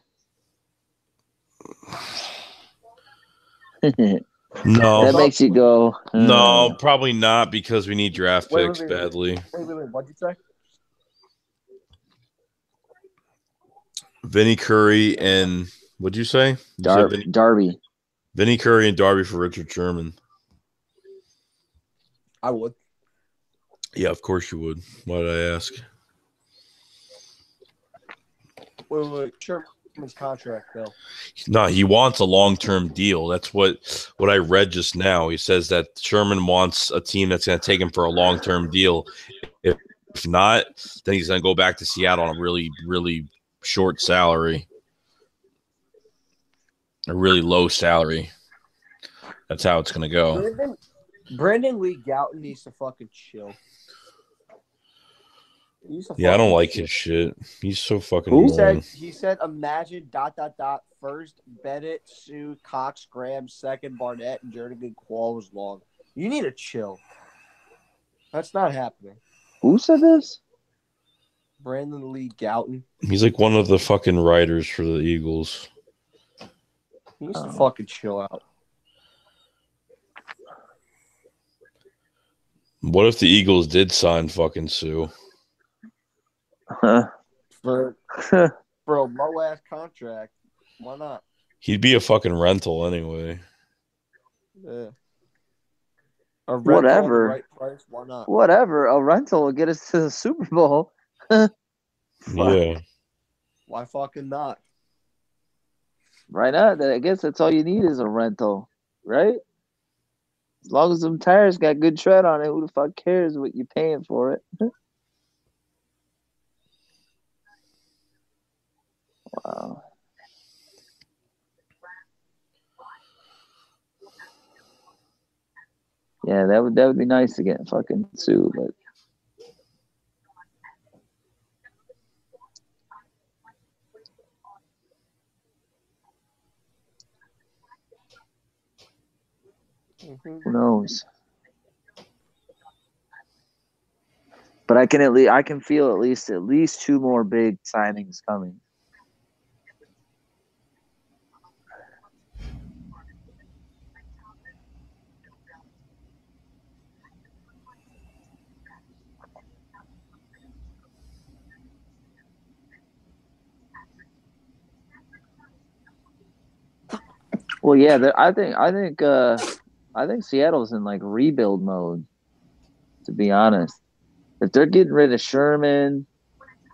No, That makes you go. no, probably not because we need draft picks badly. Wait. What'd you say? Vinny Curry and what'd you say? You said Darby. Vinny Curry and Darby for Richard Sherman. I would. Yeah, of course you would. Why did I ask? Wait. Sherman's contract, though. No, he wants a long-term deal. That's what I read just now. He says that Sherman wants a team that's going to take him for a long-term deal. If not, then he's going to go back to Seattle on a really, really short salary. A really low salary. That's how it's going to go. Brandon Lee Gouton needs to fucking chill. Yeah, I don't like his shit. He's so fucking annoying. He said, imagine ... First, Bennett, Sue, Cox, Graham, second, Barnett, and Jernigan Qual was long. You need to chill. That's not happening. Who said this? Brandon Lee Gouton. He's like one of the fucking writers for the Eagles. He needs to fucking chill out. What if the Eagles did sign fucking Sue? For a low ass contract, why not? He'd be a fucking rental anyway. Yeah. Whatever. Right price, why not? Whatever. A rental will get us to the Super Bowl. Yeah. Why fucking not? Right now, I guess that's all you need is a rental, right? As long as them tires got good tread on it, who the fuck cares what you're paying for it? Wow. Yeah, that would be nice to get fucking Sue, but who knows? But I can feel at least two more big signings coming. Well, yeah, I think Seattle's in like rebuild mode. To be honest, if they're getting rid of Sherman,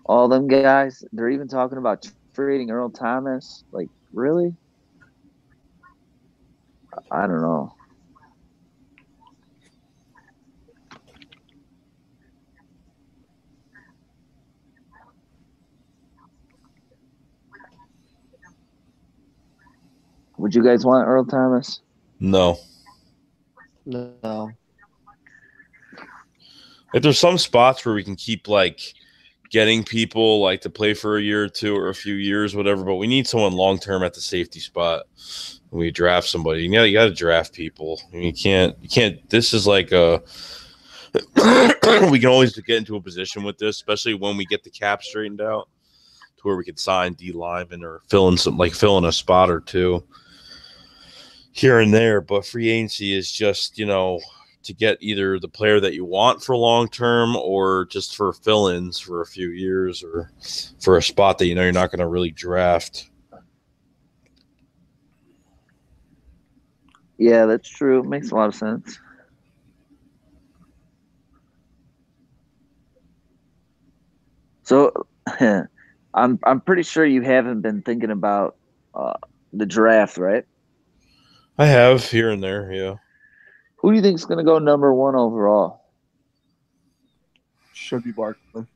all them guys, they're even talking about trading Earl Thomas. Like, really? I don't know. Would you guys want Earl Thomas? No. No. Like, there's some spots where we can keep like getting people like to play for a year or two or a few years, whatever. But we need someone long term at the safety spot. When we draft somebody, you got to draft people. I mean, you can't. This is like a. We can always get into a position with this, especially when we get the cap straightened out, to where we could sign D lineman or fill in a spot or two here and there. But free agency is just, to get either the player that you want for long term or just for fill-ins for a few years or for a spot that you're not going to really draft. Yeah, that's true. It makes a lot of sense. So I'm pretty sure you haven't been thinking about the draft, right? I have here and there, yeah. Who do you think is going to go number one overall? Should be Barkley.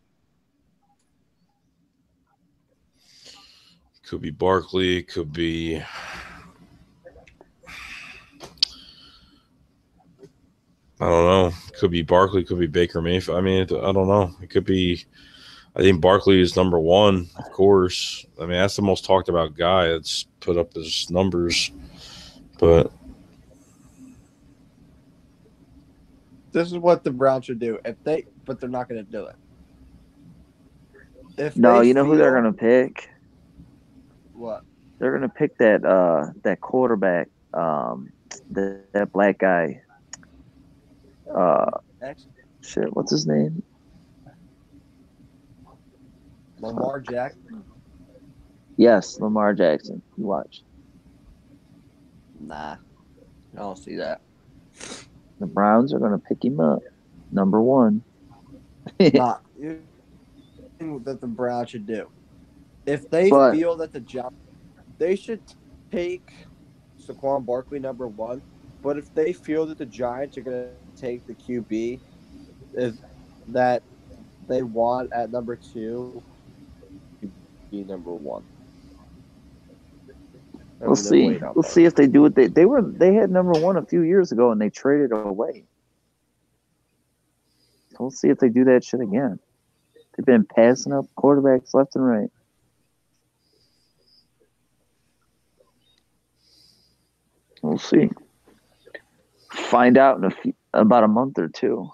Could be Barkley. Could be. I don't know. Could be Barkley. Could be Baker Mayfield. I mean, I don't know. It could be. I think Barkley is number one, of course. I mean, that's the most talked about guy that's put up his numbers. But this is what the Browns should do. But they're not going to do it. Who they're going to pick? What? They're going to pick that quarterback, that black guy. Shit, what's his name? Lamar Jackson. Yes, Lamar Jackson. You watch. Nah, I don't see that. The Browns are going to pick him up. Number 1. Nah, that the Browns should do. If they feel that the Giants, they should take Saquon Barkley number 1. But if they feel that the Giants are going to take the QB that they want at number 2, be number 1. We'll see. We'll see if they do it. They had number 1 a few years ago and they traded away. So we'll see if they do that shit again. They've been passing up quarterbacks left and right. We'll see. Find out in about a month or 2.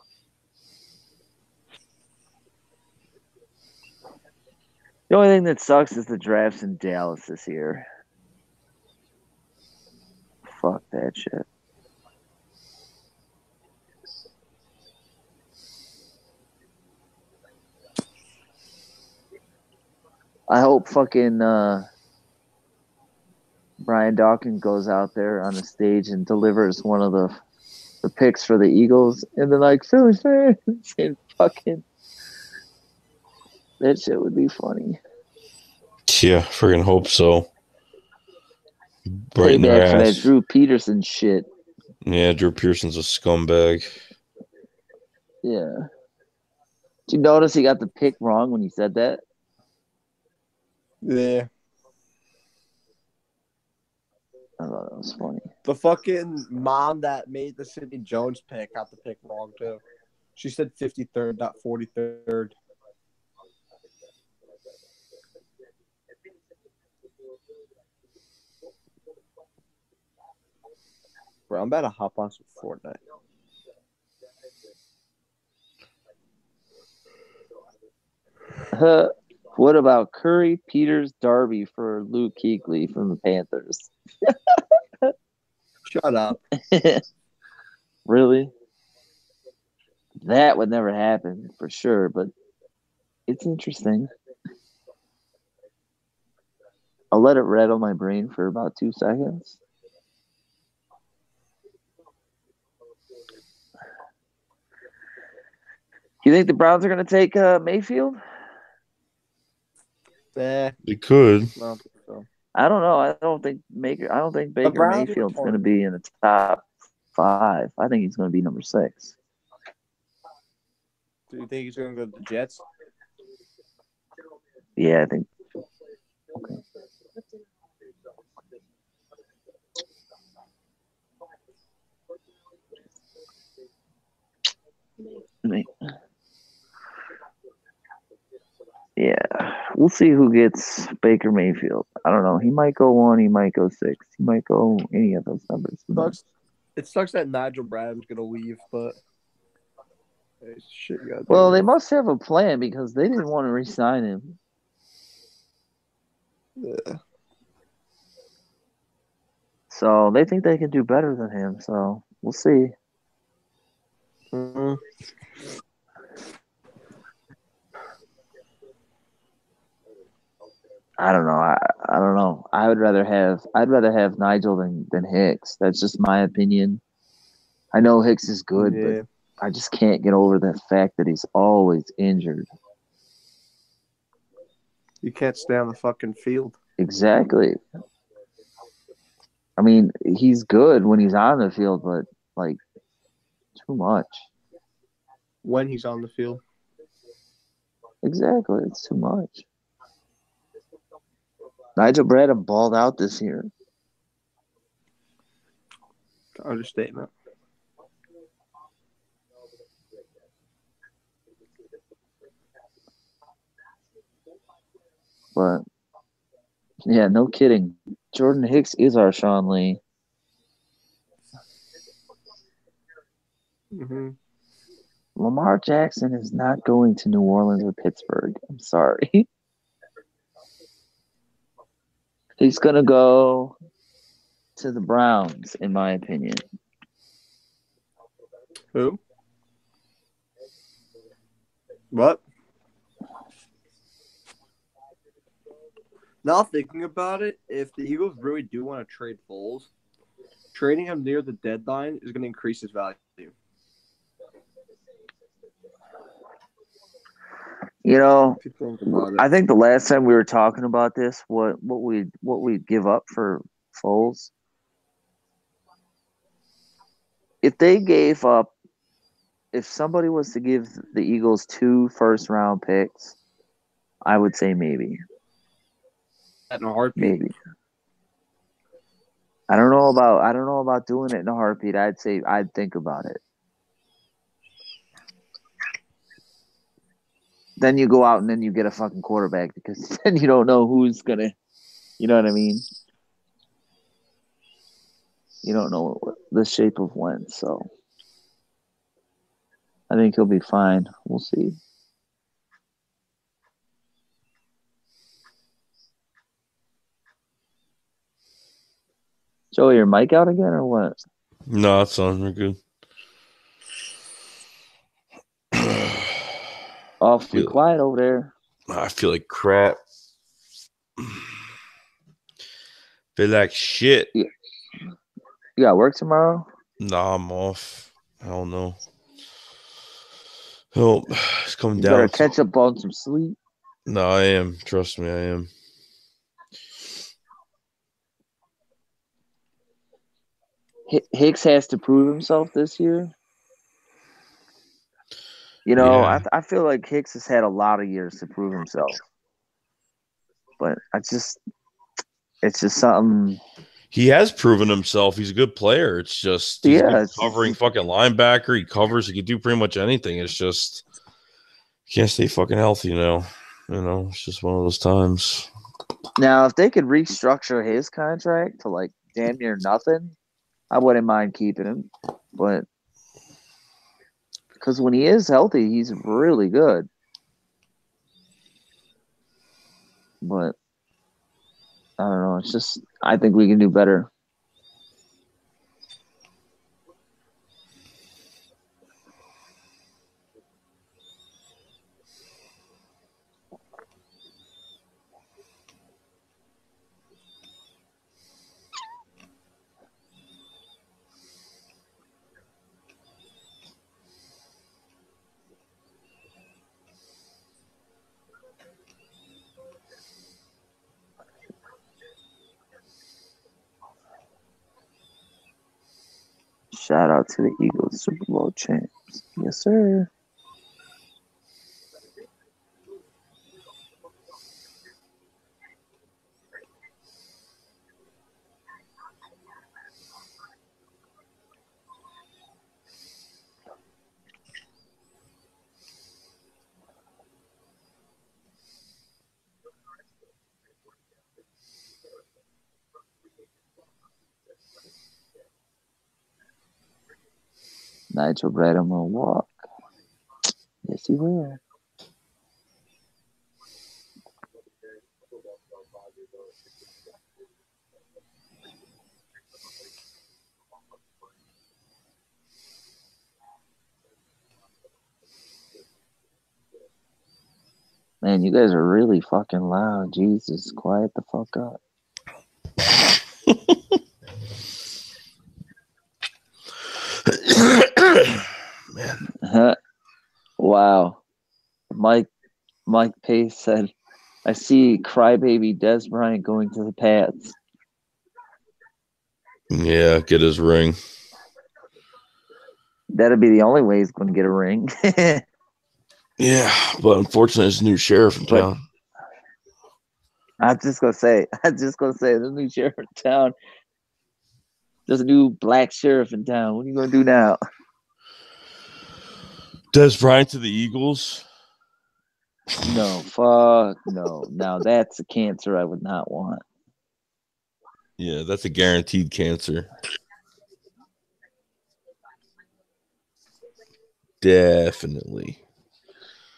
The only thing that sucks is the draft's in Dallas this year. Fuck that shit. I hope fucking Brian Dawkins goes out there on the stage and delivers one of the picks for the Eagles, and then like Philly fans and fucking that shit would be funny. Yeah, friggin' hope so. Right in their ass. For that ass. Drew Peterson shit. Yeah, Drew Peterson's a scumbag. Yeah. Did you notice he got the pick wrong when he said that? Yeah. I thought that was funny. The fucking mom that made the Sidney Jones pick got the pick wrong, too. She said 53rd, not 43rd. Bro, I'm about to hop on some Fortnite. What about Curry, Peters, Darby for Luke Kuechly from the Panthers? Shut up. Really? That would never happen for sure, but it's interesting. I'll let it rattle my brain for about 2 seconds. You think the Browns are going to take Mayfield? They could. I don't know. I don't think Baker Mayfield's going to be in the top 5. I think he's going to be number 6. Do you think he's going to go to the Jets? Yeah, I think. Okay. Yeah, we'll see who gets Baker Mayfield. I don't know. He might go 1. He might go 6. He might go any of those numbers. It sucks that Nigel Bradham's going to leave, but shit. Well, they must have a plan because they didn't want to re-sign him. Yeah. So they think they can do better than him. So we'll see. Mm-hmm. I don't know. I don't know. I'd rather have Nigel than Hicks. That's just my opinion. I know Hicks is good, but I just can't get over the fact that he's always injured. You can't stay on the fucking field. Exactly. I mean, he's good when he's on the field, but like too much. When he's on the field. Exactly. It's too much. Nigel Bradham balled out this year. Understatement. But yeah, no kidding. Jordan Hicks is our Sean Lee. Mm-hmm. Lamar Jackson is not going to New Orleans or Pittsburgh. I'm sorry. He's going to go to the Browns, in my opinion. Who? What? Now thinking about it, if the Eagles really do want to trade Foles, trading him near the deadline is going to increase his value. You know, If you think about it. I think the last time we were talking about this, what we'd give up for Foles, if somebody was to give the Eagles 2 first-round picks, I would say maybe. In a heartbeat. Maybe. I don't know about doing it in a heartbeat. I'd say I'd think about it. Then you go out and then you get a fucking quarterback because then you don't know who's gonna, you know what I mean? You don't know the shape of when, so I think he'll be fine. We'll see. Joey, your mic out again or what? No, it's on. We're good. Awfully quiet over there. I feel like crap. Feel like shit. You got work tomorrow? Nah, I'm off. I don't know. Oh, it's coming You down. better catch up on some sleep. No, I am. Trust me, I am. Hicks has to prove himself this year. You know, Yeah. I feel like Hicks has had a lot of years to prove himself. But it's just something. He has proven himself. He's a good player. It's just he's a good covering fucking linebacker. He covers. He can do pretty much anything. It's just he can't stay fucking healthy now. You know, it's just one of those times. Now, if they could restructure his contract to like damn near nothing, I wouldn't mind keeping him. But because when he is healthy, he's really good. But I don't know. It's just I think we can do better. Shout out to the Eagles Super Bowl champs. Yes, sir. Nigel Bradham will walk. Yes, he will. Man, you guys are really fucking loud. Jesus, quiet the fuck up. Man. Wow. Mike Pace said, I see crybaby Des Bryant going to the Pats. Yeah, get his ring. That'd be the only way he's going to get a ring. Yeah, but unfortunately, there's a new sheriff in town. I'm just gonna say, the new sheriff in town. There's a new black sheriff in town. What are you gonna do now? Des Bryant to the Eagles? No, fuck no. Now that's a cancer I would not want. Yeah, that's a guaranteed cancer. Definitely.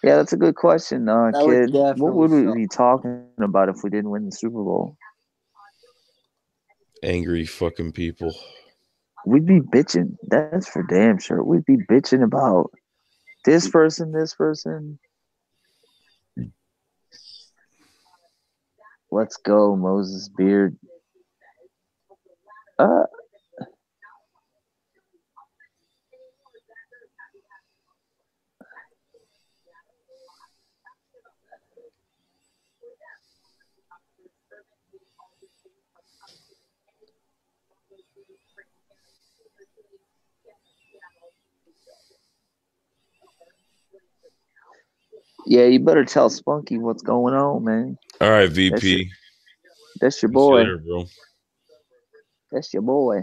Yeah, that's a good question, kid. What would we be talking about if we didn't win the Super Bowl? Angry fucking people. We'd be bitching. That's for damn sure. We'd be bitching about this person. Let's go, Moses Beard. Yeah, you better tell Spunky what's going on, man. All right, VP. That's your boy. Later, bro. That's your boy.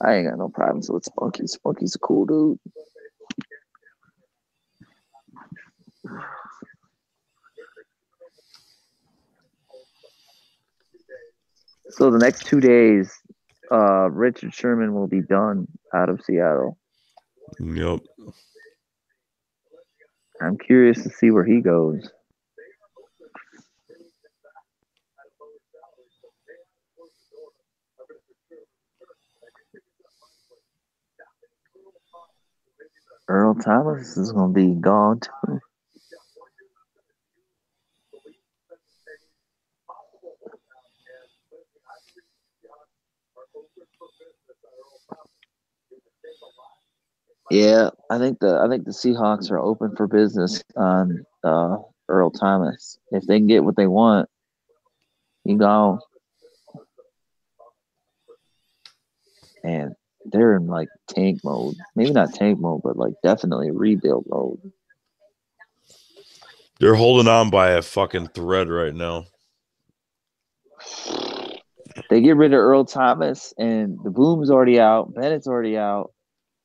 I ain't got no problems with Spunky. Spunky's a cool dude. So the next 2 days, Richard Sherman will be done out of Seattle. Yep. I'm curious to see where he goes. Earl Thomas is going to be gone too. Yeah, I think the Seahawks are open for business on Earl Thomas. If they can get what they want, he gone. And they're in like tank mode. Maybe not tank mode, but like definitely rebuild mode. They're holding on by a fucking thread right now. They get rid of Earl Thomas, and the Boom's already out. Bennett's already out.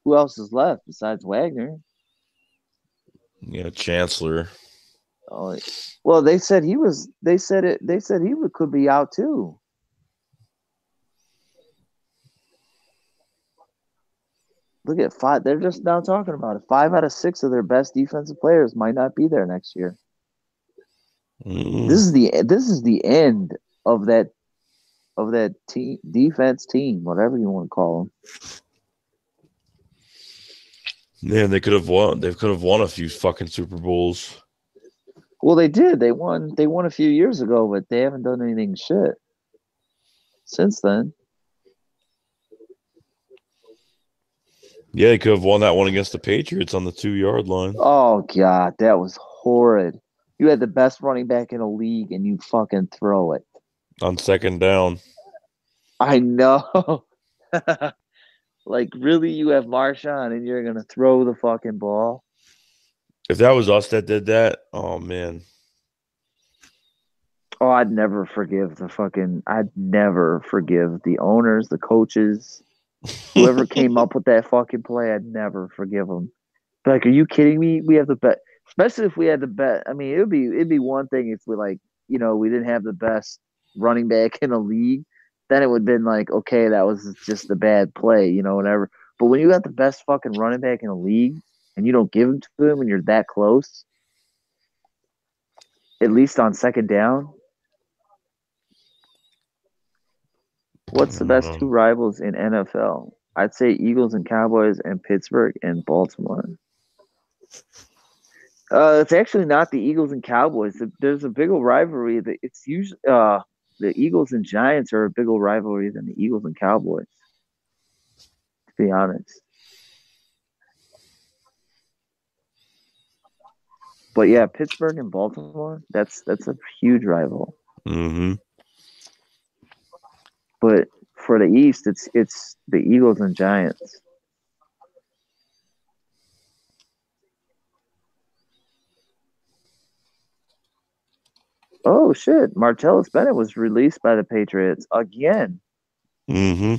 Who else is left besides Wagner? Yeah, Chancellor. Oh, well, they said he was. They said he could be out too. Look at 5. They're just now talking about it. 5 out of 6 of their best defensive players might not be there next year. This is the end of that defense team, whatever you want to call them. Yeah, they could have won. They could have won a few fucking Super Bowls. Well, they did. They won a few years ago, but they haven't done anything shit since then. Yeah, they could have won that one against the Patriots on the 2-yard line. Oh God, that was horrid. You had the best running back in the league, and you fucking throw it on second down. I know. Like, really, you have Marshawn, and you're gonna throw the fucking ball? If that was us that did that, oh man. Oh, I'd never forgive the owners, the coaches, whoever came up with that fucking play. I'd never forgive them. Like, are you kidding me? We have the bet, especially if we had the bet. I mean, it'd be one thing if we we didn't have the best running back in the league. Then it would have been like, okay, that was just a bad play, whatever. But when you got the best fucking running back in the league and you don't give him to him and you're that close, at least on second down. What's the best 2 rivals in NFL? I'd say Eagles and Cowboys and Pittsburgh and Baltimore. It's actually not the Eagles and Cowboys. There's a bigger rivalry. It's usually the Eagles and Giants are a bigger rivalry than the Eagles and Cowboys, to be honest. But yeah, Pittsburgh and Baltimore, that's a huge rival. Mm-hmm. But for the East, it's the Eagles and Giants. Oh shit! Martellus Bennett was released by the Patriots again. Mm-hmm.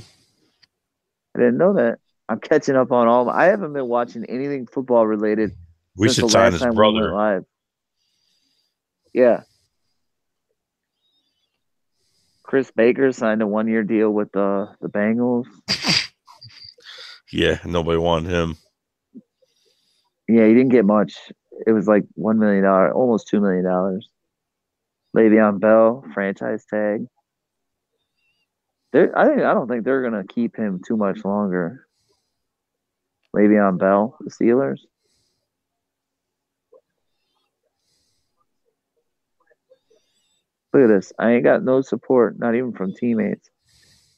I didn't know that. I'm catching up on all. I haven't been watching anything football related. We should sign his brother. We went live. Yeah. Chris Baker signed a 1-year deal with the Bengals. Yeah, nobody wanted him. Yeah, he didn't get much. It was like $1 million, almost $2 million. Le'Veon Bell, franchise tag. I don't think they're gonna keep him too much longer. Le'Veon Bell, the Steelers. Look at this. I ain't got no support, not even from teammates.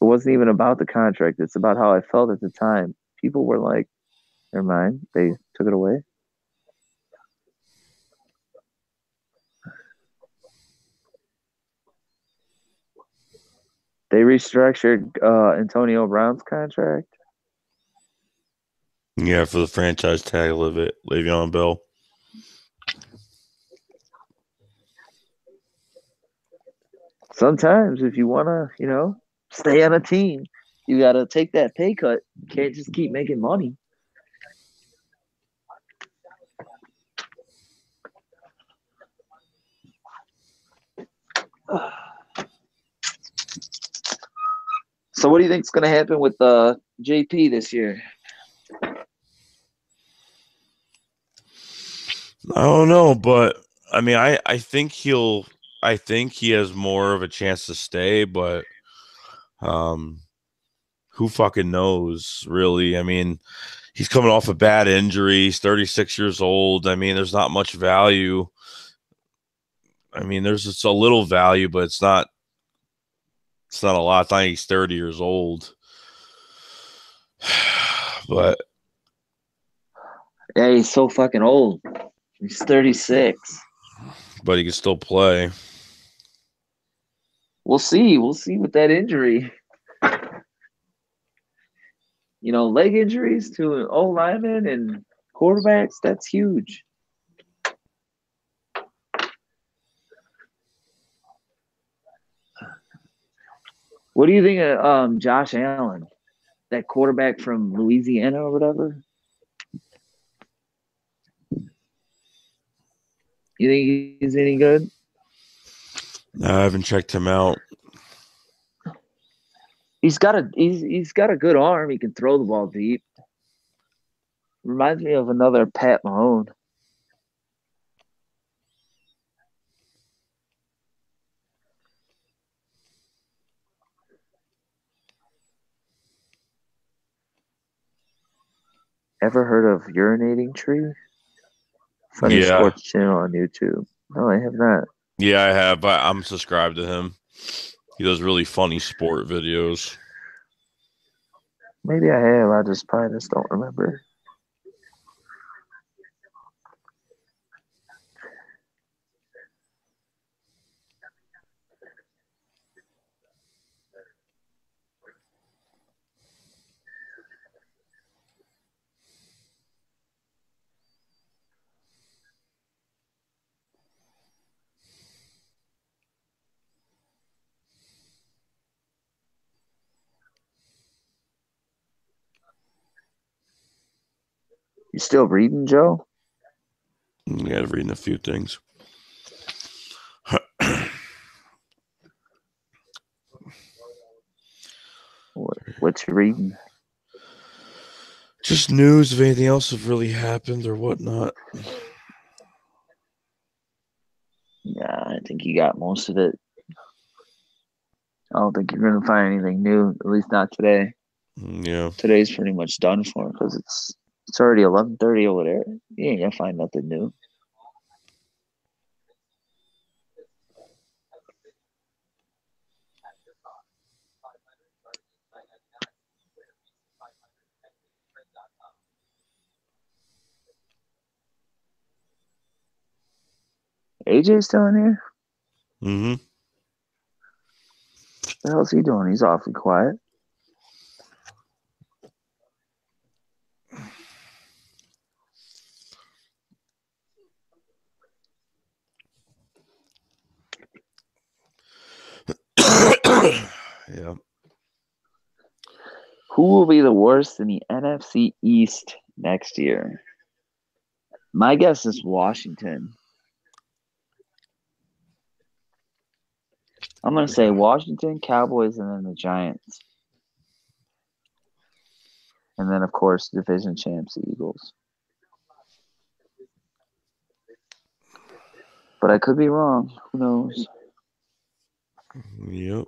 It wasn't even about the contract. It's about how I felt at the time. People were like, never mind. They took it away. They restructured Antonio Brown's contract. Yeah, for the franchise tag of it, Le'Veon Bell. Sometimes if you want to, stay on a team, you got to take that pay cut. You can't just keep making money. So what do you think is going to happen with JP this year? I don't know, but I mean, I think he has more of a chance to stay, but who fucking knows, really? I mean, he's coming off a bad injury. He's 36 years old. I mean, there's not much value. I mean, there's just a little value, but it's not a lot. It's not like he's 30 years old. But yeah, he's so fucking old. He's 36. But he can still play. We'll see. We'll see with that injury. Leg injuries to an old lineman and quarterbacks, that's huge. What do you think of Josh Allen, that quarterback from Louisiana or whatever? You think he's any good? No, I haven't checked him out. He's got a good arm. He can throw the ball deep. Reminds me of another Pat Mahone. Ever heard of Urinating Tree? Funny sports channel on YouTube. No, I have not. Yeah, I have, but I'm subscribed to him. He does really funny sport videos. Maybe I have. I probably just don't remember. You still reading, Joe? Yeah, reading a few things. What's you reading? Just news of anything else that really happened or whatnot. Yeah, I think you got most of it. I don't think you're going to find anything new, at least not today. Yeah. Today's pretty much done for because it's already 11:30 over there. You ain't going to find nothing new. AJ's still in here? Mm-hmm. What the hell's he doing? He's awfully quiet. Yeah. Who will be the worst in the NFC East next year? My guess is Washington. I'm going to say Washington, Cowboys, and then the Giants. And then, of course, division champs, the Eagles. But I could be wrong. Who knows? Yep.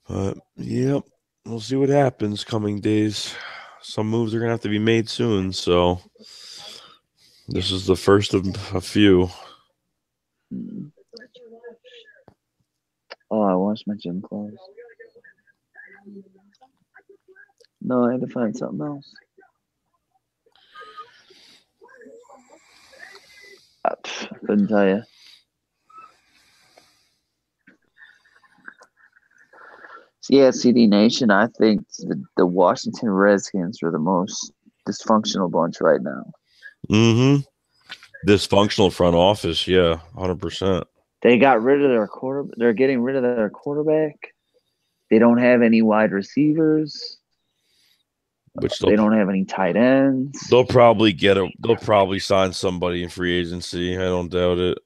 But, yep, we'll see what happens coming days. Some moves are going to have to be made soon, so this is the first of a few. Oh, I washed my gym clothes. No, I had to find something else. I couldn't tell you. Yeah, CD Nation, I think the Washington Redskins are the most dysfunctional bunch right now. Mm-hmm. Dysfunctional front office, yeah, 100%. They got rid of their quarterback. They're getting rid of their quarterback. They don't have any wide receivers. They don't have any tight ends. They'll probably sign somebody in free agency. I don't doubt it.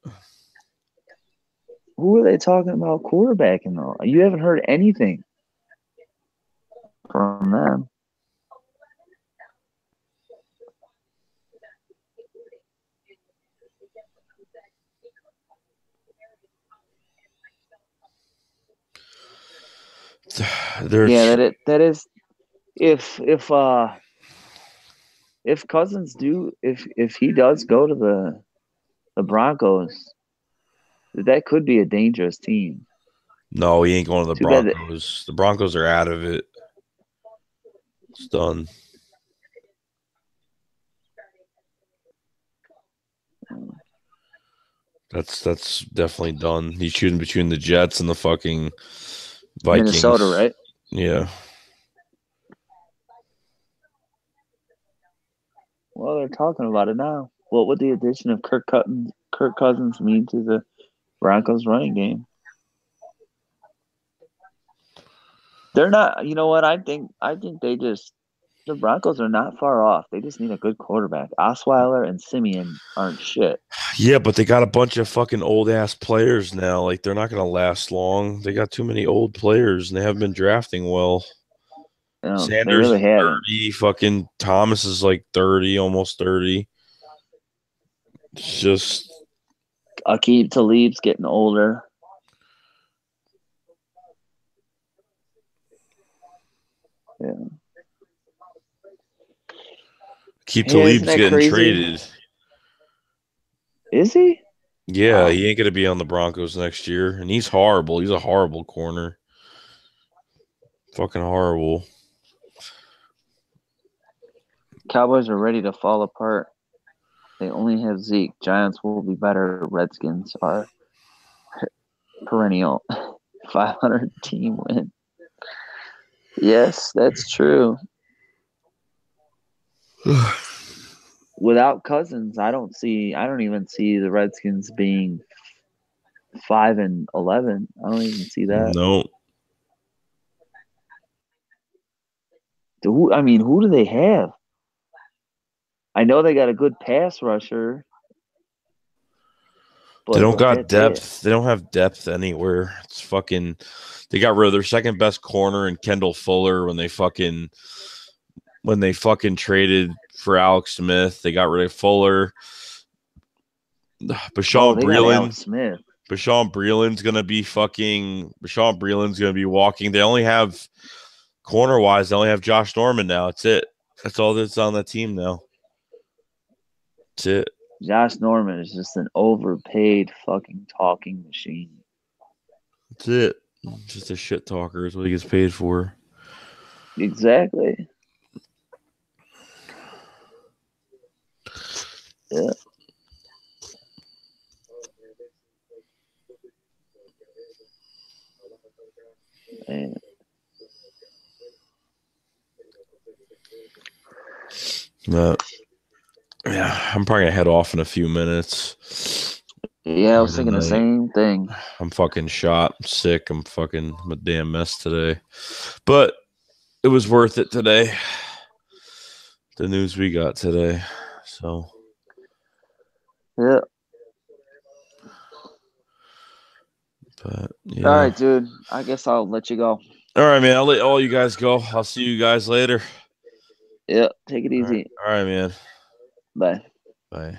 Who are they talking about quarterbacking though? You haven't heard anything from them. That is if Cousins if he does go to the Broncos, that could be a dangerous team. No, he ain't going to the Broncos. The Broncos are out of it. It's done. That's definitely done. He's shooting between the Jets and the fucking Vikings. Minnesota, right? Yeah. Well, they're talking about it now. What would the addition of Kirk Cousins mean to the Broncos running game? They're not. You know what? I think the Broncos are not far off. They just need a good quarterback. Osweiler and Simeon aren't shit. Yeah, but they got a bunch of fucking old ass players now. Like they're not gonna last long. They got too many old players and they haven't been drafting well. Sanders they really haven't. 30, fucking Thomas is like 30, almost 30. It's just Aqib Talib's getting older. Yeah. Aqib Talib's getting crazy? traded. Is he? Yeah, he ain't gonna be on the Broncos next year, and he's horrible. He's a horrible corner. Fucking horrible. Cowboys are ready to fall apart. They only have Zeke. Giants will be better. Redskins are perennial 500 team win. Yes, that's true. Without Cousins, I don't even see the Redskins being 5-11. I don't even see that. No. Who do they have? I know they got a good pass rusher. They don't got depth. They don't have depth anywhere. It's fucking. They got rid of their second best corner in Kendall Fuller when they fucking traded for Alex Smith. They got rid of Fuller. Bashawn Breeland's gonna be walking. They only have corner wise. They only have Josh Norman now. That's it. That's all that's on the team now. That's it. Josh Norman is just an overpaid fucking talking machine. That's it. Just a shit talker is what he gets paid for. Exactly. Yeah. Man. Yeah, I'm probably gonna head off in a few minutes. Yeah, I was thinking the same thing. I'm fucking shot. I'm sick. I'm a damn mess today. But it was worth it today. The news we got today. So yeah. But yeah. All right, dude. I guess I'll let you go. All right, man. I'll let all you guys go. I'll see you guys later. Yeah, take it easy. All right, man. Bye. Bye.